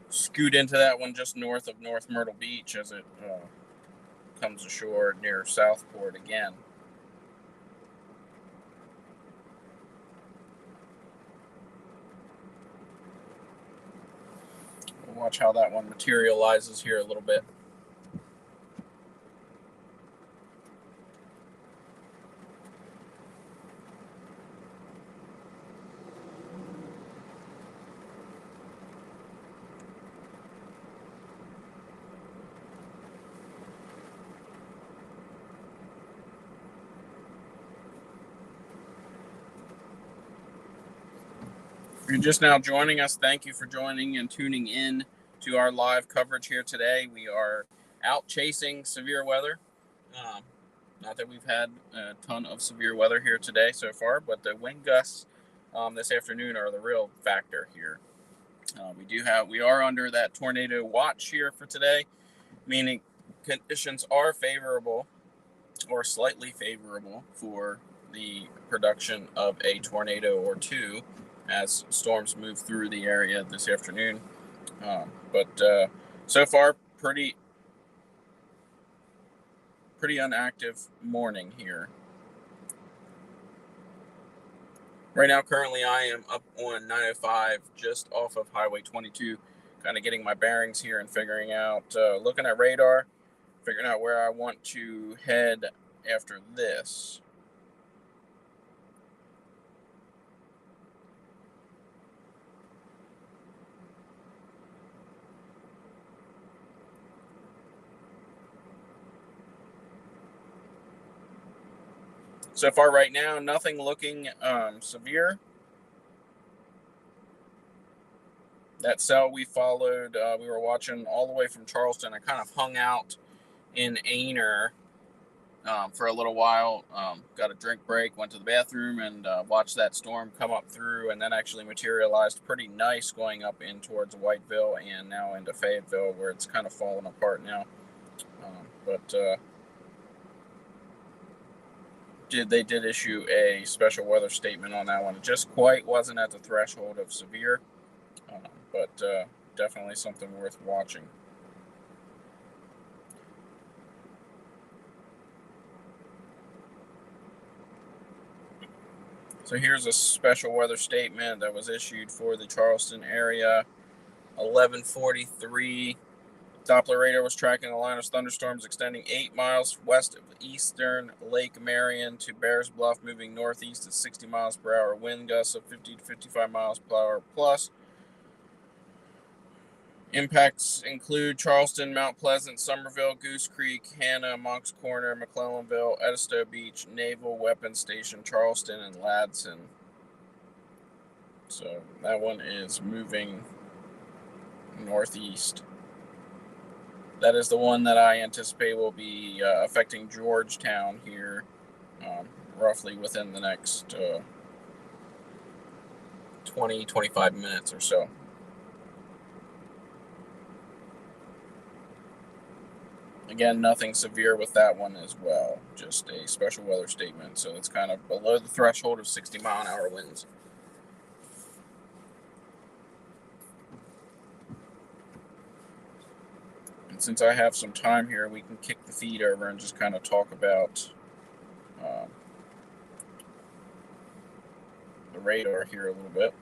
scoot into that one just north of North Myrtle Beach as it comes ashore near Southport again. We'll watch how that one materializes here a little bit. If you're just now joining us, thank you for joining and tuning in to our live coverage here today. We are out chasing severe weather. Not that we've had a ton of severe weather here today so far, but the wind gusts this afternoon are the real factor here. We are under that tornado watch here for today, meaning conditions are favorable or slightly favorable for the production of a tornado or two as storms move through the area this afternoon. But so far, pretty inactive morning here. Right now, currently, I am up on 905, just off of Highway 22, kind of getting my bearings here and figuring out, looking at radar, figuring out where I want to head after this. So far right now, nothing looking severe. That cell we followed, we were watching all the way from Charleston. I kind of hung out in Aner for a little while, got a drink break, went to the bathroom, and watched that storm come up through, and then actually materialized pretty nice going up in towards Whiteville and now into Fayetteville, where it's kind of falling apart now. They did issue a special weather statement on that one. It just quite wasn't at the threshold of severe, but definitely something worth watching. So here's a special weather statement that was issued for the Charleston area. 11:43. Doppler radar was tracking a line of thunderstorms extending 8 miles west of eastern Lake Marion to Bears Bluff, moving northeast at 60 miles per hour, wind gusts of 50 to 55 miles per hour plus. Impacts include Charleston, Mount Pleasant, Somerville, Goose Creek, Hanna, Moncks Corner, McClellanville, Edisto Beach, Naval Weapons Station, Charleston, and Ladson. So that one is moving northeast. That is the one that I anticipate will be affecting Georgetown here, roughly within the next 20-25 minutes or so. Again, nothing severe with that one as well, just a special weather statement. So it's kind of below the threshold of 60-mile-an-hour winds. Since I have some time here, we can kick the feed over and just kind of talk about the radar here a little bit.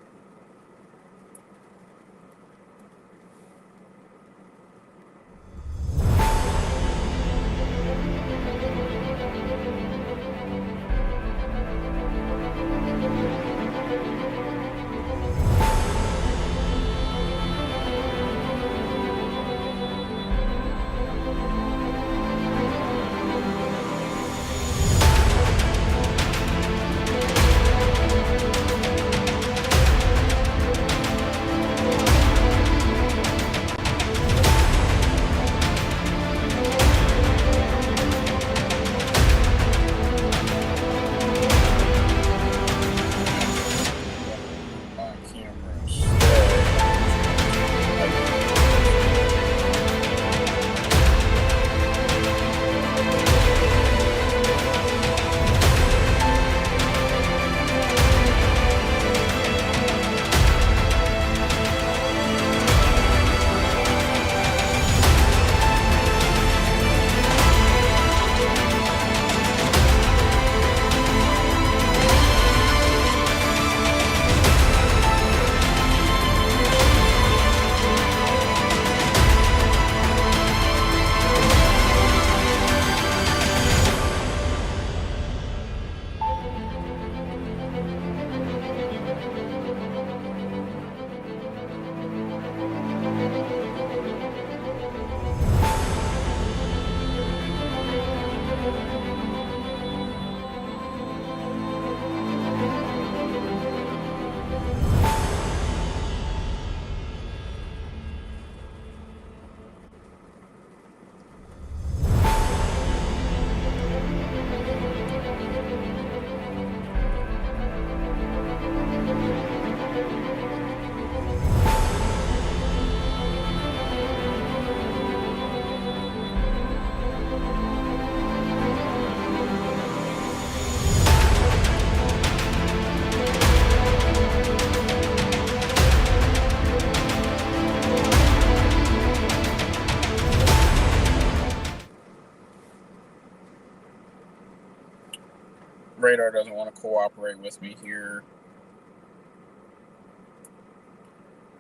radar doesn't want to cooperate with me here.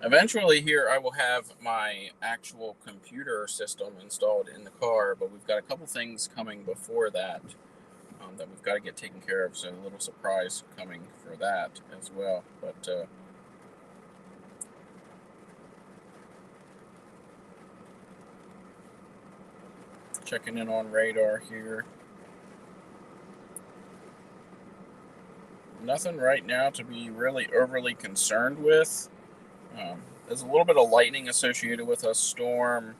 Eventually here I will have my actual computer system installed in the car, but we've got a couple things coming before that that we've got to get taken care of, so a little surprise coming for that as well. But checking in on radar here. Nothing right now to be really overly concerned with. There's a little bit of lightning associated with a storm,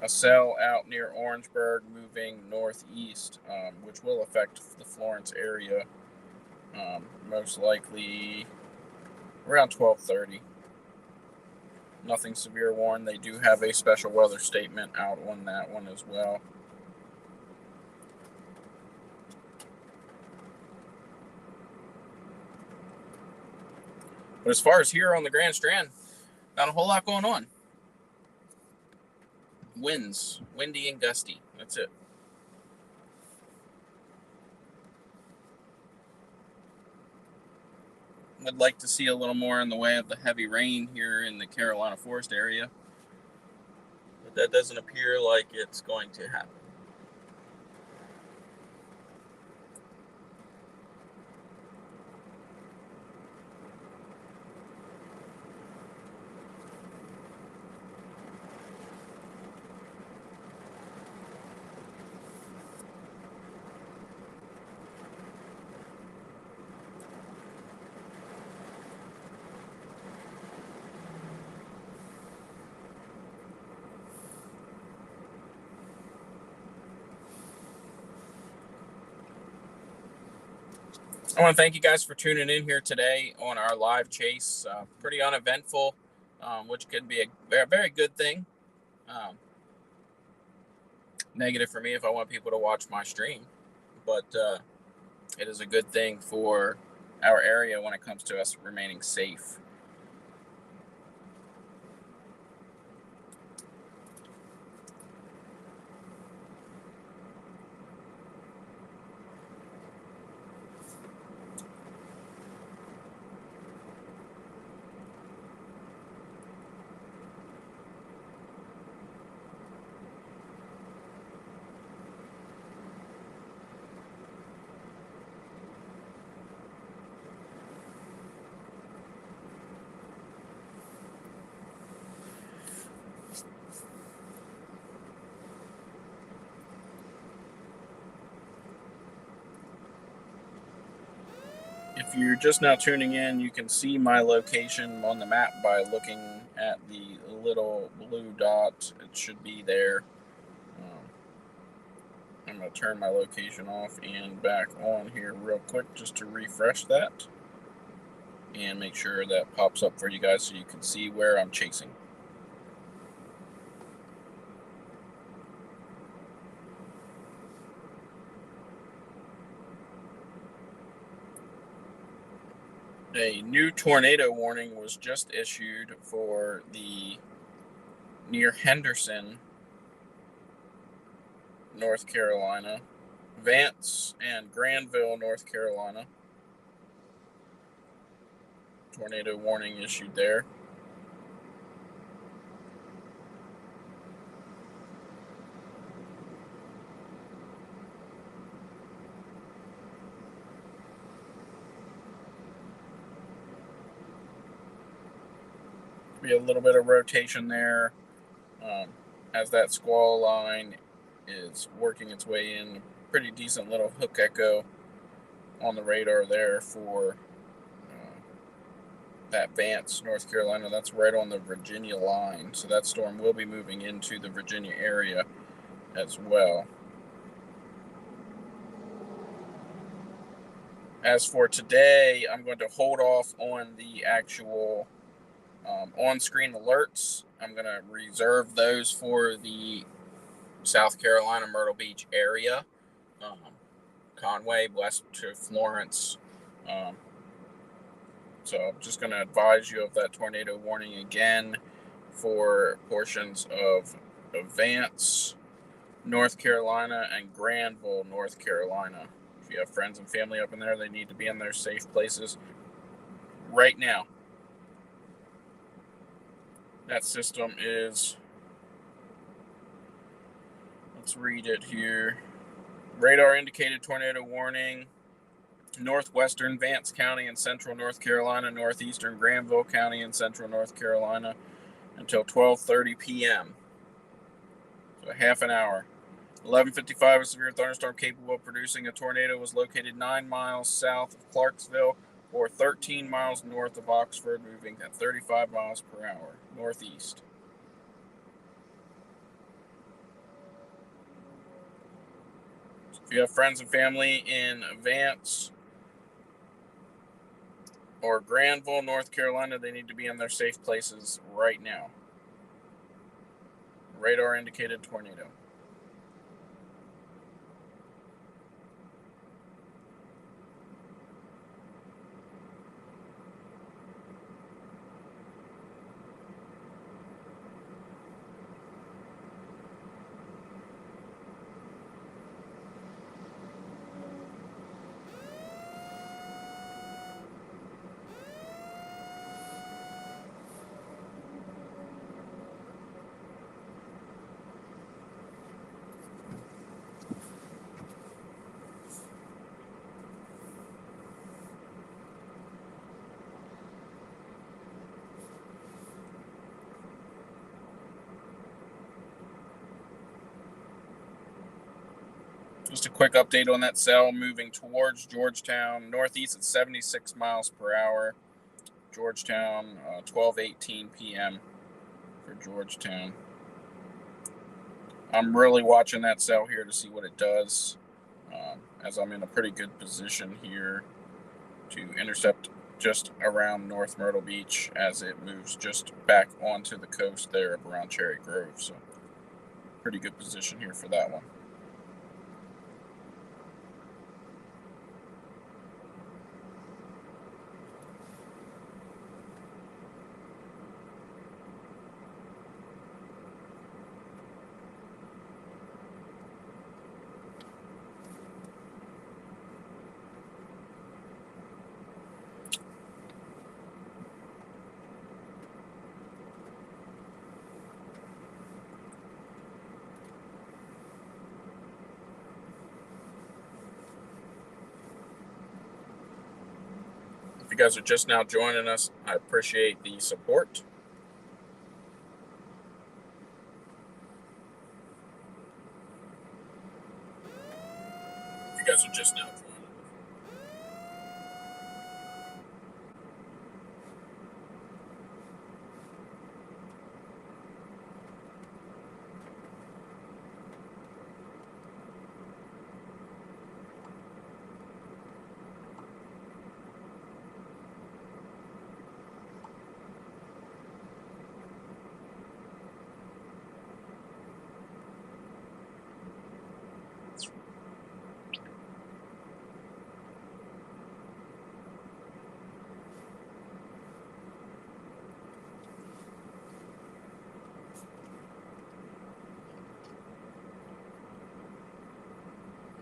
a cell out near Orangeburg moving northeast, which will affect the Florence area, most likely around 12:30. Nothing severe warned. They do have a special weather statement out on that one as well. But as far as here on the Grand Strand, not a whole lot going on. Winds, windy and gusty. That's it. Would like to see a little more in the way of the heavy rain here in the Carolina Forest area, but that doesn't appear like it's going to happen. I want to thank you guys for tuning in here today on our live chase. Pretty uneventful, which could be a very, very good thing. Negative for me if I want people to watch my stream, but it is a good thing for our area when it comes to us remaining safe. If you're just now tuning in, you can see my location on the map by looking at the little blue dot. It should be there. I'm going to turn my location off and back on here real quick just to refresh that and make sure that pops up for you guys so you can see where I'm chasing. A new tornado warning was just issued for the near Henderson, North Carolina, Vance and Granville, North Carolina. Tornado warning issued there. Be a little bit of rotation there as that squall line is working its way in. Pretty decent little hook echo on the radar there for that Vance, North Carolina. That's right on the Virginia line, so that storm will be moving into the Virginia area as well. As for today, I'm going to hold off on the actual on-screen alerts. I'm going to reserve those for the South Carolina, Myrtle Beach area, Conway, west to Florence. So I'm just going to advise you of that tornado warning again for portions of Vance, North Carolina, and Granville, North Carolina If you have friends and family up in there, they need to be in their safe places right now. That system is, let's read it here. Radar indicated tornado warning. Northwestern Vance County in central North Carolina, northeastern Granville County in central North Carolina until 12:30 p.m. So a half an hour. 11:55, a severe thunderstorm capable of producing a tornado was located 9 miles south of Clarksville or 13 miles north of Oxford, moving at 35 miles per hour northeast. So if you have friends and family in Vance or Granville, North Carolina, they need to be in their safe places right now. Radar indicated tornado. Just a quick update on that cell moving towards Georgetown, northeast at 76 miles per hour. Georgetown, 12:18 p.m. for Georgetown. I'm really watching that cell here to see what it does, as I'm in a pretty good position here to intercept just around North Myrtle Beach as it moves just back onto the coast there around Cherry Grove. So pretty good position here for that one. If you guys are just now joining us, I appreciate the support. If you guys are just now joining us.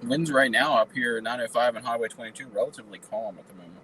Winds right now up here, 905 and Highway 22, relatively calm at the moment.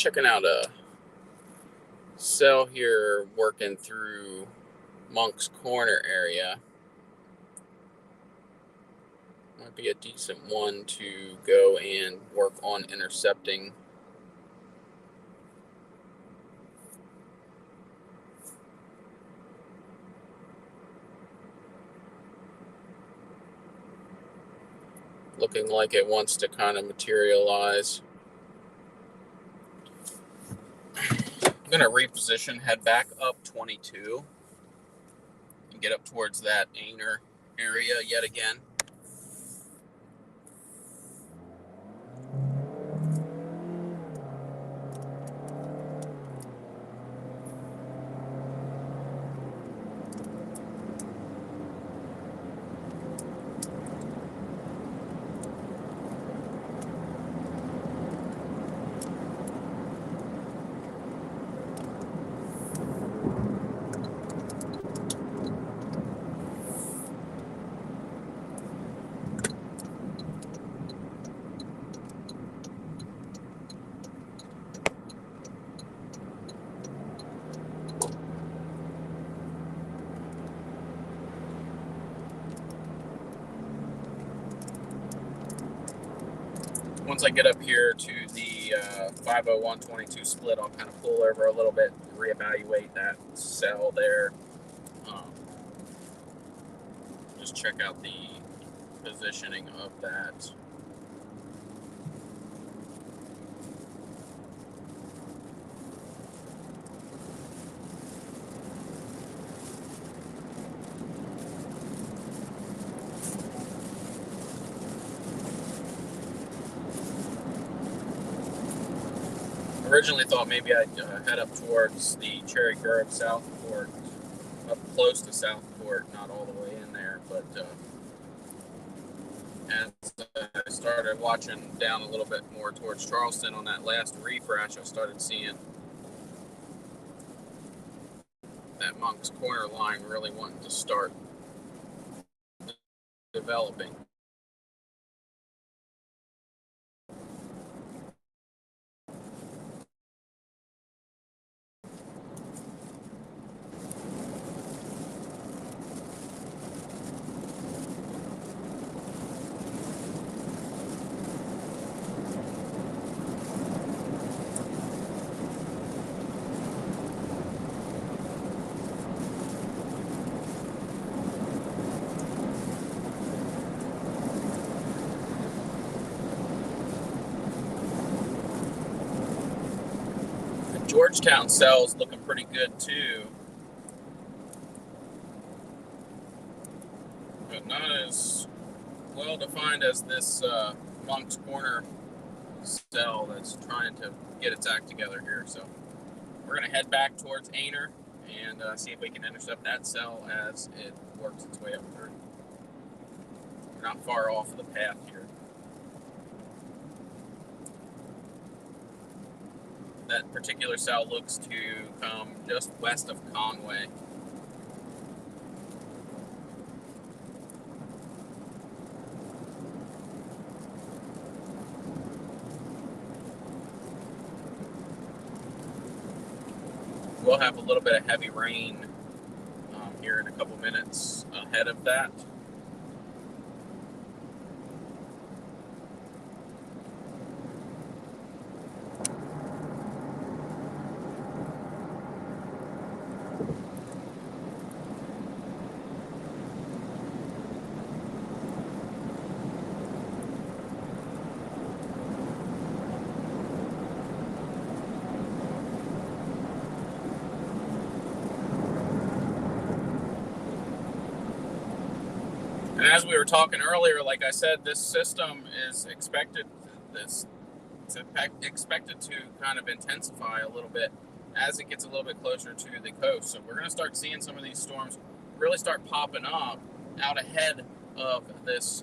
Checking out a cell here working through Monk's Corner area. Might be a decent one to go and work on intercepting. Looking like it wants to kind of materialize. I'm going to reposition, head back up 22, and get up towards that Aner area yet again. Once I get up here to the 50122 split, I'll kind of pull over a little bit, reevaluate that cell there. Just check out the positioning of that. Originally thought maybe I'd head up towards the Cherry Grove Southport, up close to Southport, not all the way in there, but as I started watching down a little bit more towards Charleston on that last refresh, I started seeing that Monk's Corner line really wanting to start developing. Georgetown cell's looking pretty good too, but not as well defined as this Monk's Corner cell that's trying to get its act together here. So we're going to head back towards Aner and see if we can intercept that cell as it works its way up through. We're not far off the path here. That particular cell looks to come just west of Conway. We'll have a little bit of heavy rain here in a couple minutes ahead of that. And as we were talking earlier, like I said, this system is expected to kind of intensify a little bit as it gets a little bit closer to the coast. So we're going to start seeing some of these storms really start popping up out ahead of this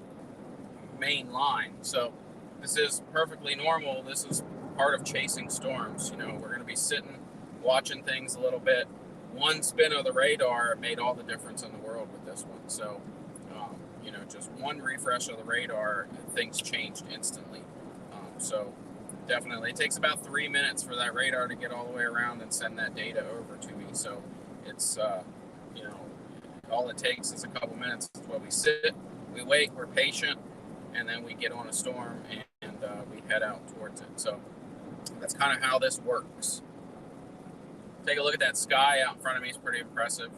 main line. So this is perfectly normal. This is part of chasing storms. You know, we're going to be sitting, watching things a little bit. One spin of the radar made all the difference in the world with this one. So just one refresh of the radar, things changed instantly. So Definitely. It takes about 3 minutes for that radar to get all the way around and send that data over to me. So it's, you know, all it takes is a couple minutes. While we sit, we wait, we're patient, and then we get on a storm and we head out towards it. So that's kind of how this works. Take a look at that sky out in front of me. It's pretty impressive.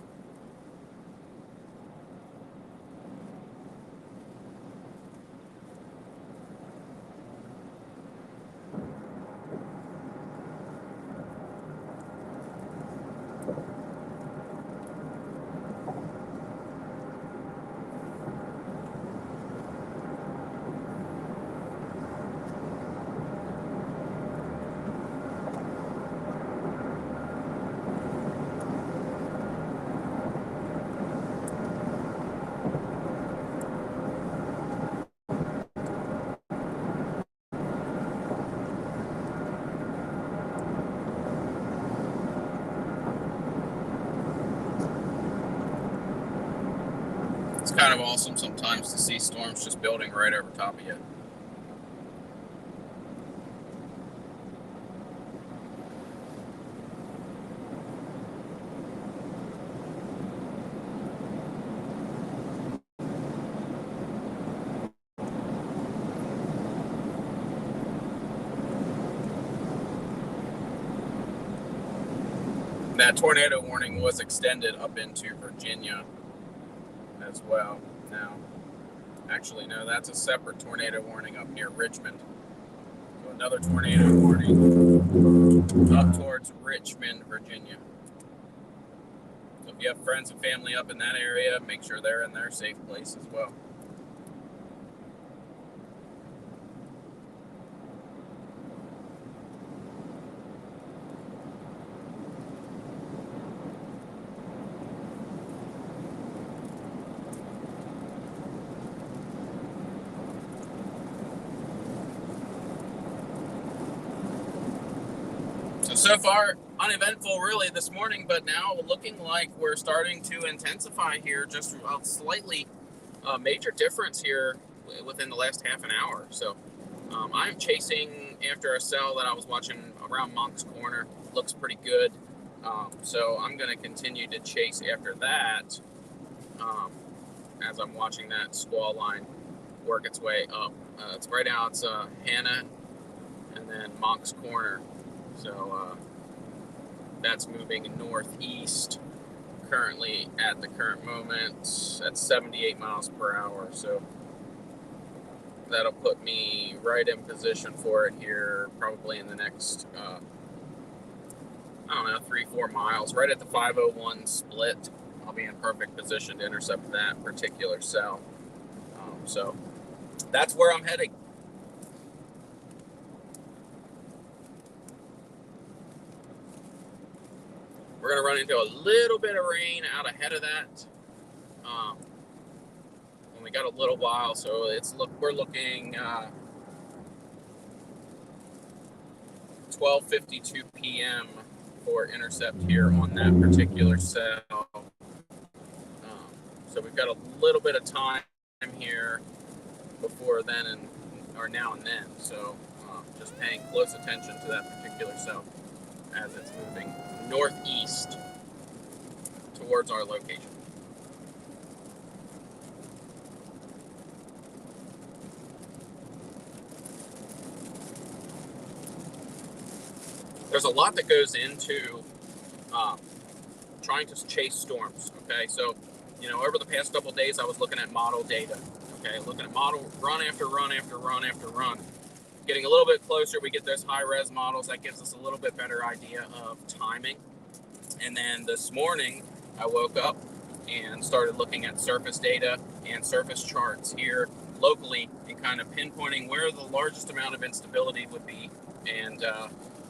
It's kind of awesome sometimes to see storms just building right over top of you. That tornado warning was extended up into Virginia as well. Now, actually, no, that's a separate tornado warning up near Richmond. So another tornado warning up towards Richmond, Virginia. So if you have friends and family up in that area, make sure they're in their safe place as well. So far, uneventful really this morning, but now looking like we're starting to intensify here, just a slightly major difference here within the last half an hour. So I'm chasing after a cell that I was watching around Moncks Corner. Looks pretty good. So I'm going to continue to chase after that as I'm watching that squall line work its way up. It's right now, it's Hannah and then Moncks Corner. So that's moving northeast currently at the current moment at 78 miles per hour. So that'll put me right in position for it here probably in the next, I don't know, 3-4 miles. Right at the 501 split, I'll be in perfect position to intercept that particular cell. So that's where I'm heading. We're going to run into a little bit of rain out ahead of that. When we got a little while, so we're looking 12:52 p.m. for intercept here on that particular cell. So we've got a little bit of time here before then or now and then. So just paying close attention to that particular cell as it's moving northeast towards our location. There's a lot that goes into trying to chase storms, okay? So, over the past couple of days, I was looking at model data, okay? Looking at model run after run after run after run. Getting a little bit closer, we get those high-res models. That gives us a little bit better idea of timing. And then this morning, I woke up and started looking at surface data and surface charts here locally and kind of pinpointing where the largest amount of instability would be and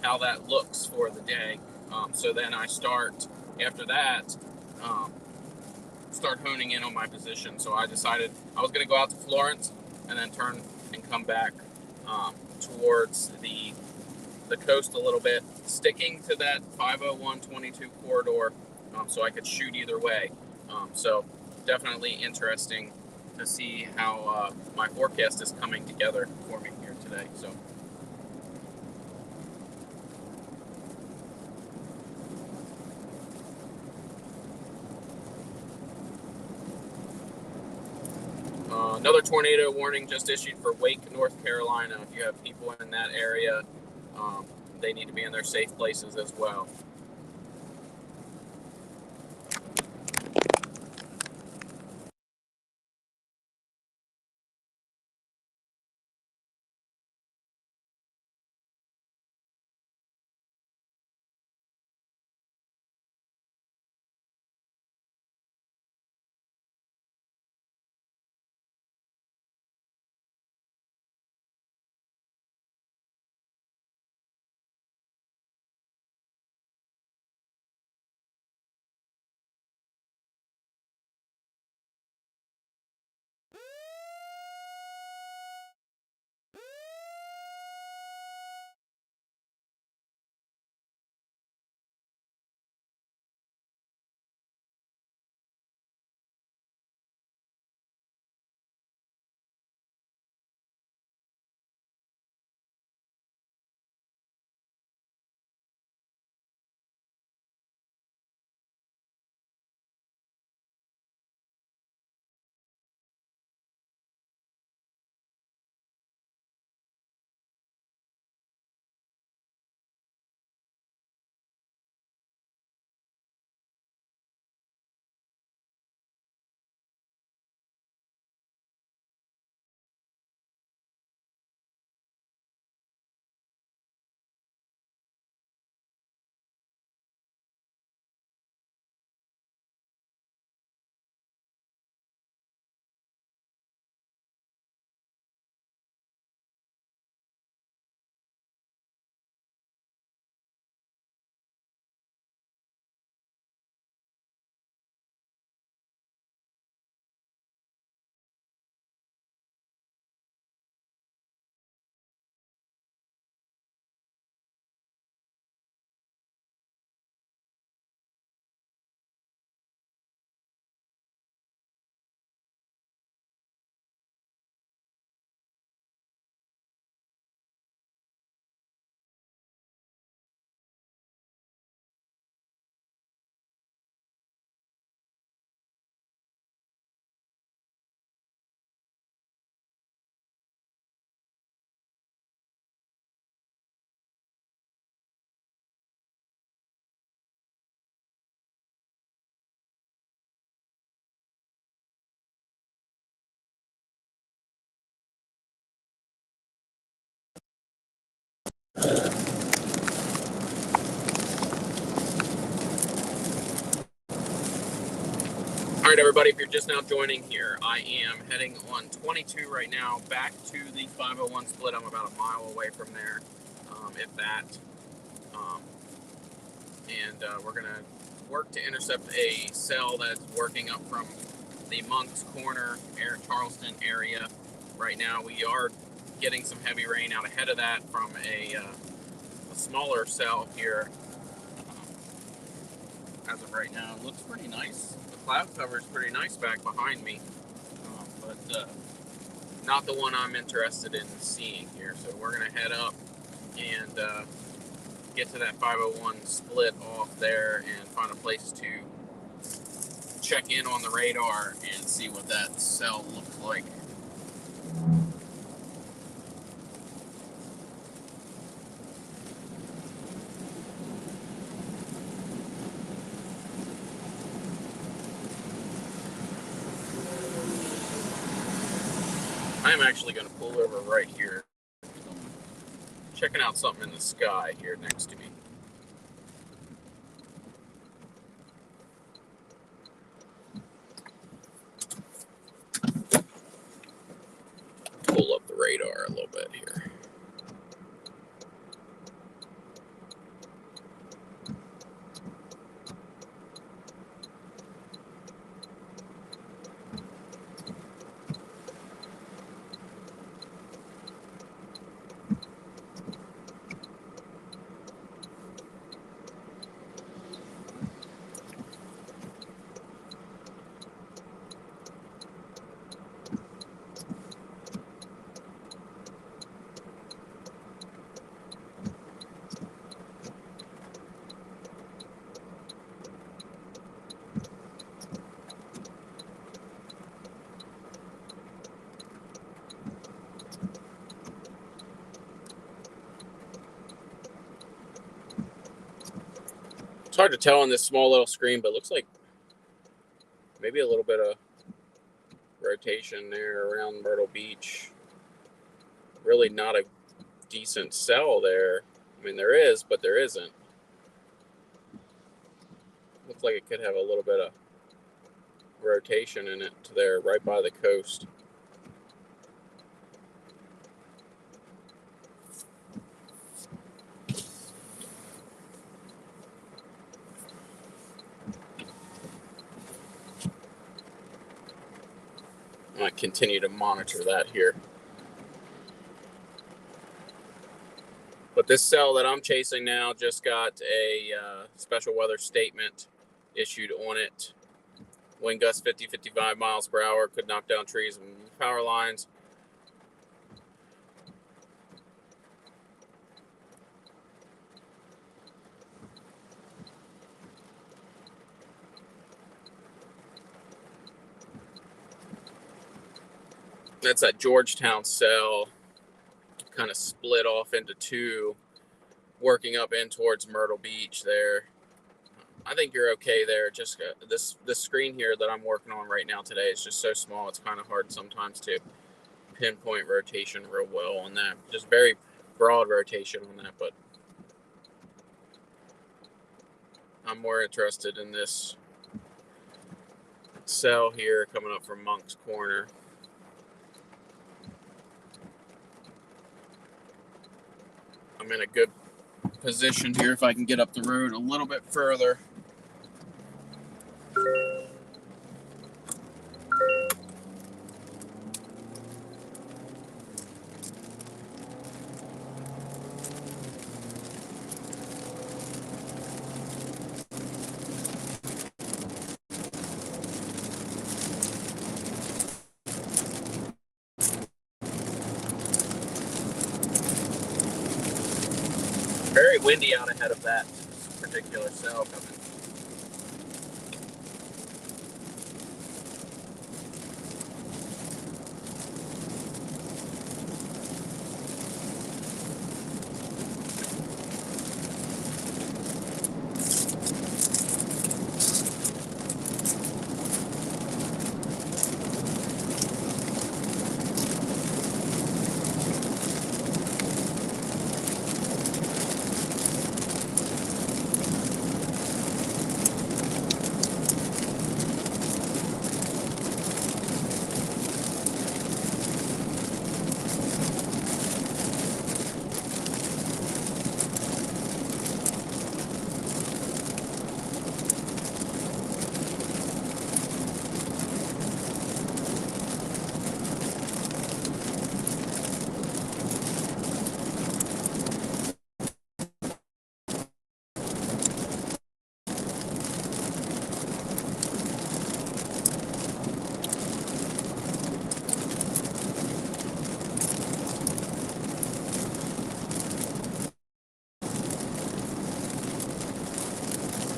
how that looks for the day. So then I start, after that, start honing in on my position. So I decided I was going to go out to Florence and then turn and come back towards the coast a little bit, sticking to that 501-22 corridor so I could shoot either way. So definitely interesting to see how my forecast is coming together for me here today. So Another tornado warning just issued for Wake, North Carolina. If you have people in that area, they need to be in their safe places as well. All right, everybody, if you're just now joining here, I am heading on 22 right now back to the 501 split. I'm about a mile away from there, if that. We're going to work to intercept a cell that's working up from the Moncks Corner, Charleston area. Right now, we are getting some heavy rain out ahead of that from a smaller cell here. As of right now, it looks pretty nice. The cloud cover is pretty nice back behind me, but not the one I'm interested in seeing here. So we're going to head up and get to that 501 split off there and find a place to check in on the radar and see what that cell looks like. I'm actually going to pull over right here. Checking out something in the sky here next to me. Pull up the radar a little bit here. hard to tell on this small little screen, but it looks like maybe a little bit of rotation there around Myrtle Beach. Really not a decent cell there. I mean, there is, but there isn't. Looks like it could have a little bit of rotation in it to there, right by the coast. I'm going to continue to monitor that here. But this cell that I'm chasing now just got a special weather statement issued on it. Wind gust 50-55 miles per hour, could knock down trees and power lines. That's that Georgetown cell, kind of split off into two, working up in towards Myrtle Beach there. I think you're okay there. Just this screen here that I'm working on right now today is just so small, it's kind of hard sometimes to pinpoint rotation real well on that. Just very broad rotation on that, but I'm more interested in this cell here coming up from Monk's Corner. I'm in a good position here if I can get up the road a little bit further. Very windy out ahead of that particular cell coming.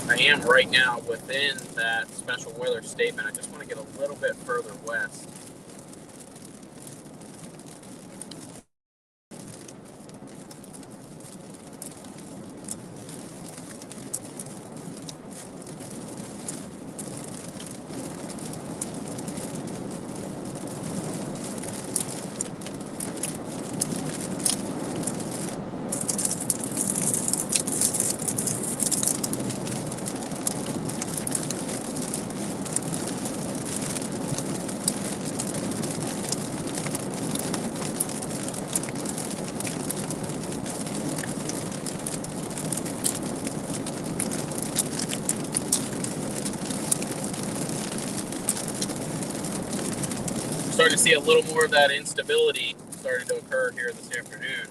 I am right now within that special weather statement. I just want to get a little bit further west. Starting to see a little more of that instability starting to occur here this afternoon.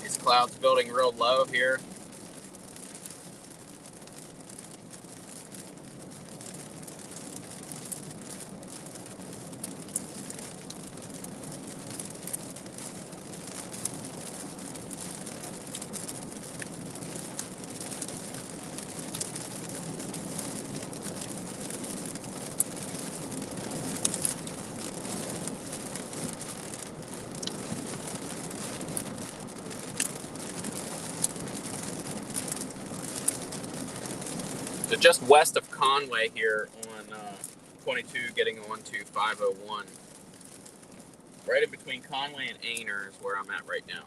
These clouds building real low here. just west of Conway here on 22, getting on to 501. Right in between Conway and Aner is where I'm at right now.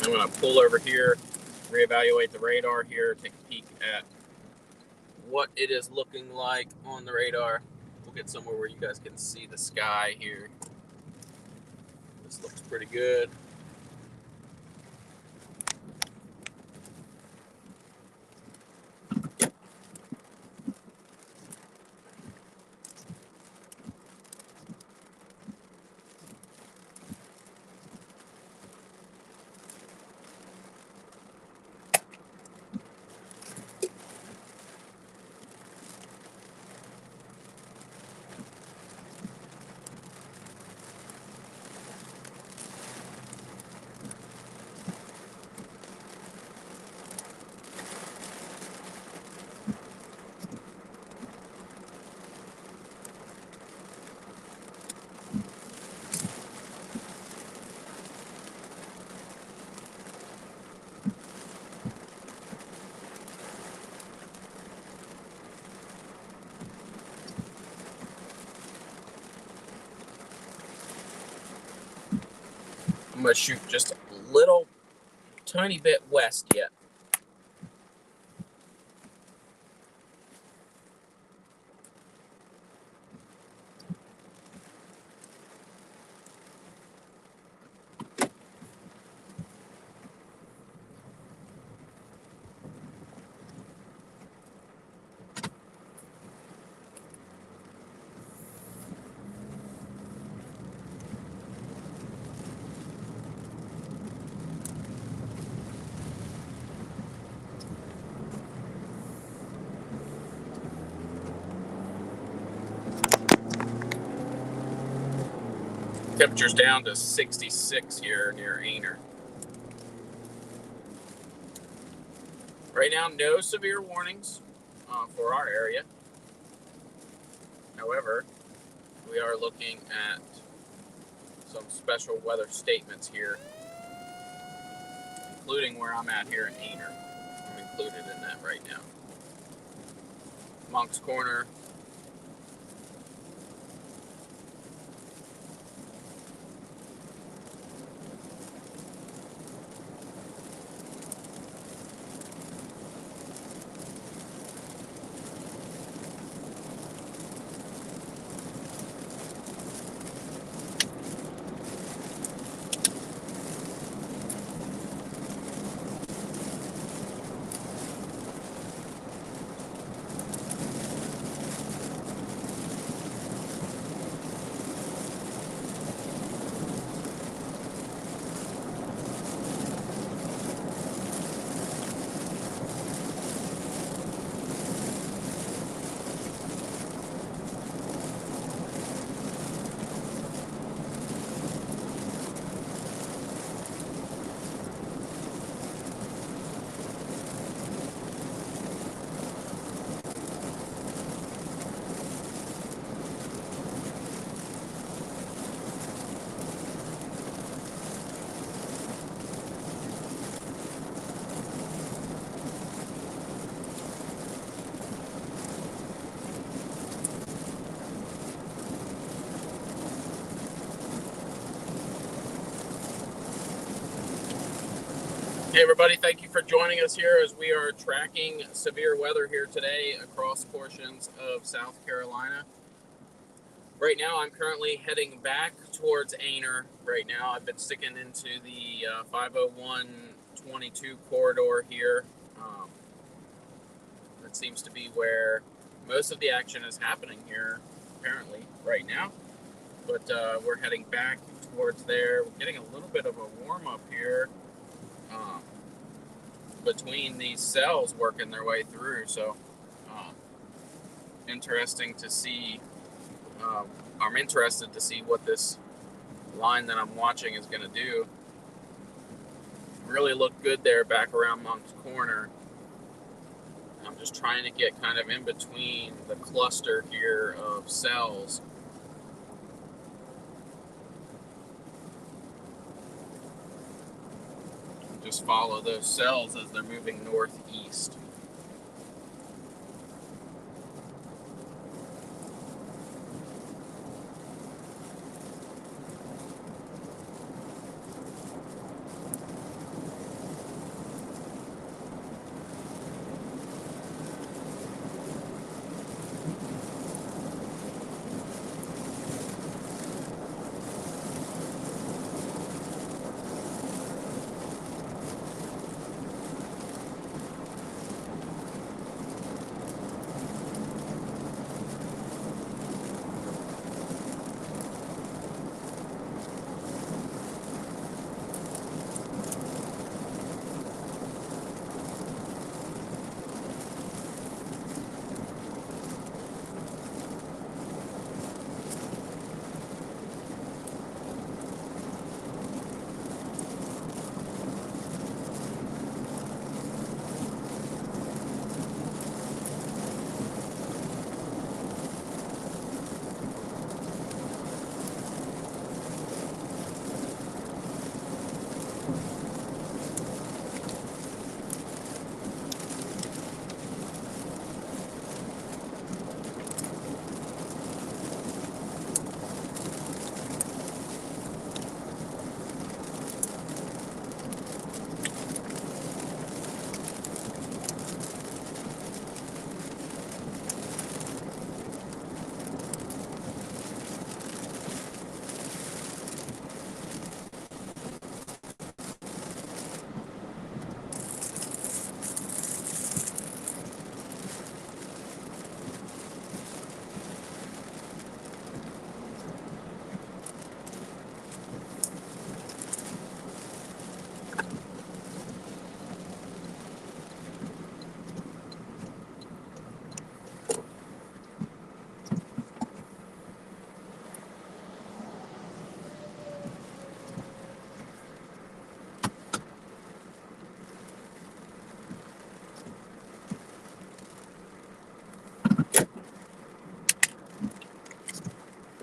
I'm going to pull over here, reevaluate the radar here, take a peek at what it is looking like on the radar. We'll get somewhere where you guys can see the sky here. This looks pretty good. I'm going to shoot just a little tiny bit west yet. Temperature's down to 66 here near Aner. Right now, no severe warnings for our area. However, we are looking at some special weather statements here, including where I'm at here in Aner. I'm included in that right now. Moncks Corner. Hey everybody, thank you for joining us here as we are tracking severe weather here today across portions of South Carolina. Right now I'm currently heading back towards Aner. Right now I've been sticking into the 501-22 corridor here. That seems to be where most of the action is happening here apparently right now. But we're heading back towards there. We're getting a little bit of a warm up here. Between these cells working their way through, so interesting to see I'm interested to see what this line that I'm watching is going to do. Really looked good there back around Monk's Corner. I'm just trying to get kind of in between the cluster here of cells. Just follow those cells as they're moving northeast.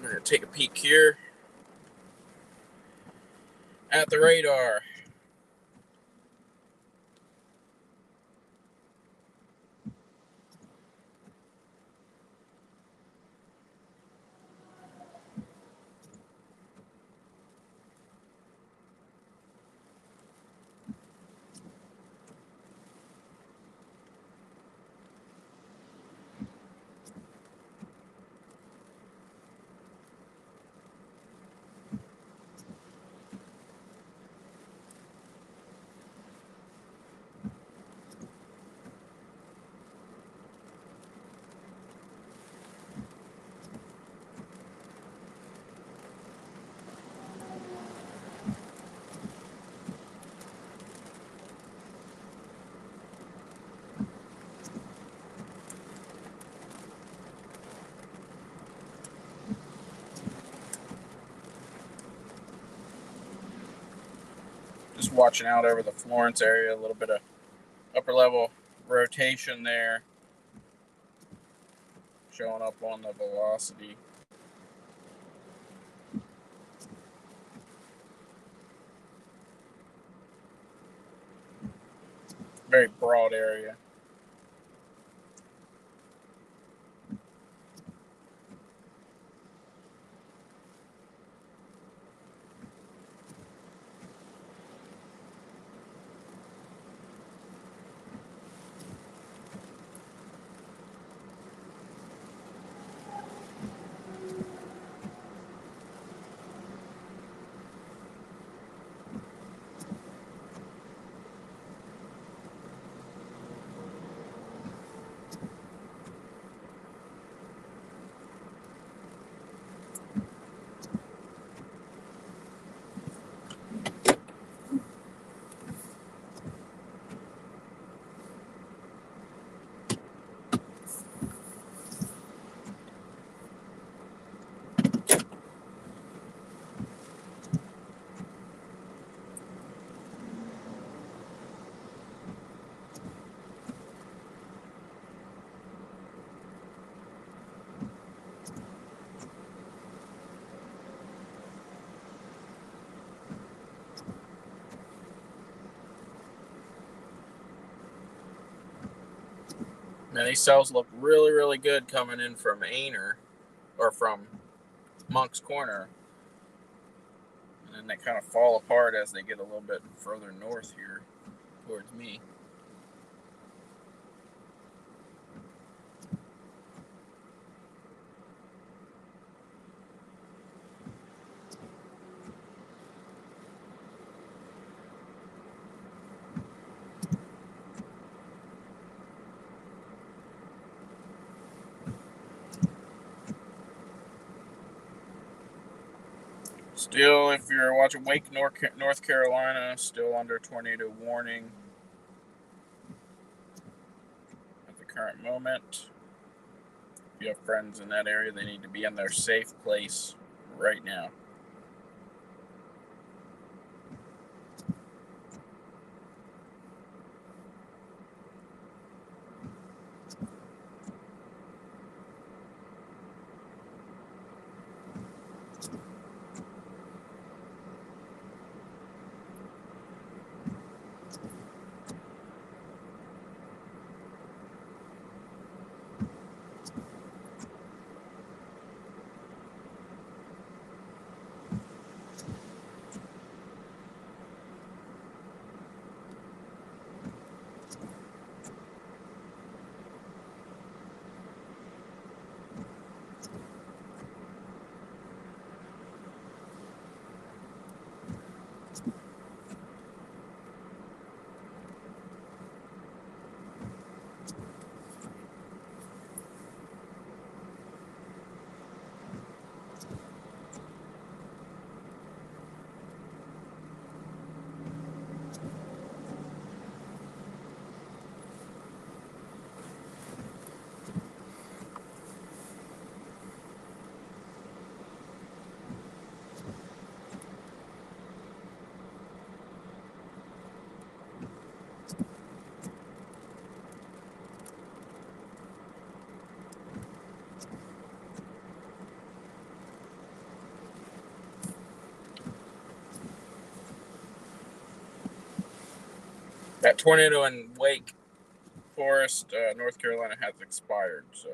I'm going to take a peek here at the radar. Just watching out over the Florence area, a little bit of upper level rotation there, showing up on the velocity. Very broad area. Man, these cells look really, really good coming in from Aner, or from Monk's Corner. And then they kind of fall apart as they get a little bit further north here towards me. Still, if you're watching Wake, North Carolina, still under tornado warning at the current moment. If you have friends in that area, they need to be in their safe place right now. That tornado in Wake Forest, North Carolina, has expired. So.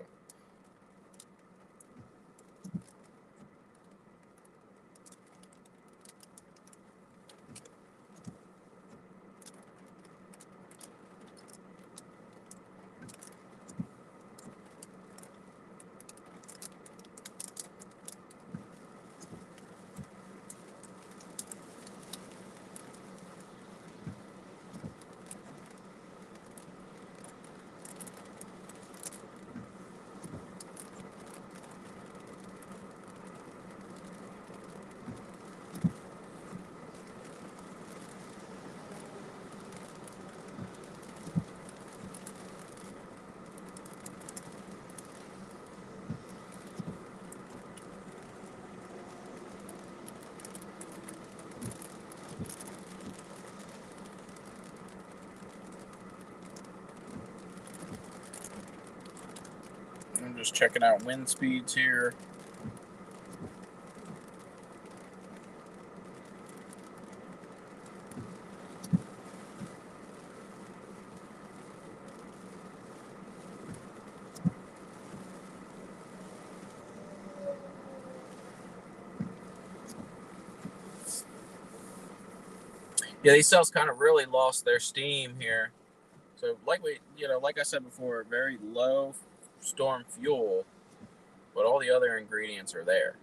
I'm just checking out wind speeds here. Yeah, these cells kind of really lost their steam here. So, like I said before, very low storm fuel, but all the other ingredients are there.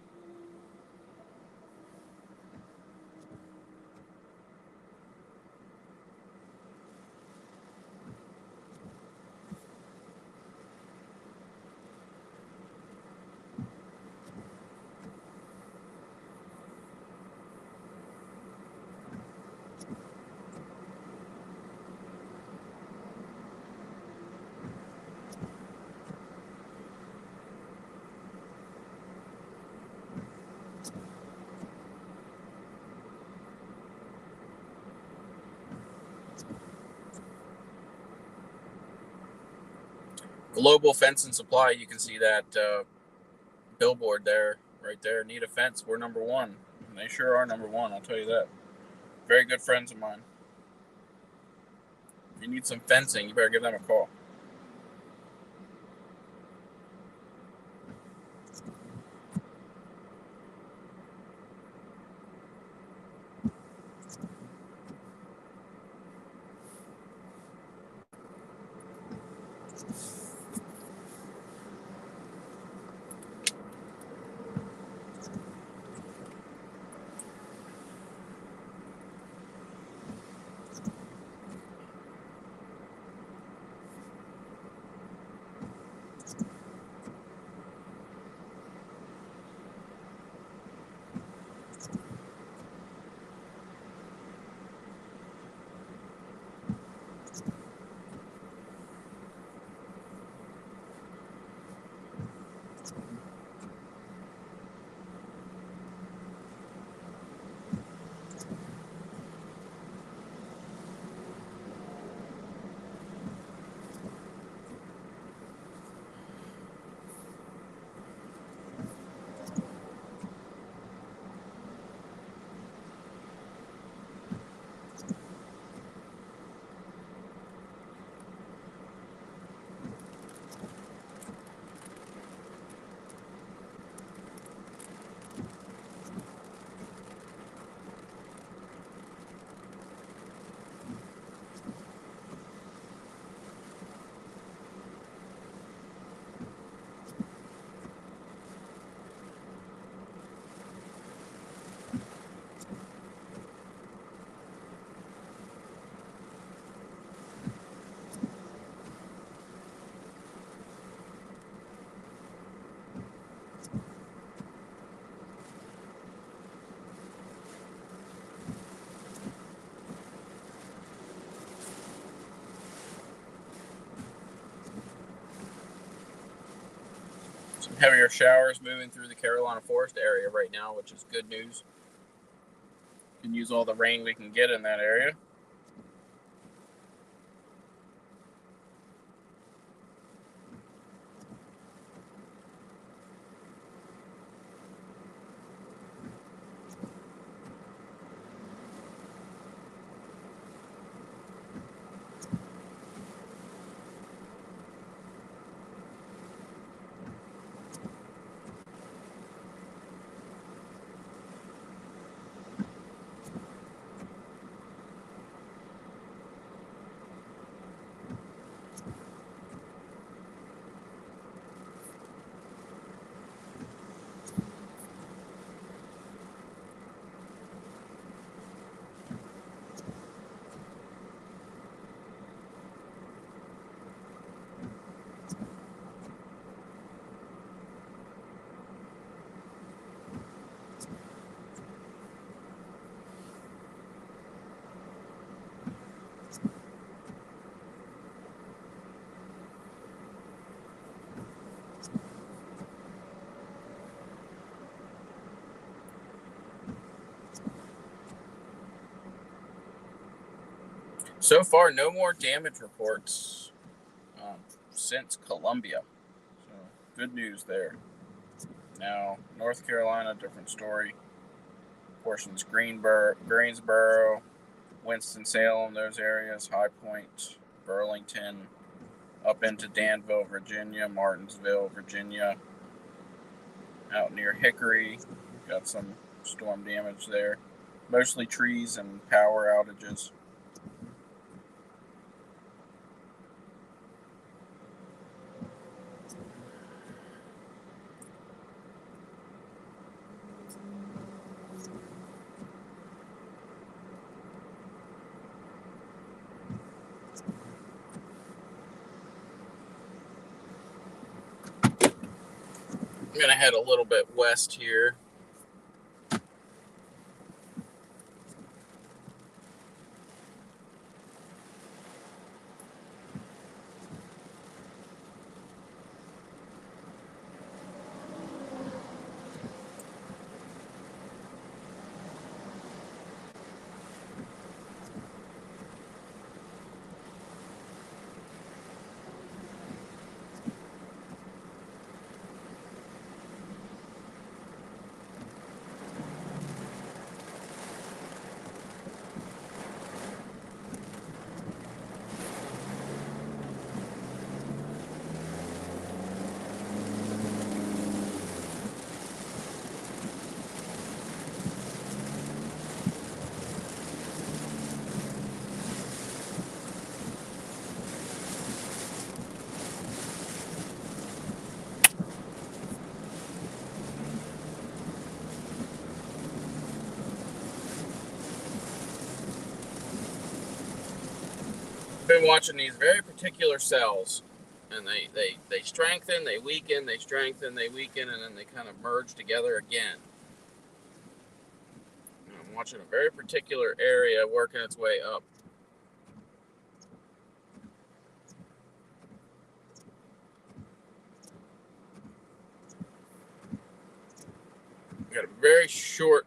Global Fence and Supply, you can see that billboard there, right there. Need a fence? We're number one. And they sure are number one, I'll tell you that. Very good friends of mine. If you need some fencing, you better give them a call. Some heavier showers moving through the Carolina Forest area right now, which is good news. Can use all the rain we can get in that area. So far, no more damage reports since Columbia. So, good news there. Now, North Carolina, different story. Portions Greensboro, Winston-Salem, those areas, High Point, Burlington, up into Danville, Virginia, Martinsville, Virginia, out near Hickory. Got some storm damage there. Mostly trees and power outages. I'm going to head a little bit west here. been watching these very particular cells, and they strengthen, they weaken, they strengthen, they weaken, and then they kind of merge together again. And I'm watching a very particular area working its way up. We got a very short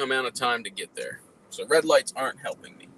amount of time to get there, so red lights aren't helping me.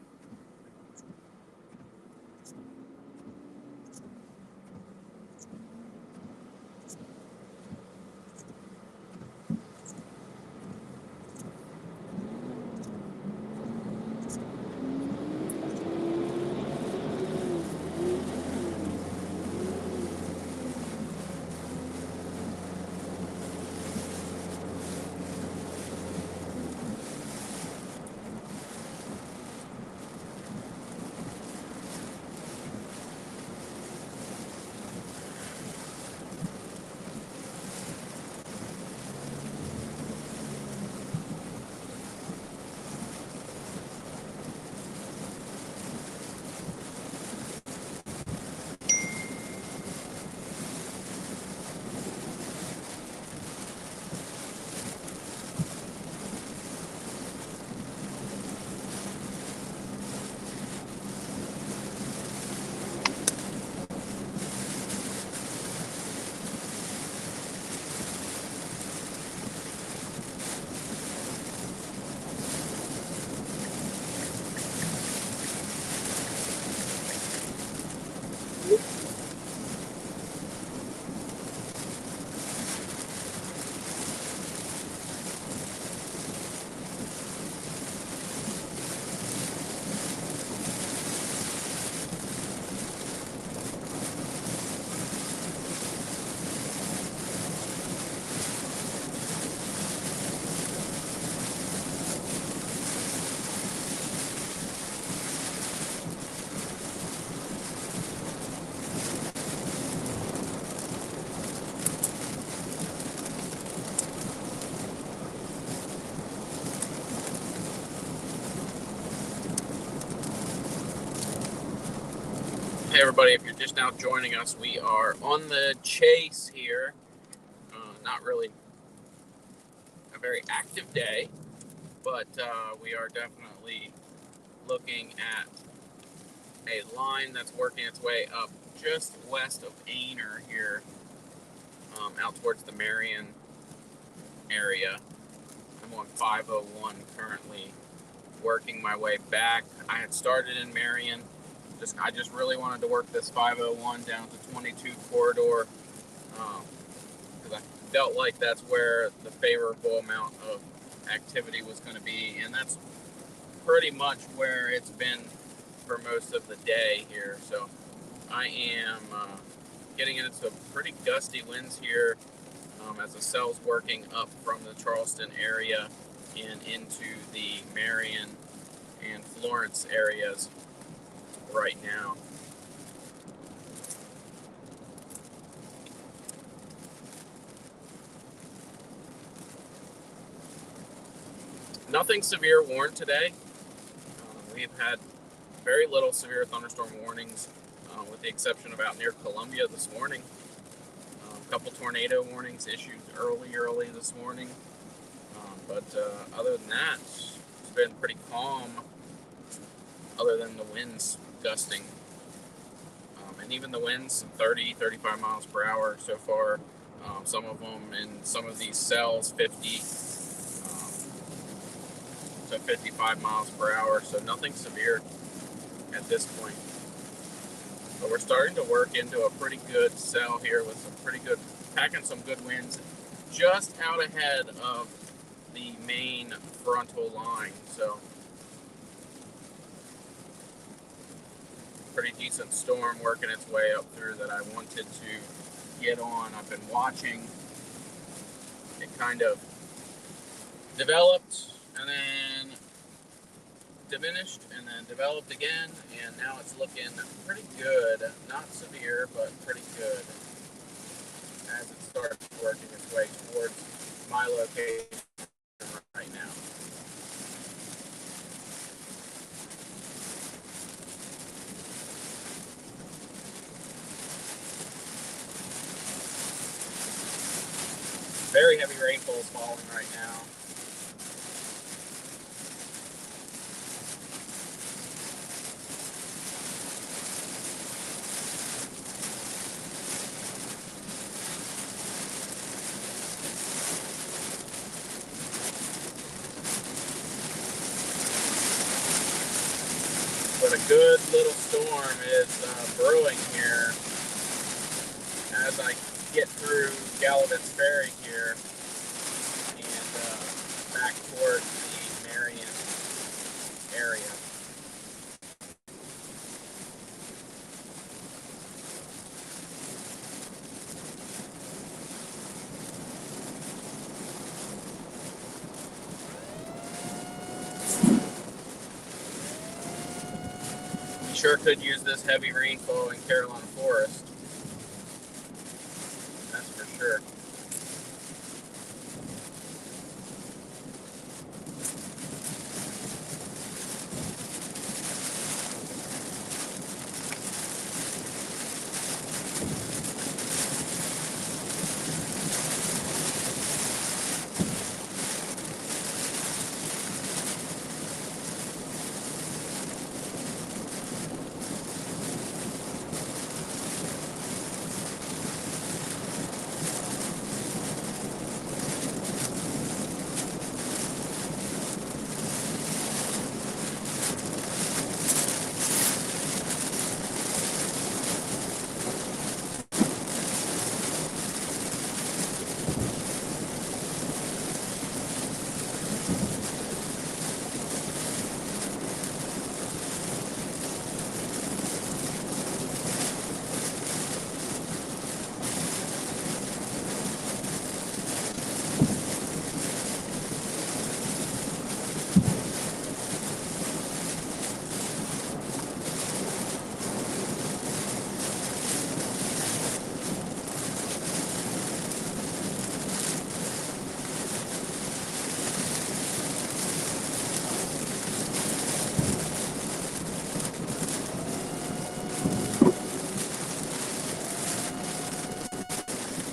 Hey everybody, if you're just now joining us, we are on the chase here. Not really a very active day, but we are definitely looking at a line that's working its way up just west of Aner here, out towards the Marion area. I'm on 501 currently, working my way back. I had started in Marion. I just really wanted to work this 501 down to 22 corridor, because I felt like that's where the favorable amount of activity was going to be, and that's pretty much where it's been for most of the day here. So I am getting into some pretty gusty winds here, as the cell's working up from the Charleston area and into the Marion and Florence areas right now. Nothing severe warned today. We've had very little severe thunderstorm warnings, with the exception of out near Columbia this morning. A couple tornado warnings issued early this morning. But other than that, it's been pretty calm, other than the winds gusting. And even the winds, 30, 35 miles per hour so far. Some of them in some of these cells, 50 to 55 miles per hour. So nothing severe at this point. But we're starting to work into a pretty good cell here with some pretty good, packing some good winds just out ahead of the main frontal line. So pretty decent storm working its way up through that I wanted to get on. I've been watching it kind of developed and then diminished and then developed again, and now it's looking pretty good. Not severe, but pretty good as it starts working its way towards my location right now. Very heavy rainfall is falling right now. But a good little storm is brewing here as I get through Gallavin's Ferry here and back toward the Marion area. We sure could use this heavy rainfall in Carolina Forest. That's for sure.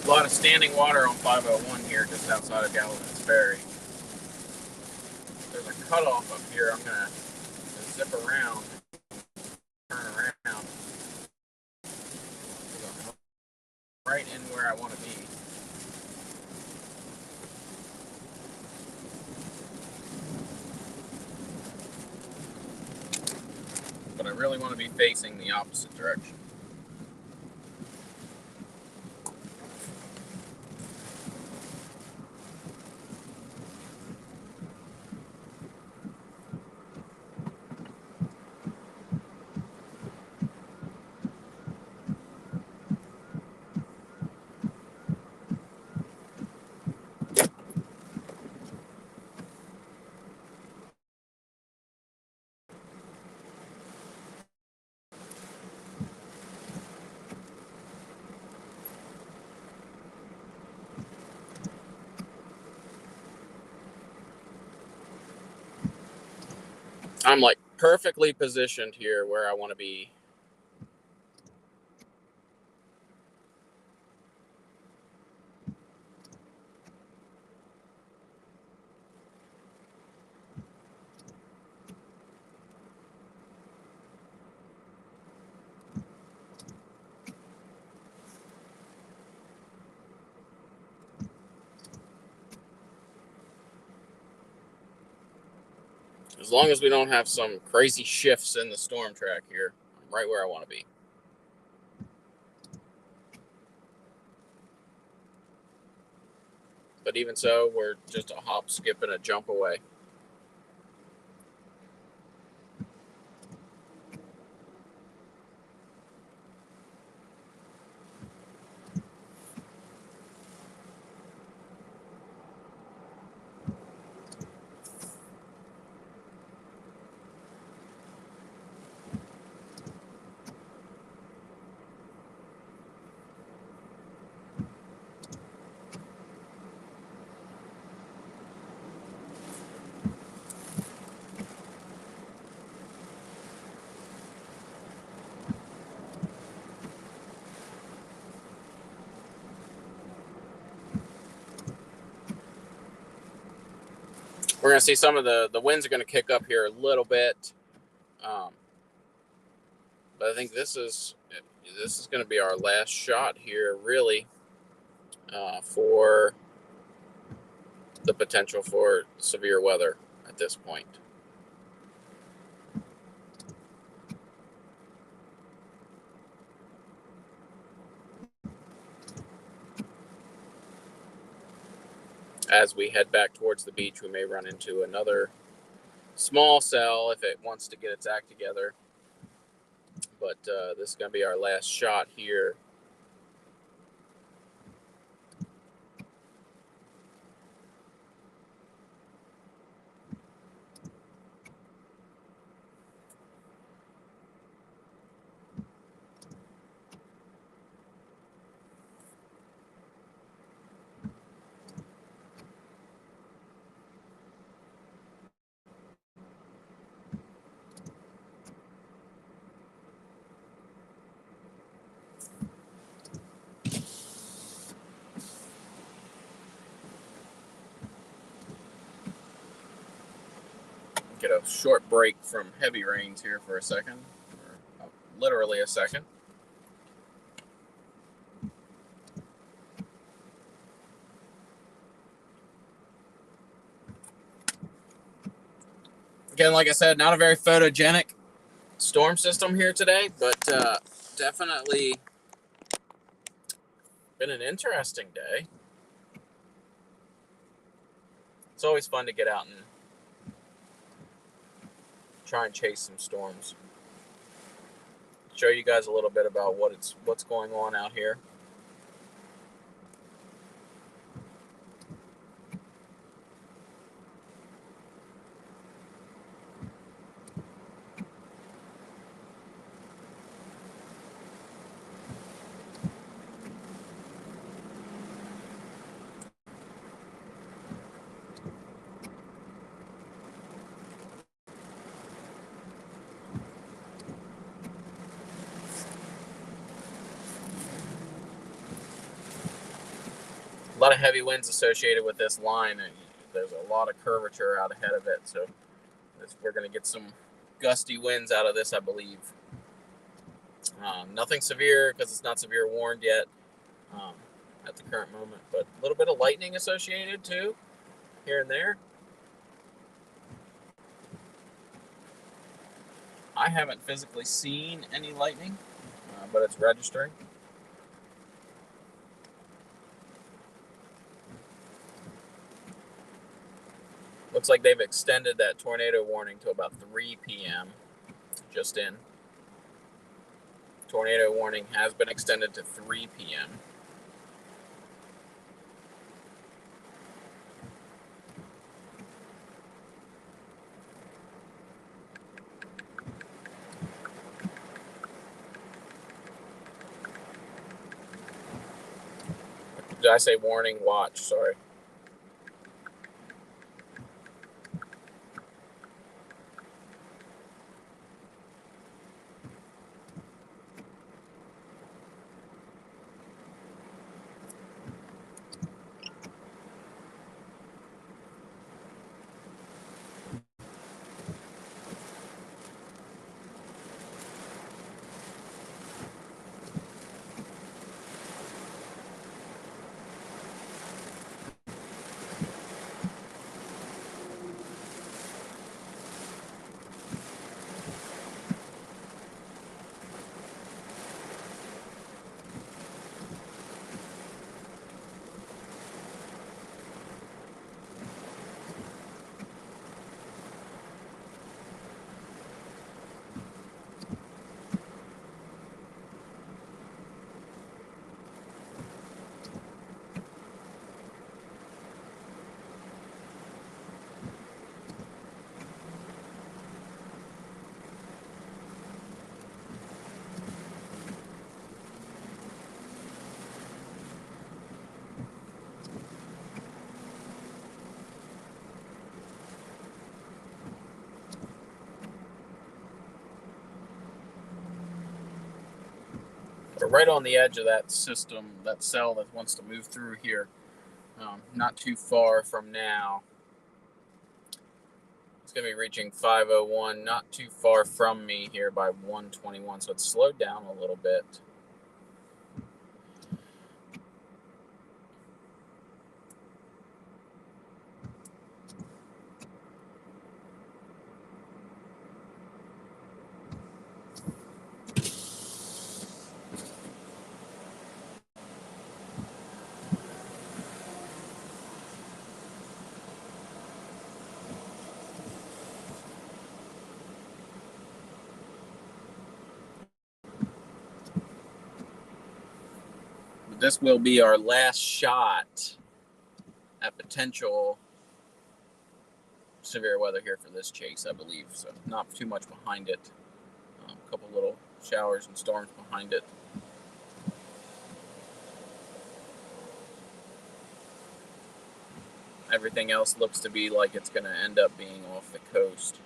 A lot of standing water on 501 here just outside of Gallavin's Ferry. There's a cutoff up here. I'm going to zip around, turn around, right in where I want to be. But I really want to be facing the opposite direction. I'm like perfectly positioned here where I want to be. As long as we don't have some crazy shifts in the storm track here, I'm right where I want to be. But even so, we're just a hop, skip, and a jump away. We're going to see some of the winds are going to kick up here a little bit. But I think this is going to be our last shot here, really, for the potential for severe weather at this point. As we head back towards the beach, we may run into another small cell if it wants to get its act together. But this is going to be our last shot here. Get a short break from heavy rains here for a second, or literally a second. Again, like I said, not a very photogenic storm system here today, but definitely been an interesting day. It's always fun to get out and try and chase some storms. Show you guys a little bit about what's going on out here. A lot of heavy winds associated with this line, and there's a lot of curvature out ahead of it, so we're going to get some gusty winds out of this, I believe. Nothing severe because it's not severe warned yet at the current moment, but a little bit of lightning associated too, here and there. I haven't physically seen any lightning, but it's registering. Looks like they've extended that tornado warning to about 3 p.m. just in. Tornado warning has been extended to 3 p.m. Did I say warning? Watch, sorry. We're right on the edge of that system, that cell that wants to move through here. Not too far from now. going to be reaching 501, not too far from me here by 121, so it's slowed down a little bit. This will be our last shot at potential severe weather here for this chase, I believe. So not too much behind it. A couple little showers and storms behind it. Everything else looks to be like it's going to end up being off the coast.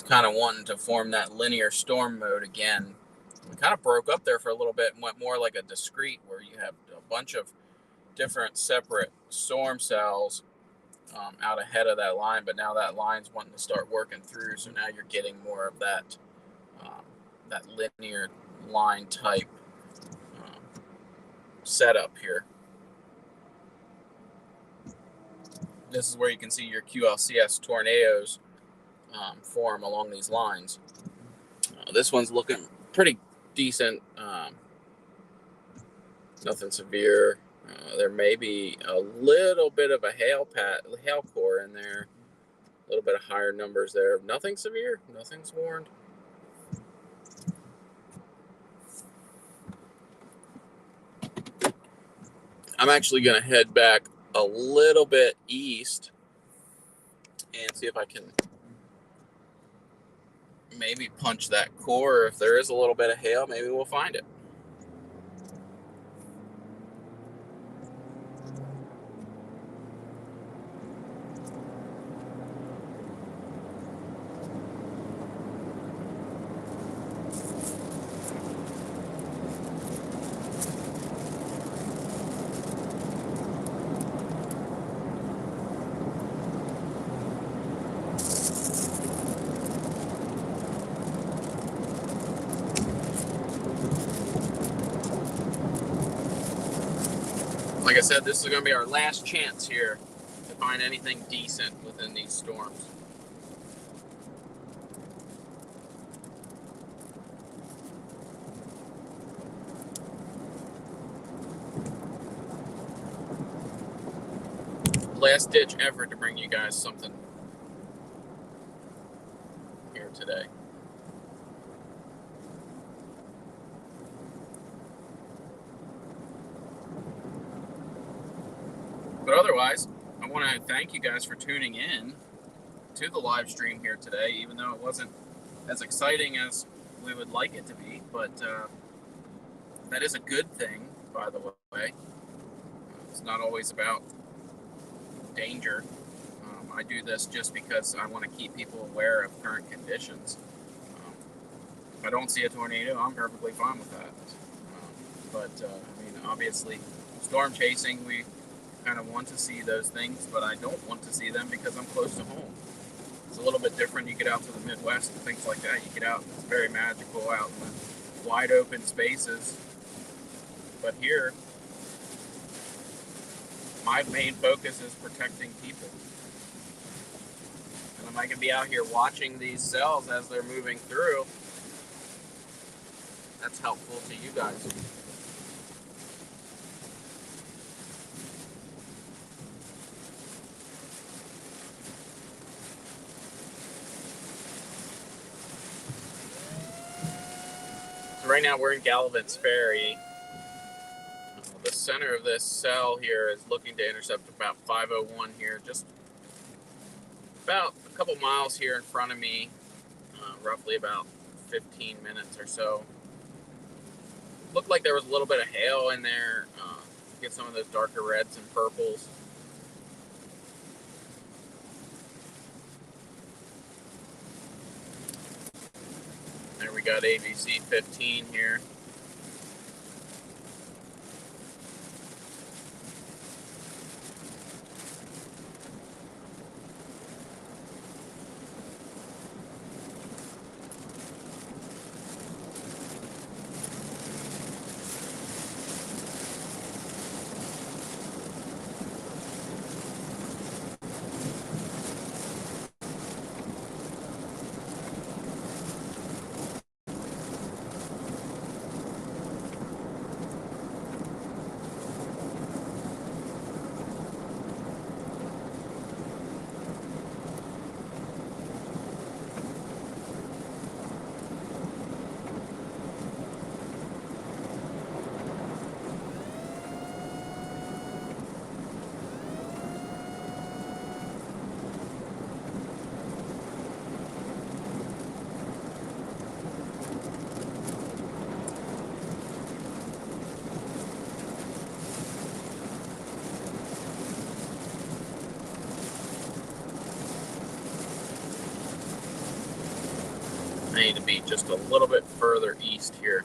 Kind of wanting to form that linear storm mode again. We kind of broke up there for a little bit and went more like a discrete, where you have a bunch of different separate storm cells out ahead of that line, but now that line's wanting to start working through, so now you're getting more of that that linear line type setup here. This is where you can see your QLCS tornadoes form along these lines. This one's looking pretty decent. Nothing severe. There may be a little bit of a hail core in there. A little bit of higher numbers there. Nothing severe. Nothing's warned. I'm actually going to head back a little bit east and see if I can maybe punch that core. If there is a little bit of hail, maybe we'll find it. Like I said, this is going to be our last chance here to find anything decent within these storms. Last ditch effort to bring you guys something here today. But otherwise, I want to thank you guys for tuning in to the live stream here today, even though it wasn't as exciting as we would like it to be. But that is a good thing, by the way. It's not always about danger. I do this just because I want to keep people aware of current conditions. If I don't see a tornado, I'm perfectly fine with that. I mean, obviously, storm chasing, we kind of want to see those things, but I don't want to see them because I'm close to home. It's a little bit different. You get out to the Midwest and things like that. You get out, it's very magical out in the wide open spaces. But here, my main focus is protecting people. And if I can be out here watching these cells as they're moving through, that's helpful to you guys. right now we're in Galavant's Ferry. The center of this cell here is looking to intercept about 501 here, just about a couple miles here in front of me, roughly about 15 minutes or so. Looked like there was a little bit of hail in there. Get some of those darker reds and purples. There we got ABC 15 here. I need to be just a little bit further east here.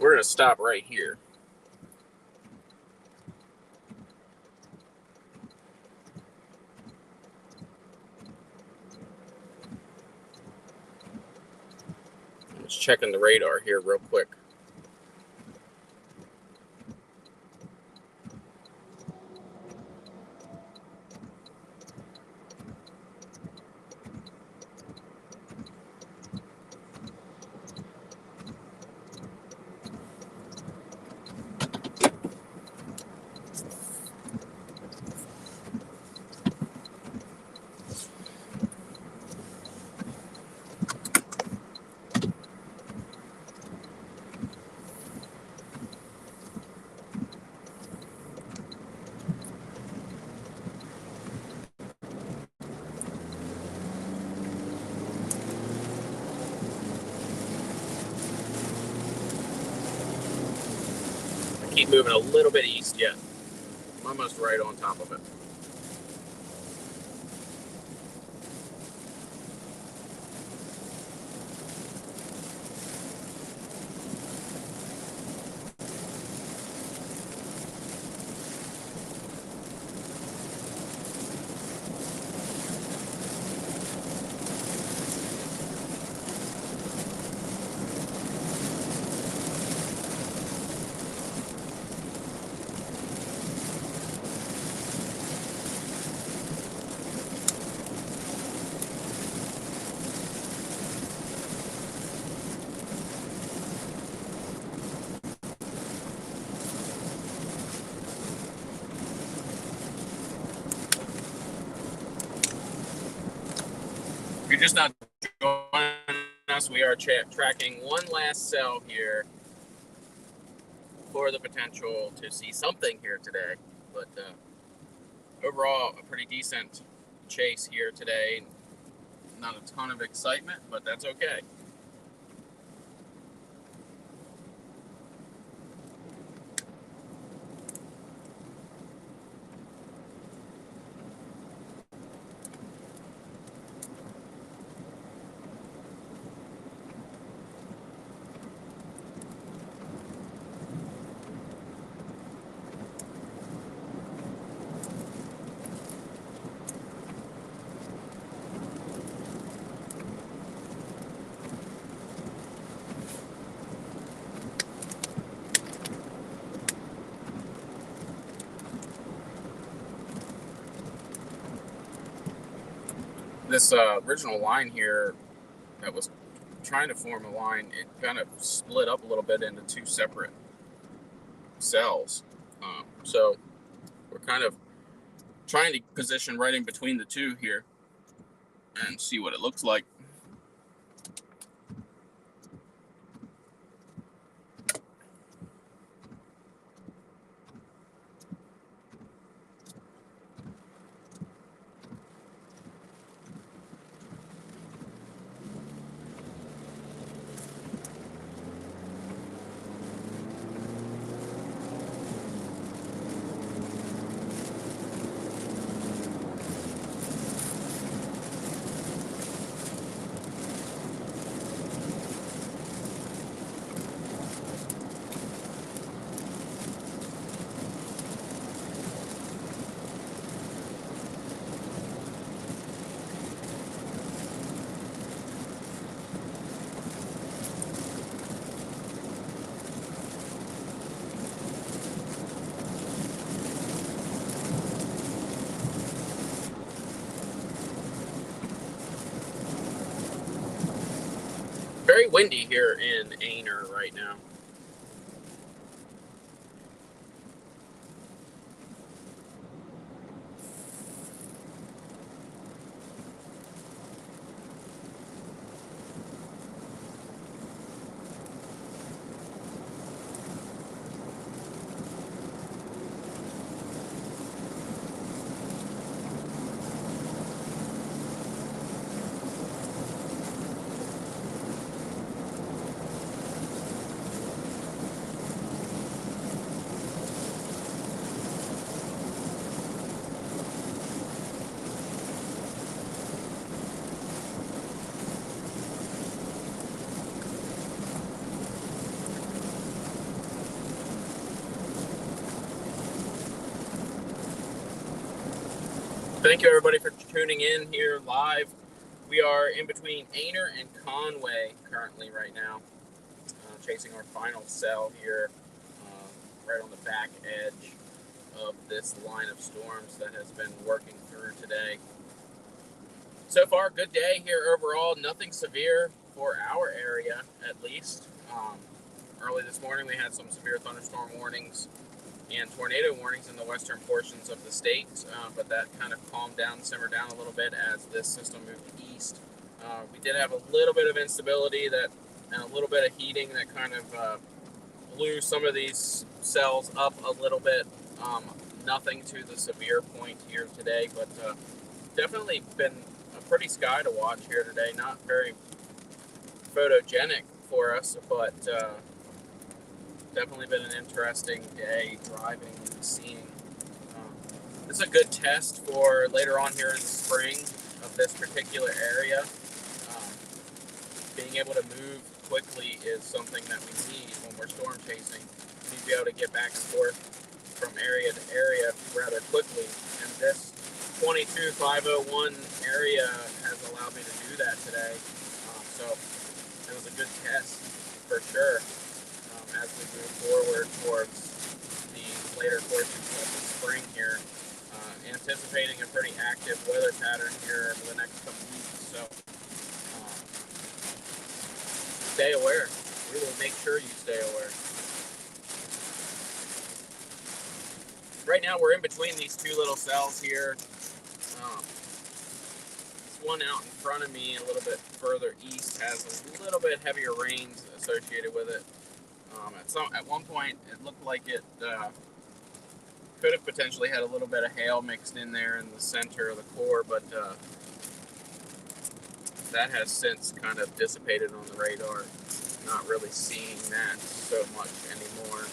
We're going to stop right here. Just checking the radar here real quick. Keep moving a little bit east yet. I'm almost right on top of it. you're just not joining us, we are tracking one last cell here for the potential to see something here today. But overall, a pretty decent chase here today. Not a ton of excitement, but that's okay. This original line here that was trying to form a line, it kind of split up a little bit into two separate cells. So we're kind of trying to position right in between the two here and see what it looks like. Very windy here in Aynor right now. Thank you, everybody, for tuning in here live. We are in between Aynor and Conway currently right now, chasing our final cell here, right on the back edge of this line of storms that has been working through today. So far, good day here overall. Nothing severe for our area, at least. Early this morning, we had some severe thunderstorm warnings and tornado warnings in the western portions of the state, but that kind of calmed down, simmered down a little bit as this system moved east. We did have a little bit of instability and a little bit of heating that kind of blew some of these cells up a little bit. Nothing to the severe point here today, but definitely been a pretty sky to watch here today. Not very photogenic for us, but definitely been an interesting day driving and seeing. This is a good test for later on here in the spring of this particular area. Being able to move quickly is something that we need when we're storm chasing. We need to be able to get back and forth from area to area rather quickly. And this 22501 area has allowed me to do that today. So it was a good test for sure. As we move forward towards the later portions of the spring here, anticipating a pretty active weather pattern here for the next couple weeks. So stay aware. We will make sure you stay aware. Right now we're in between these two little cells here. one out in front of me, a little bit further east, has a little bit heavier rains associated with it. At one point, it looked like it could have potentially had a little bit of hail mixed in there in the center of the core, but that has since kind of dissipated on the radar. Not really seeing that so much anymore.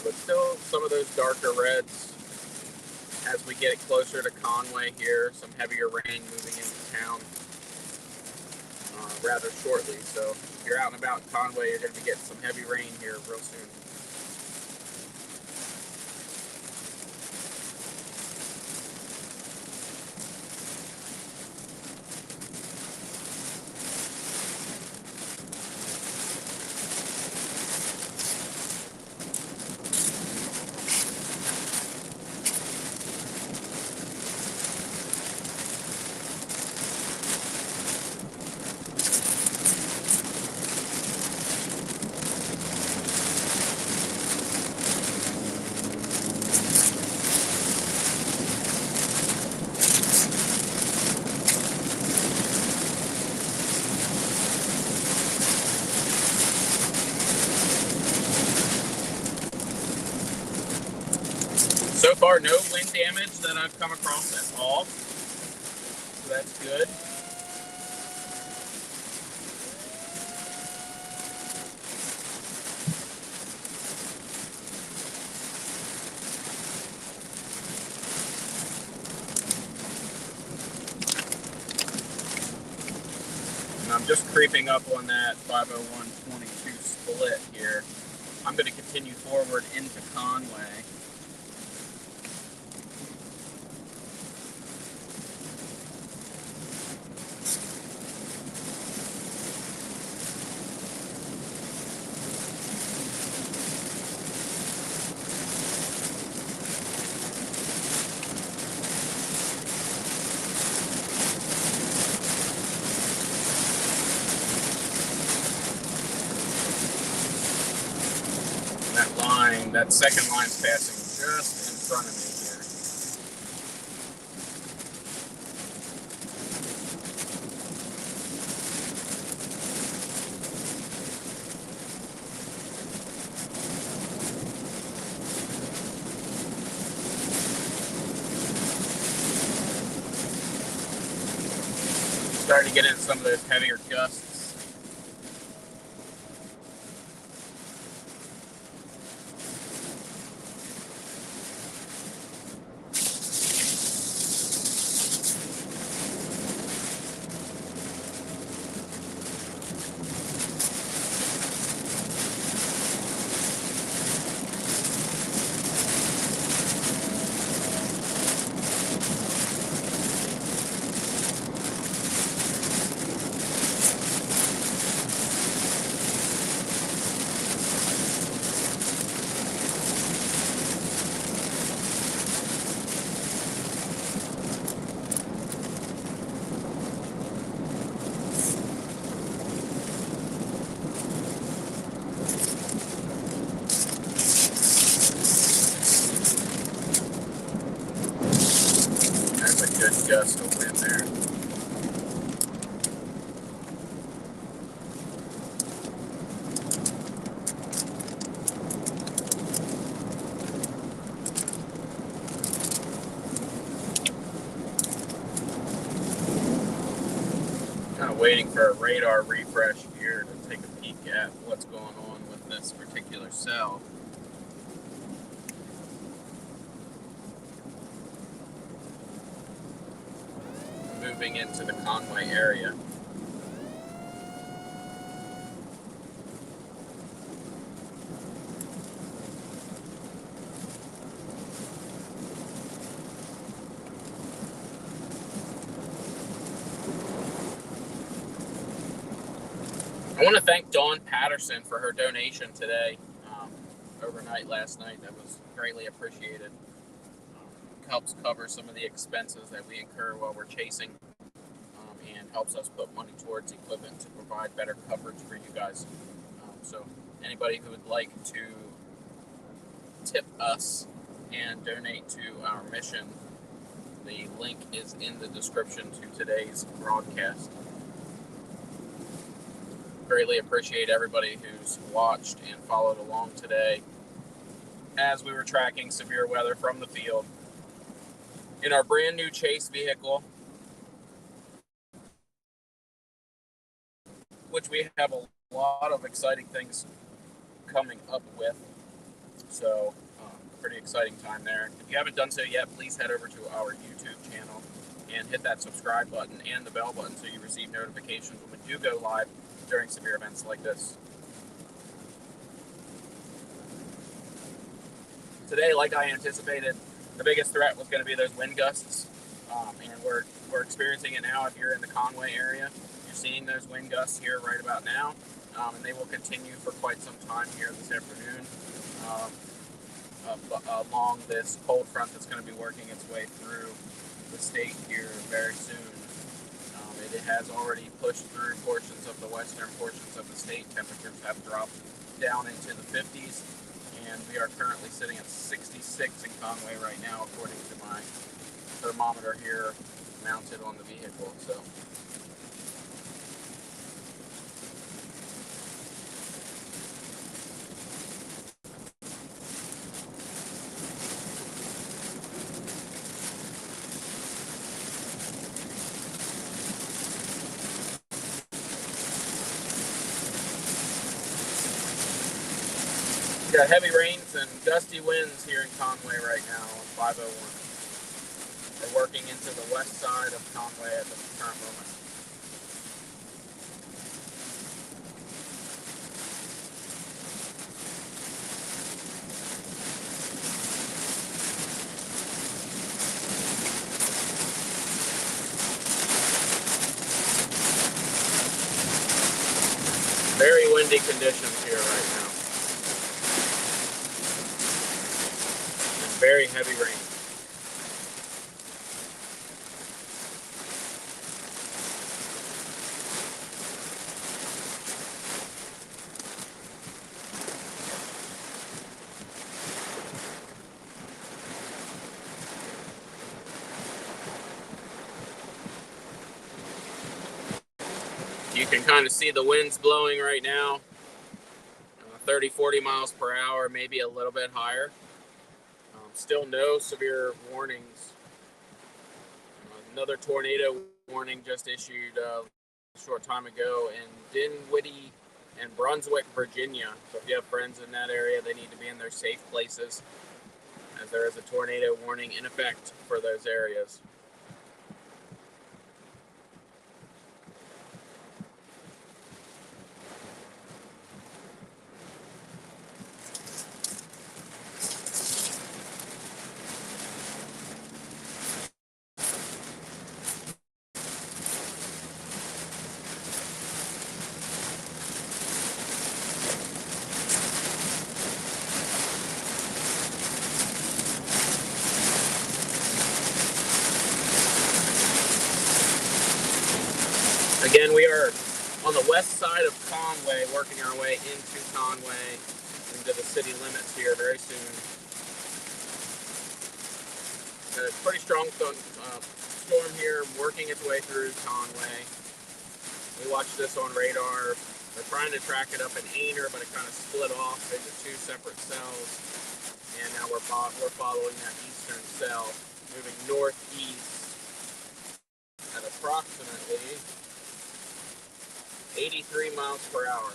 But still, some of those darker reds as we get closer to Conway here. Some heavier rain moving into town rather shortly. So if you're out and about in Conway, you're going to be getting some heavy rain here real soon. So far, no wind damage that I've come across at all, so that's good. And I'm just creeping up on that 501.22 split here. I'm going to continue forward into Conway. That second line's passing just in front of me here. Starting to get in some of those heavier gusts. Gust of wind there. Kind of waiting for a radar refresh here to take a peek at what's going on with this particular cell. Moving into the Conway area. I want to thank Dawn Patterson for her donation today, overnight last night. That was greatly appreciated. Helps cover some of the expenses that we incur while we're chasing, and helps us put money towards equipment to provide better coverage for you guys. So anybody who would like to tip us and donate to our mission, The link is in the description to today's broadcast. Greatly appreciate everybody who's watched and followed along today as we were tracking severe weather from the field in our brand new Chase vehicle, which we have a lot of exciting things coming up with. So pretty exciting time there. If you haven't done so yet, please head over to our YouTube channel and hit that subscribe button and the bell button so you receive notifications when we do go live during severe events like this. Today, like I anticipated, the biggest threat was going to be those wind gusts, and we're experiencing it now. If you're in the Conway area, you're seeing those wind gusts here right about now, and they will continue for quite some time here this afternoon along this cold front that's going to be working its way through the state here very soon. It has already pushed through portions of the western portions of the state. Temperatures have dropped down into the 50s. And we are currently sitting at 66 in Conway right now, according to my thermometer here mounted on the vehicle. So, we got heavy rains and gusty winds here in Conway right now on 501. We're working into the west side of Conway at the current moment. Very windy conditions here right now. Very heavy rain. You can kind of see the winds blowing right now, 30, 40 miles per hour, maybe a little bit higher. Still no severe warnings. Another tornado warning just issued a short time ago in Dinwiddie and Brunswick, Virginia. So if you have friends in that area, they need to be in their safe places, as there is a tornado warning in effect for those areas. Again, we are on the west side of Conway, working our way into Conway, into the city limits here very soon. A pretty strong storm here, working its way through Conway. We watched this on radar. They're trying to track it up in Ainer, but it kind of split off into two separate cells. And now we're following that eastern cell, moving northeast at approximately 83 miles per hour.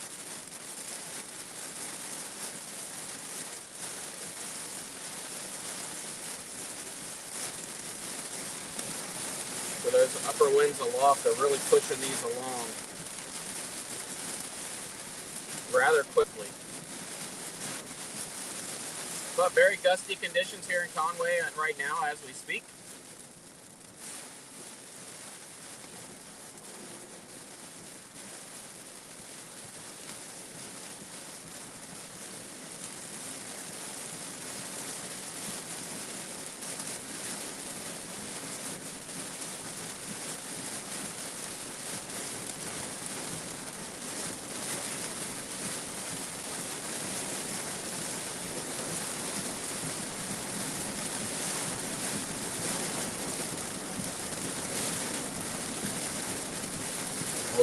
So those upper winds aloft are really pushing these along rather quickly. But very gusty conditions here in Conway right now as we speak.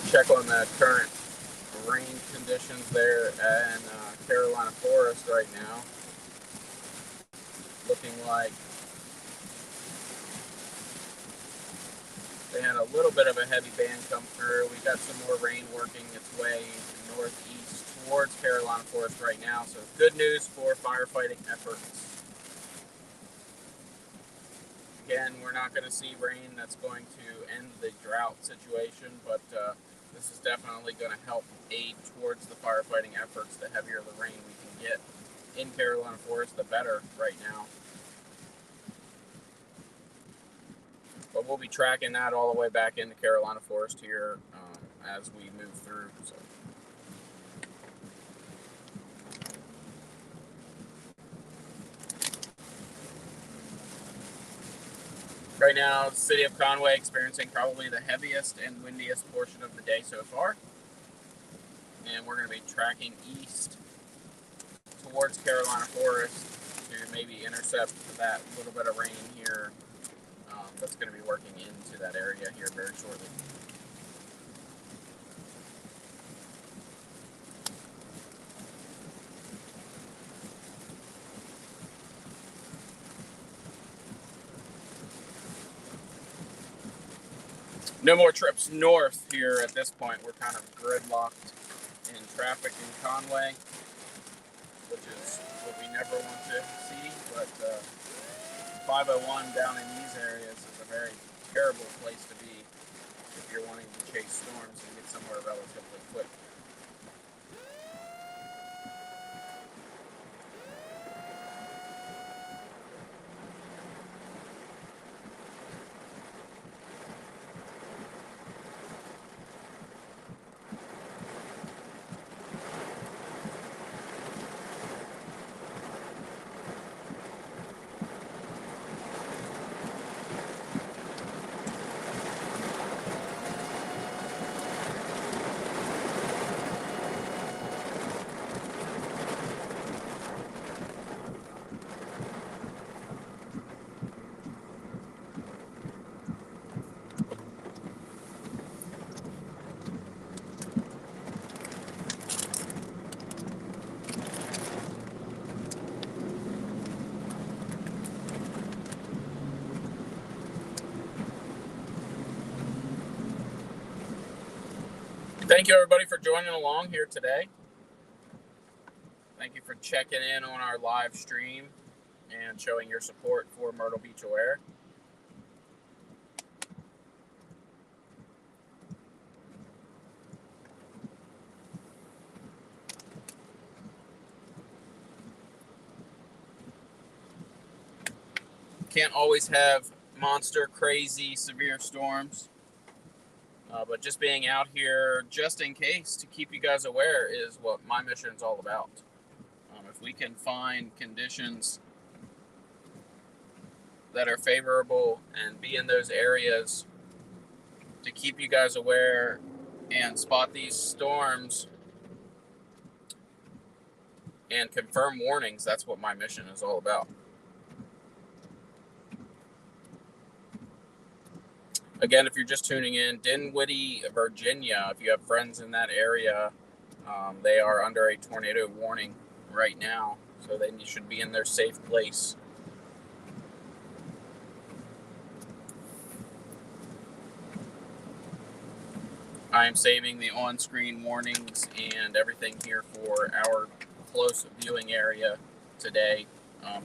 check on the current rain conditions there in Carolina Forest right now. Looking like they had a little bit of a heavy band come through. We got some more rain working its way northeast towards Carolina Forest right now. So good news for firefighting efforts. Again, we're not going to see rain that's going to end the drought situation, but this is definitely going to help aid towards the firefighting efforts. The heavier the rain we can get in Carolina Forest, the better right now. But we'll be tracking that all the way back into Carolina Forest here as we move through. So. Right now, the city of Conway experiencing probably the heaviest and windiest portion of the day so far. And we're going to be tracking east towards Carolina Forest to maybe intercept that little bit of rain here that's going to be working into that area here very shortly. No more trips north here at this point. We're kind of gridlocked in traffic in Conway, which is what we never want to see. But 501 down in these areas is a very terrible place to be if you're wanting to chase storms and get somewhere relatively quick. Thank you, everybody, for joining along here today. Thank you for checking in on our live stream and showing your support for Myrtle Beach Aware. Can't always have monster, crazy, severe storms. But just being out here just in case to keep you guys aware is what my mission is all about. If we can find conditions that are favorable and be in those areas to keep you guys aware and spot these storms and confirm warnings, that's what my mission is all about. Again, if you're just tuning in, Dinwiddie, Virginia, if you have friends in that area, they are under a tornado warning right now, so they should be in their safe place. I am saving the on-screen warnings and everything here for our close viewing area today.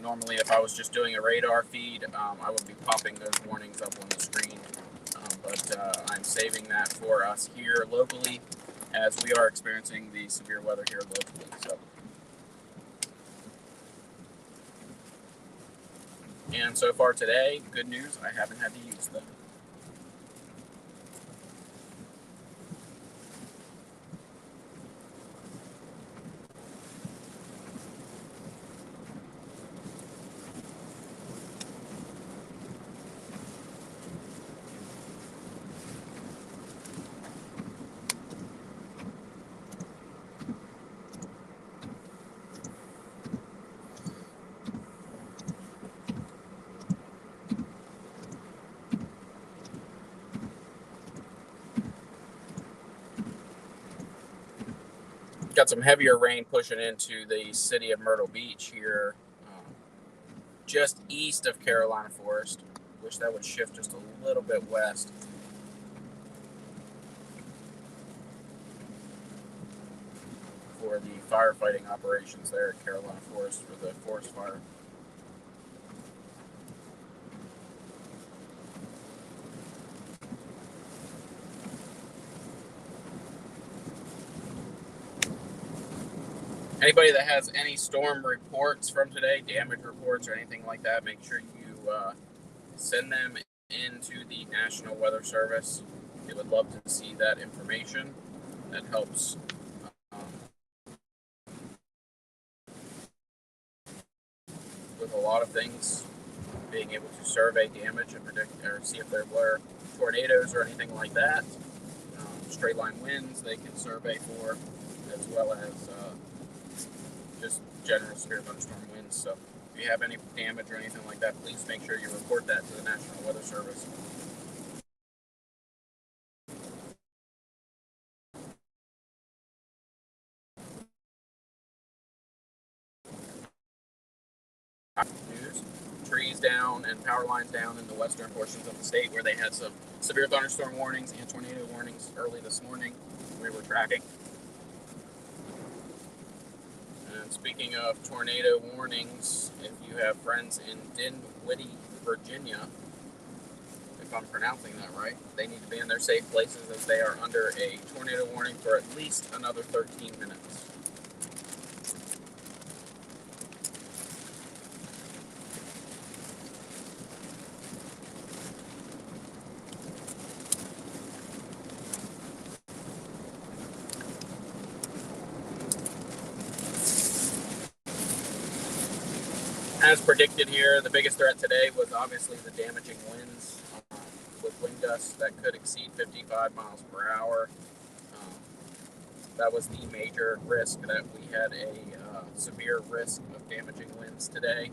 Normally, if I was just doing a radar feed, I would be popping those warnings up on the screen. But I'm saving that for us here locally as we are experiencing the severe weather here locally. So. And so far today, good news, I haven't had to use them. Got some heavier rain pushing into the city of Myrtle Beach here, just east of Carolina Forest. Wish that would shift just a little bit west. For the firefighting operations there at Carolina Forest for the forest fire. Anybody that has any storm reports from today, damage reports or anything like that, make sure you send them into the National Weather Service. They would love to see that information. That helps with a lot of things, being able to survey damage and predict or see if there were tornadoes or anything like that. Straight line winds they can survey for, as well as just general severe thunderstorm winds. So if you have any damage or anything like that, please make sure you report that to the National Weather Service. News. Trees down and power lines down in the western portions of the state where they had some severe thunderstorm warnings and tornado warnings early this morning. We were tracking. And speaking of tornado warnings, if you have friends in Dinwiddie, Virginia, if I'm pronouncing that right, they need to be in their safe places as they are under a tornado warning for at least another 13 minutes. As predicted here, the biggest threat today was obviously the damaging winds with wind gusts that could exceed 55 miles per hour. That was the major risk, that we had a severe risk of damaging winds today.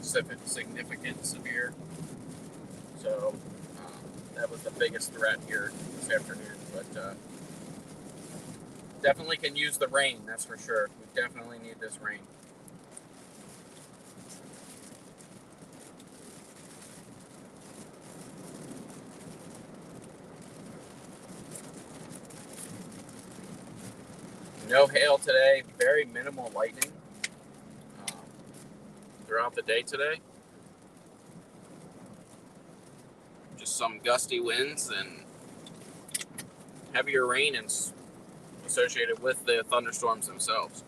Significant severe. So that was the biggest threat here this afternoon. But definitely can use the rain, that's for sure. We definitely need this rain. No hail today, very minimal lightning throughout the day today. Just some gusty winds and heavier rain associated with the thunderstorms themselves.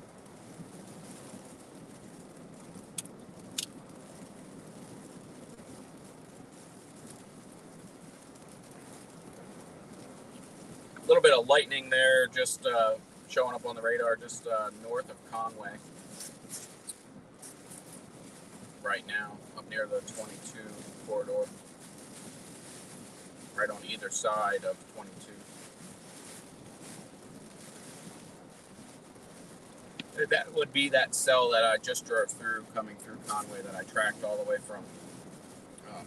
A little bit of lightning there, just showing up on the radar just north of Conway right now, up near the 22 corridor, right on either side of 22. That would be that cell that I just drove through, coming through Conway, that I tracked all the way from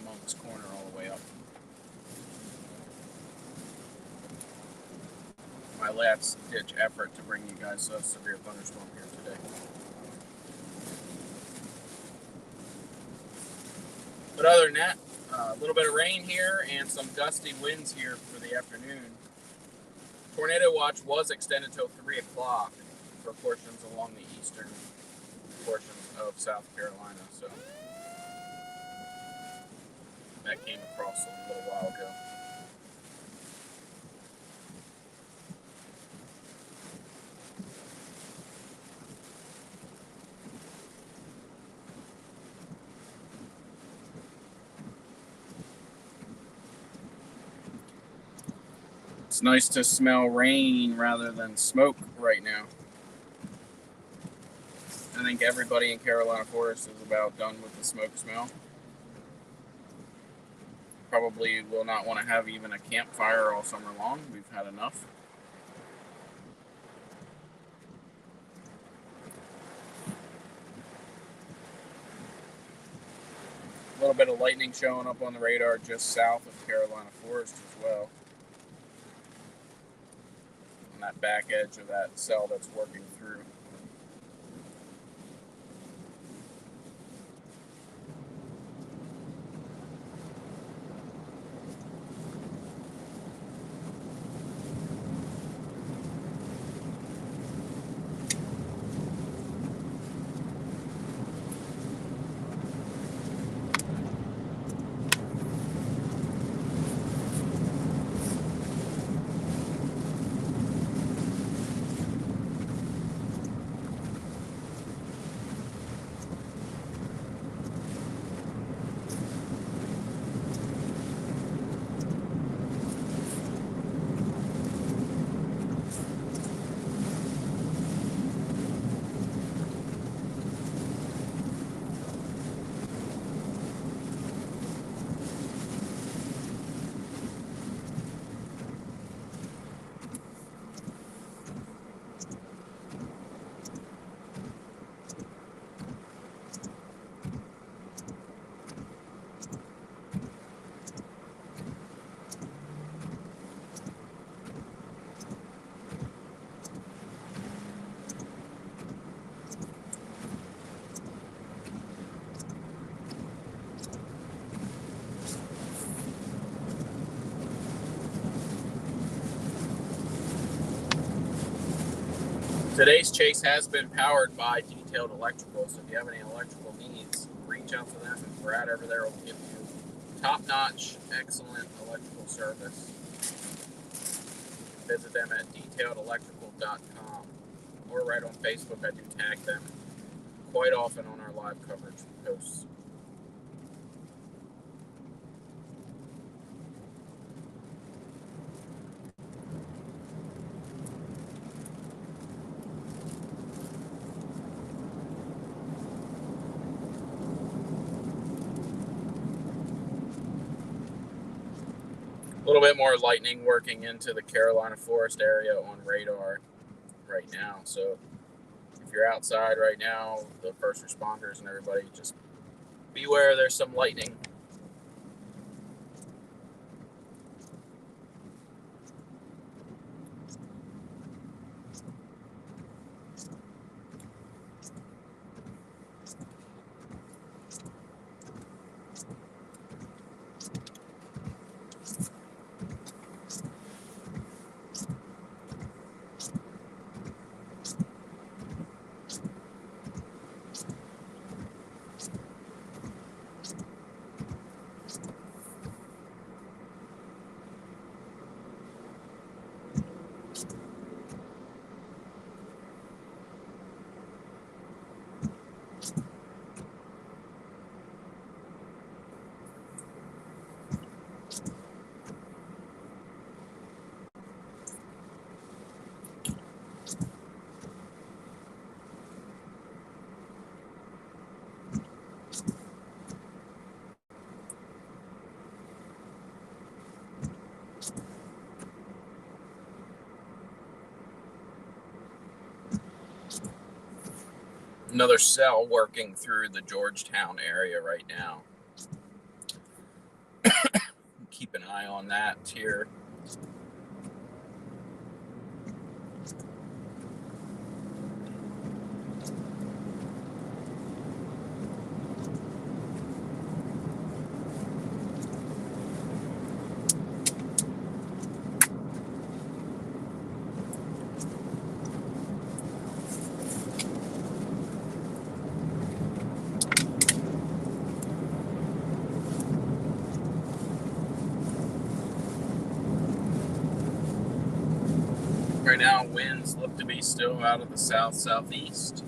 Monk's Corner all the way up. My last ditch effort to bring you guys a severe thunderstorm here today. But other than that, a little bit of rain here and some gusty winds here for the afternoon. Tornado watch was extended till 3 o'clock for portions along the eastern portions of South Carolina. So that came across a little while ago. It's nice to smell rain rather than smoke right now. I think everybody in Carolina Forest is about done with the smoke smell. Probably will not want to have even a campfire all summer long. We've had enough. A little bit of lightning showing up on the radar just south of Carolina Forest as well. on that back edge of that cell that's working through. Today's chase has been powered by Detailed Electrical, so if you have any electrical needs, reach out to them, and Brad over there will give you top-notch, excellent electrical service. Visit them at detailedelectrical.com or right on Facebook. I do tag them quite often on our live coverage posts. A little bit more lightning working into the Carolina Forest area on radar right now. So if you're outside right now, the first responders and everybody, just beware there's some lightning. Another cell working through the Georgetown area right now. Keep an eye on that here. Right now, winds look to be still out of the south-southeast.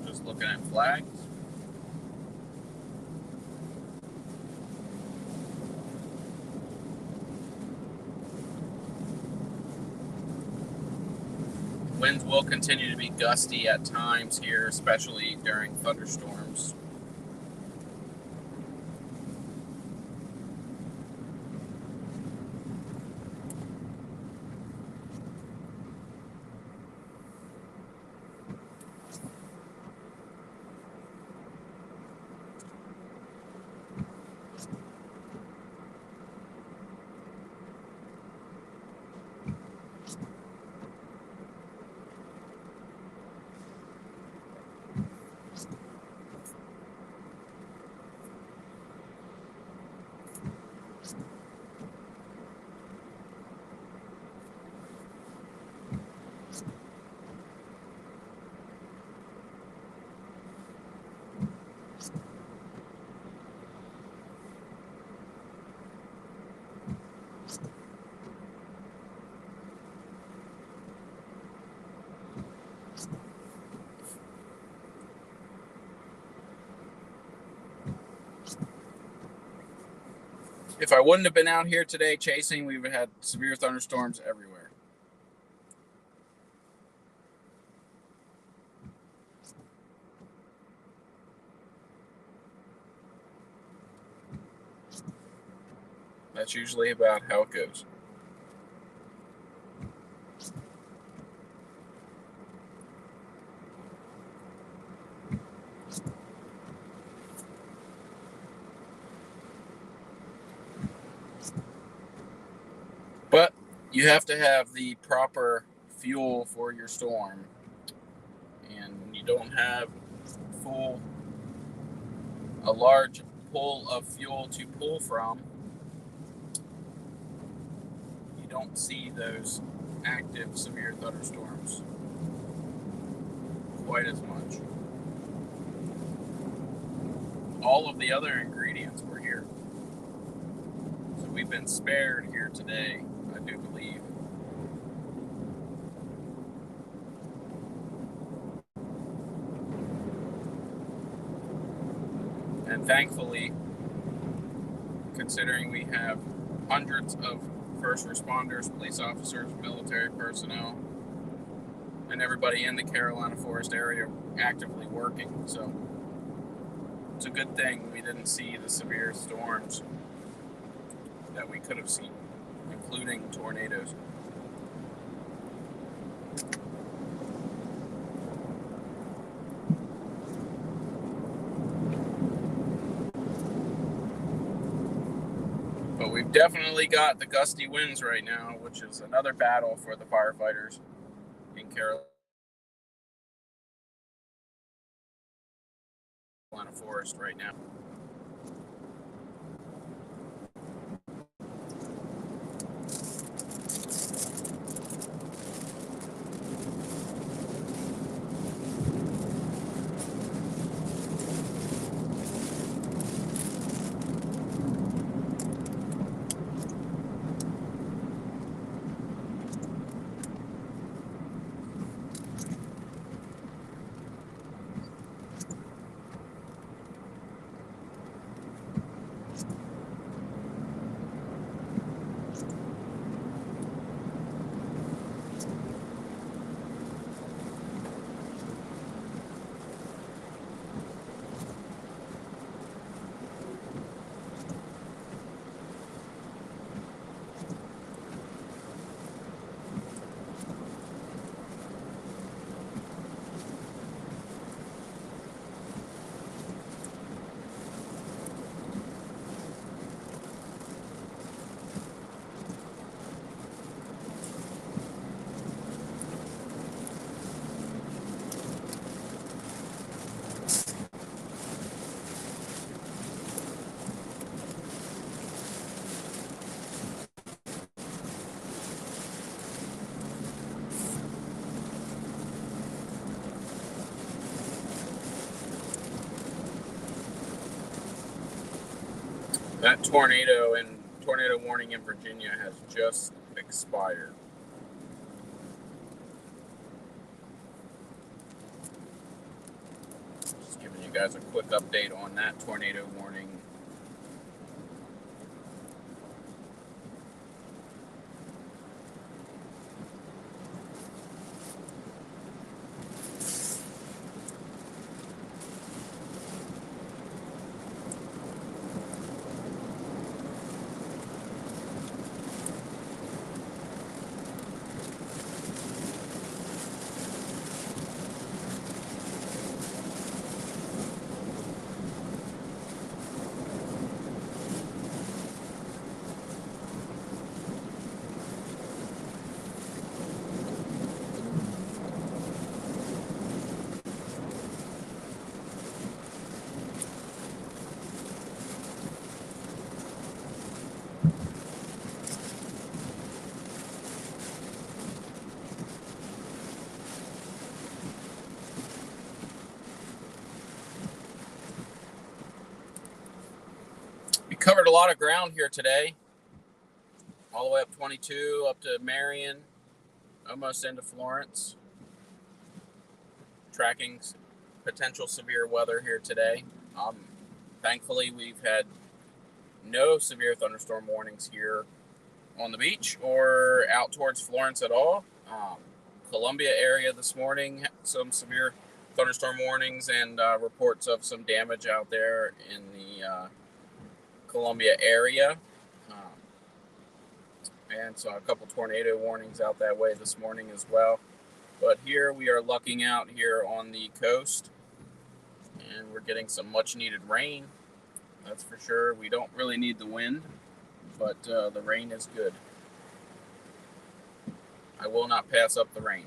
Just looking at flags. Winds will continue to be gusty at times here, especially during thunderstorms. If I wouldn't have been out here today chasing, we would have had severe thunderstorms everywhere. That's usually about how it goes. But you have to have the proper fuel for your storm. And when you don't have a large pool of fuel to pull from, you don't see those active severe thunderstorms quite as much. All of the other ingredients were here. So we've been spared here today, I do believe. And thankfully, considering we have hundreds of first responders, police officers, military personnel, and everybody in the Carolina Forest area actively working. So it's a good thing we didn't see the severe storms that we could have seen, including tornadoes. But we've definitely got the gusty winds right now, which is another battle for the firefighters in Carolina Forest right now. That tornado warning in Virginia has just expired. Just giving you guys a quick update on that tornado warning. We covered a lot of ground here today, all the way up 22, up to Marion, almost into Florence, tracking potential severe weather here today. Thankfully, we've had no severe thunderstorm warnings here on the beach or out towards Florence at all. Columbia area this morning, some severe thunderstorm warnings and reports of some damage out there in the Columbia area. And so a couple tornado warnings out that way this morning as well. But here we are lucking out here on the coast, and we're getting some much needed rain. That's for sure. We don't really need the wind, but the rain is good. I will not pass up the rain,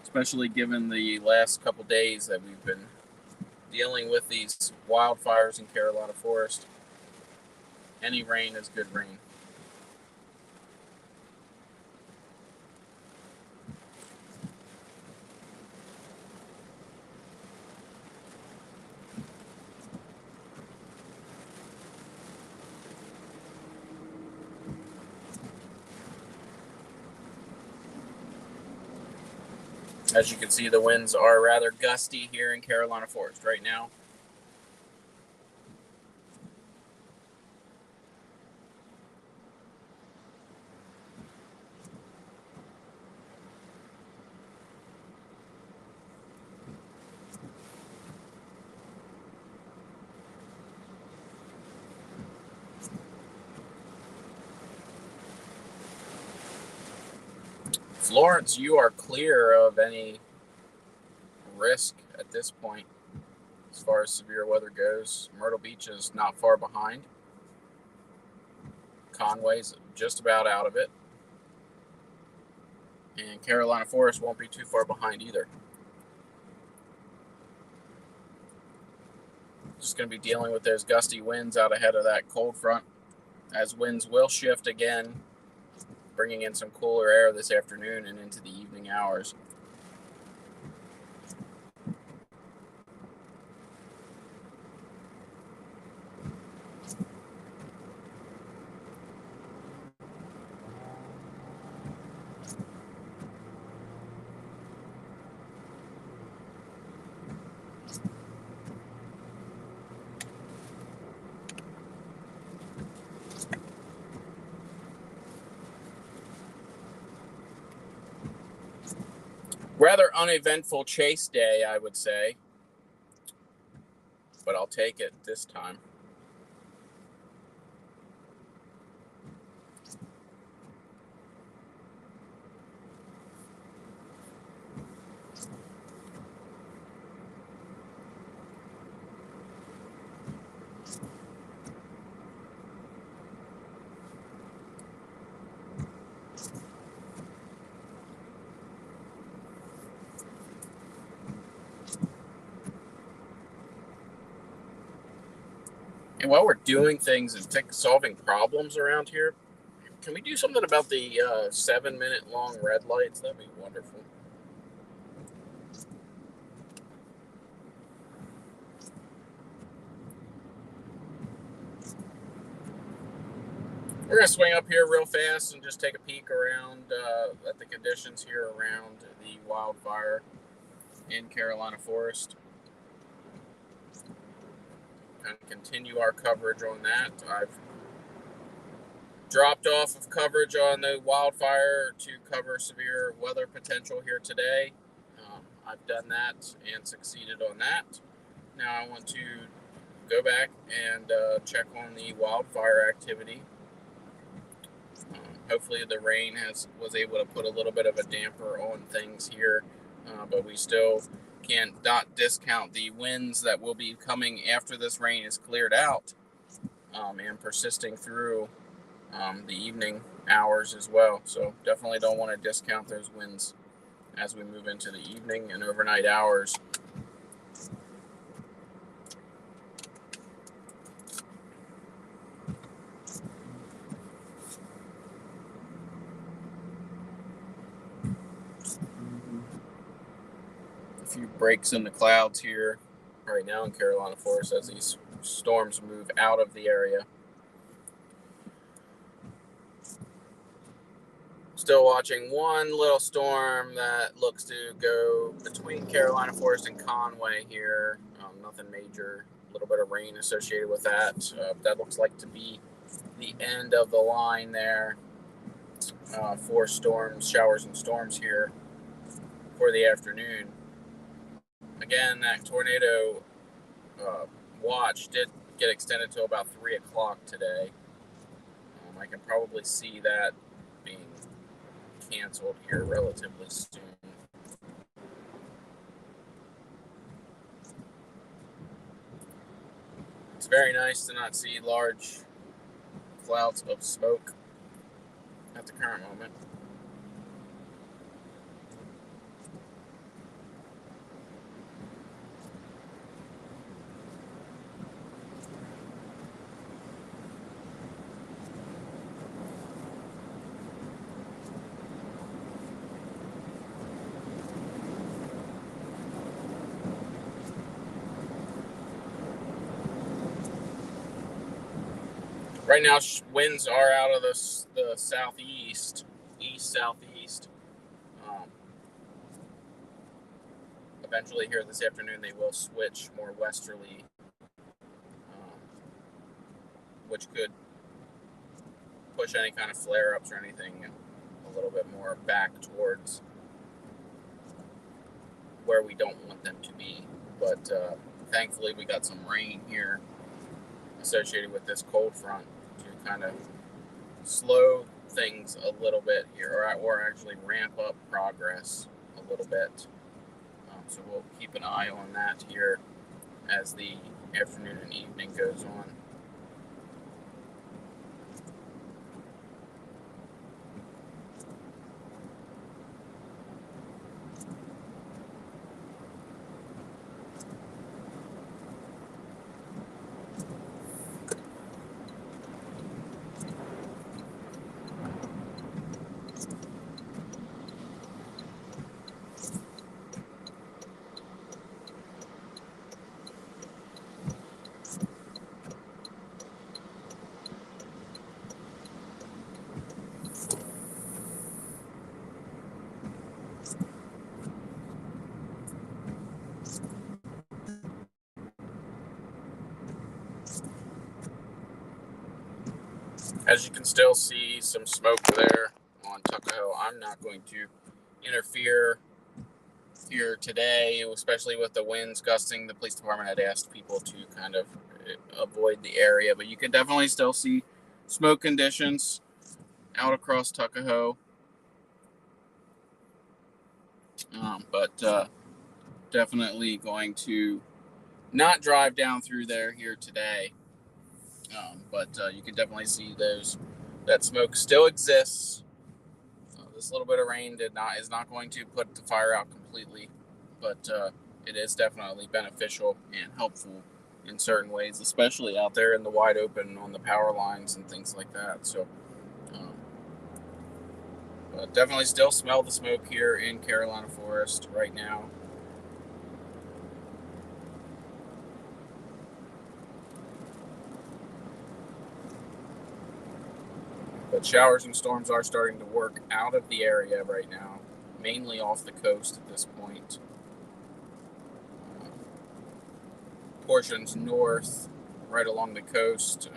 especially given the last couple days that we've been dealing with these wildfires in Carolina Forest. Any rain is good rain. As you can see, the winds are rather gusty here in Carolina Forest right now. Florence, you are clear of any risk at this point as far as severe weather goes. Myrtle Beach is not far behind. Conway's just about out of it. And Carolina Forest won't be too far behind either. Just going to be dealing with those gusty winds out ahead of that cold front, as winds will shift again, bringing in some cooler air this afternoon and into the evening hours. Rather uneventful chase day, I would say, but I'll take it this time. And while we're doing things and solving problems around here, can we do something about the 7-minute long red lights? That'd be wonderful. We're going to swing up here real fast and just take a peek around at the conditions here around the wildfire in Carolina Forest. Kind of continue our coverage on that. I've dropped off of coverage on the wildfire to cover severe weather potential here today. I've done that and succeeded on that. Now I want to go back and check on the wildfire activity. Hopefully the rain was able to put a little bit of a damper on things here, but we still can't not discount the winds that will be coming after this rain is cleared out and persisting through the evening hours as well. So definitely don't want to discount those winds as we move into the evening and overnight hours. A few breaks in the clouds here right now in Carolina Forest as these storms move out of the area. Still watching one little storm that looks to go between Carolina Forest and Conway here. Nothing major A little bit of rain associated with that. That looks like to be the end of the line there for storms, showers and storms here for the afternoon. Again, that tornado watch did get extended to about 3 o'clock today. I can probably see that being canceled here relatively soon. It's very nice to not see large clouds of smoke at the current moment. Right now, winds are out of the southeast, east-southeast. Eventually here this afternoon, they will switch more westerly, which could push any kind of flare-ups or anything a little bit more back towards where we don't want them to be. But thankfully, we got some rain here associated with this cold front to kind of slow things a little bit here, or actually ramp up progress a little bit. So we'll keep an eye on that here as the afternoon and evening goes on. As you can still see some smoke there on Tuckahoe. I'm not going to interfere here today, especially with the winds gusting. The police department had asked people to kind of avoid the area, but you can definitely still see smoke conditions out across Tuckahoe. But definitely going to not drive down through there here today. But you can definitely see that smoke still exists. This little bit of rain is not going to put the fire out completely, but it is definitely beneficial and helpful in certain ways, especially out there in the wide open on the power lines and things like that. So definitely still smell the smoke here in Carolina Forest right now. But showers and storms are starting to work out of the area right now, mainly off the coast at this point. Portions north, right along the coast.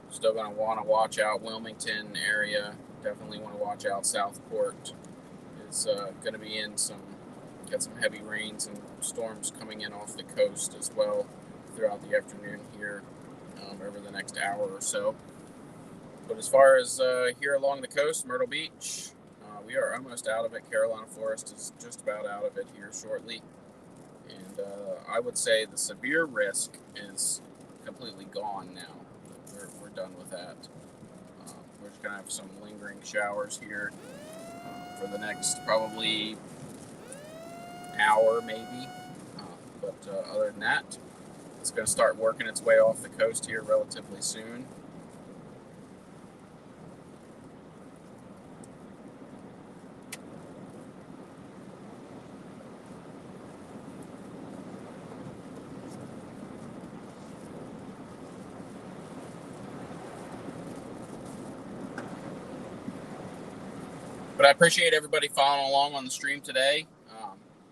Still going to want to watch out Wilmington area. Definitely want to watch out Southport. It's going to be got some heavy rains and storms coming in off the coast as well throughout the afternoon here over the next hour or so. But as far as here along the coast, Myrtle Beach, we are almost out of it. Carolina Forest is just about out of it here shortly. And I would say the severe risk is completely gone now. We're done with that. We're just going to have some lingering showers here for the next probably hour maybe. But other than that, it's going to start working its way off the coast here relatively soon. But I appreciate everybody following along on the stream today.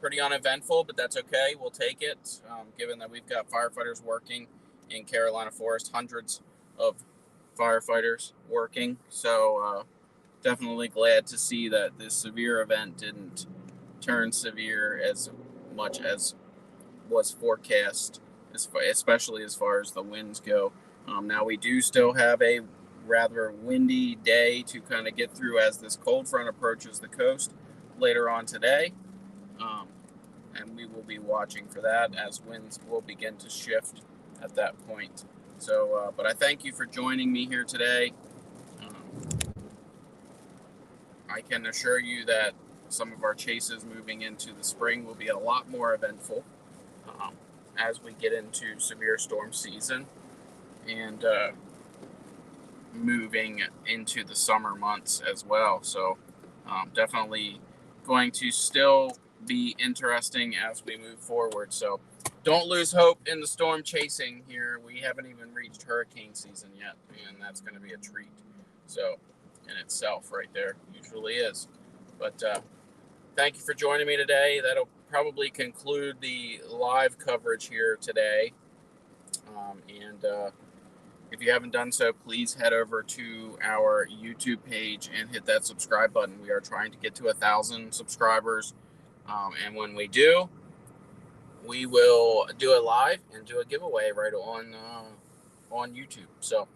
pretty uneventful, but that's okay. We'll take it, given that we've got firefighters working in Carolina Forest, hundreds of firefighters working. So definitely glad to see that this severe event didn't turn severe as much as was forecast, especially as far as the winds go. Now we do still have a rather windy day to kind of get through as this cold front approaches the coast later on today. And we will be watching for that as winds will begin to shift at that point. So, but I thank you for joining me here today. I can assure you that some of our chases moving into the spring will be a lot more eventful as we get into severe storm season and moving into the summer months as well. So definitely going to still be interesting as we move forward. So don't lose hope in the storm chasing here. We haven't even reached hurricane season yet, and that's going to be a treat. So in itself right there, usually is. But thank you for joining me today. That'll probably conclude the live coverage here today. And if you haven't done so, please head over to our YouTube page and hit that subscribe button. We are trying to get to 1,000 subscribers. And when we do, we will do a live and do a giveaway right on YouTube. So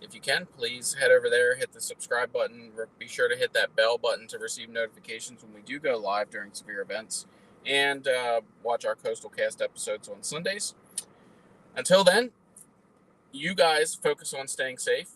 if you can, please head over there, hit the subscribe button. Be sure to hit that bell button to receive notifications when we do go live during severe events. And watch our Coastal Cast episodes on Sundays. Until then, you guys focus on staying safe.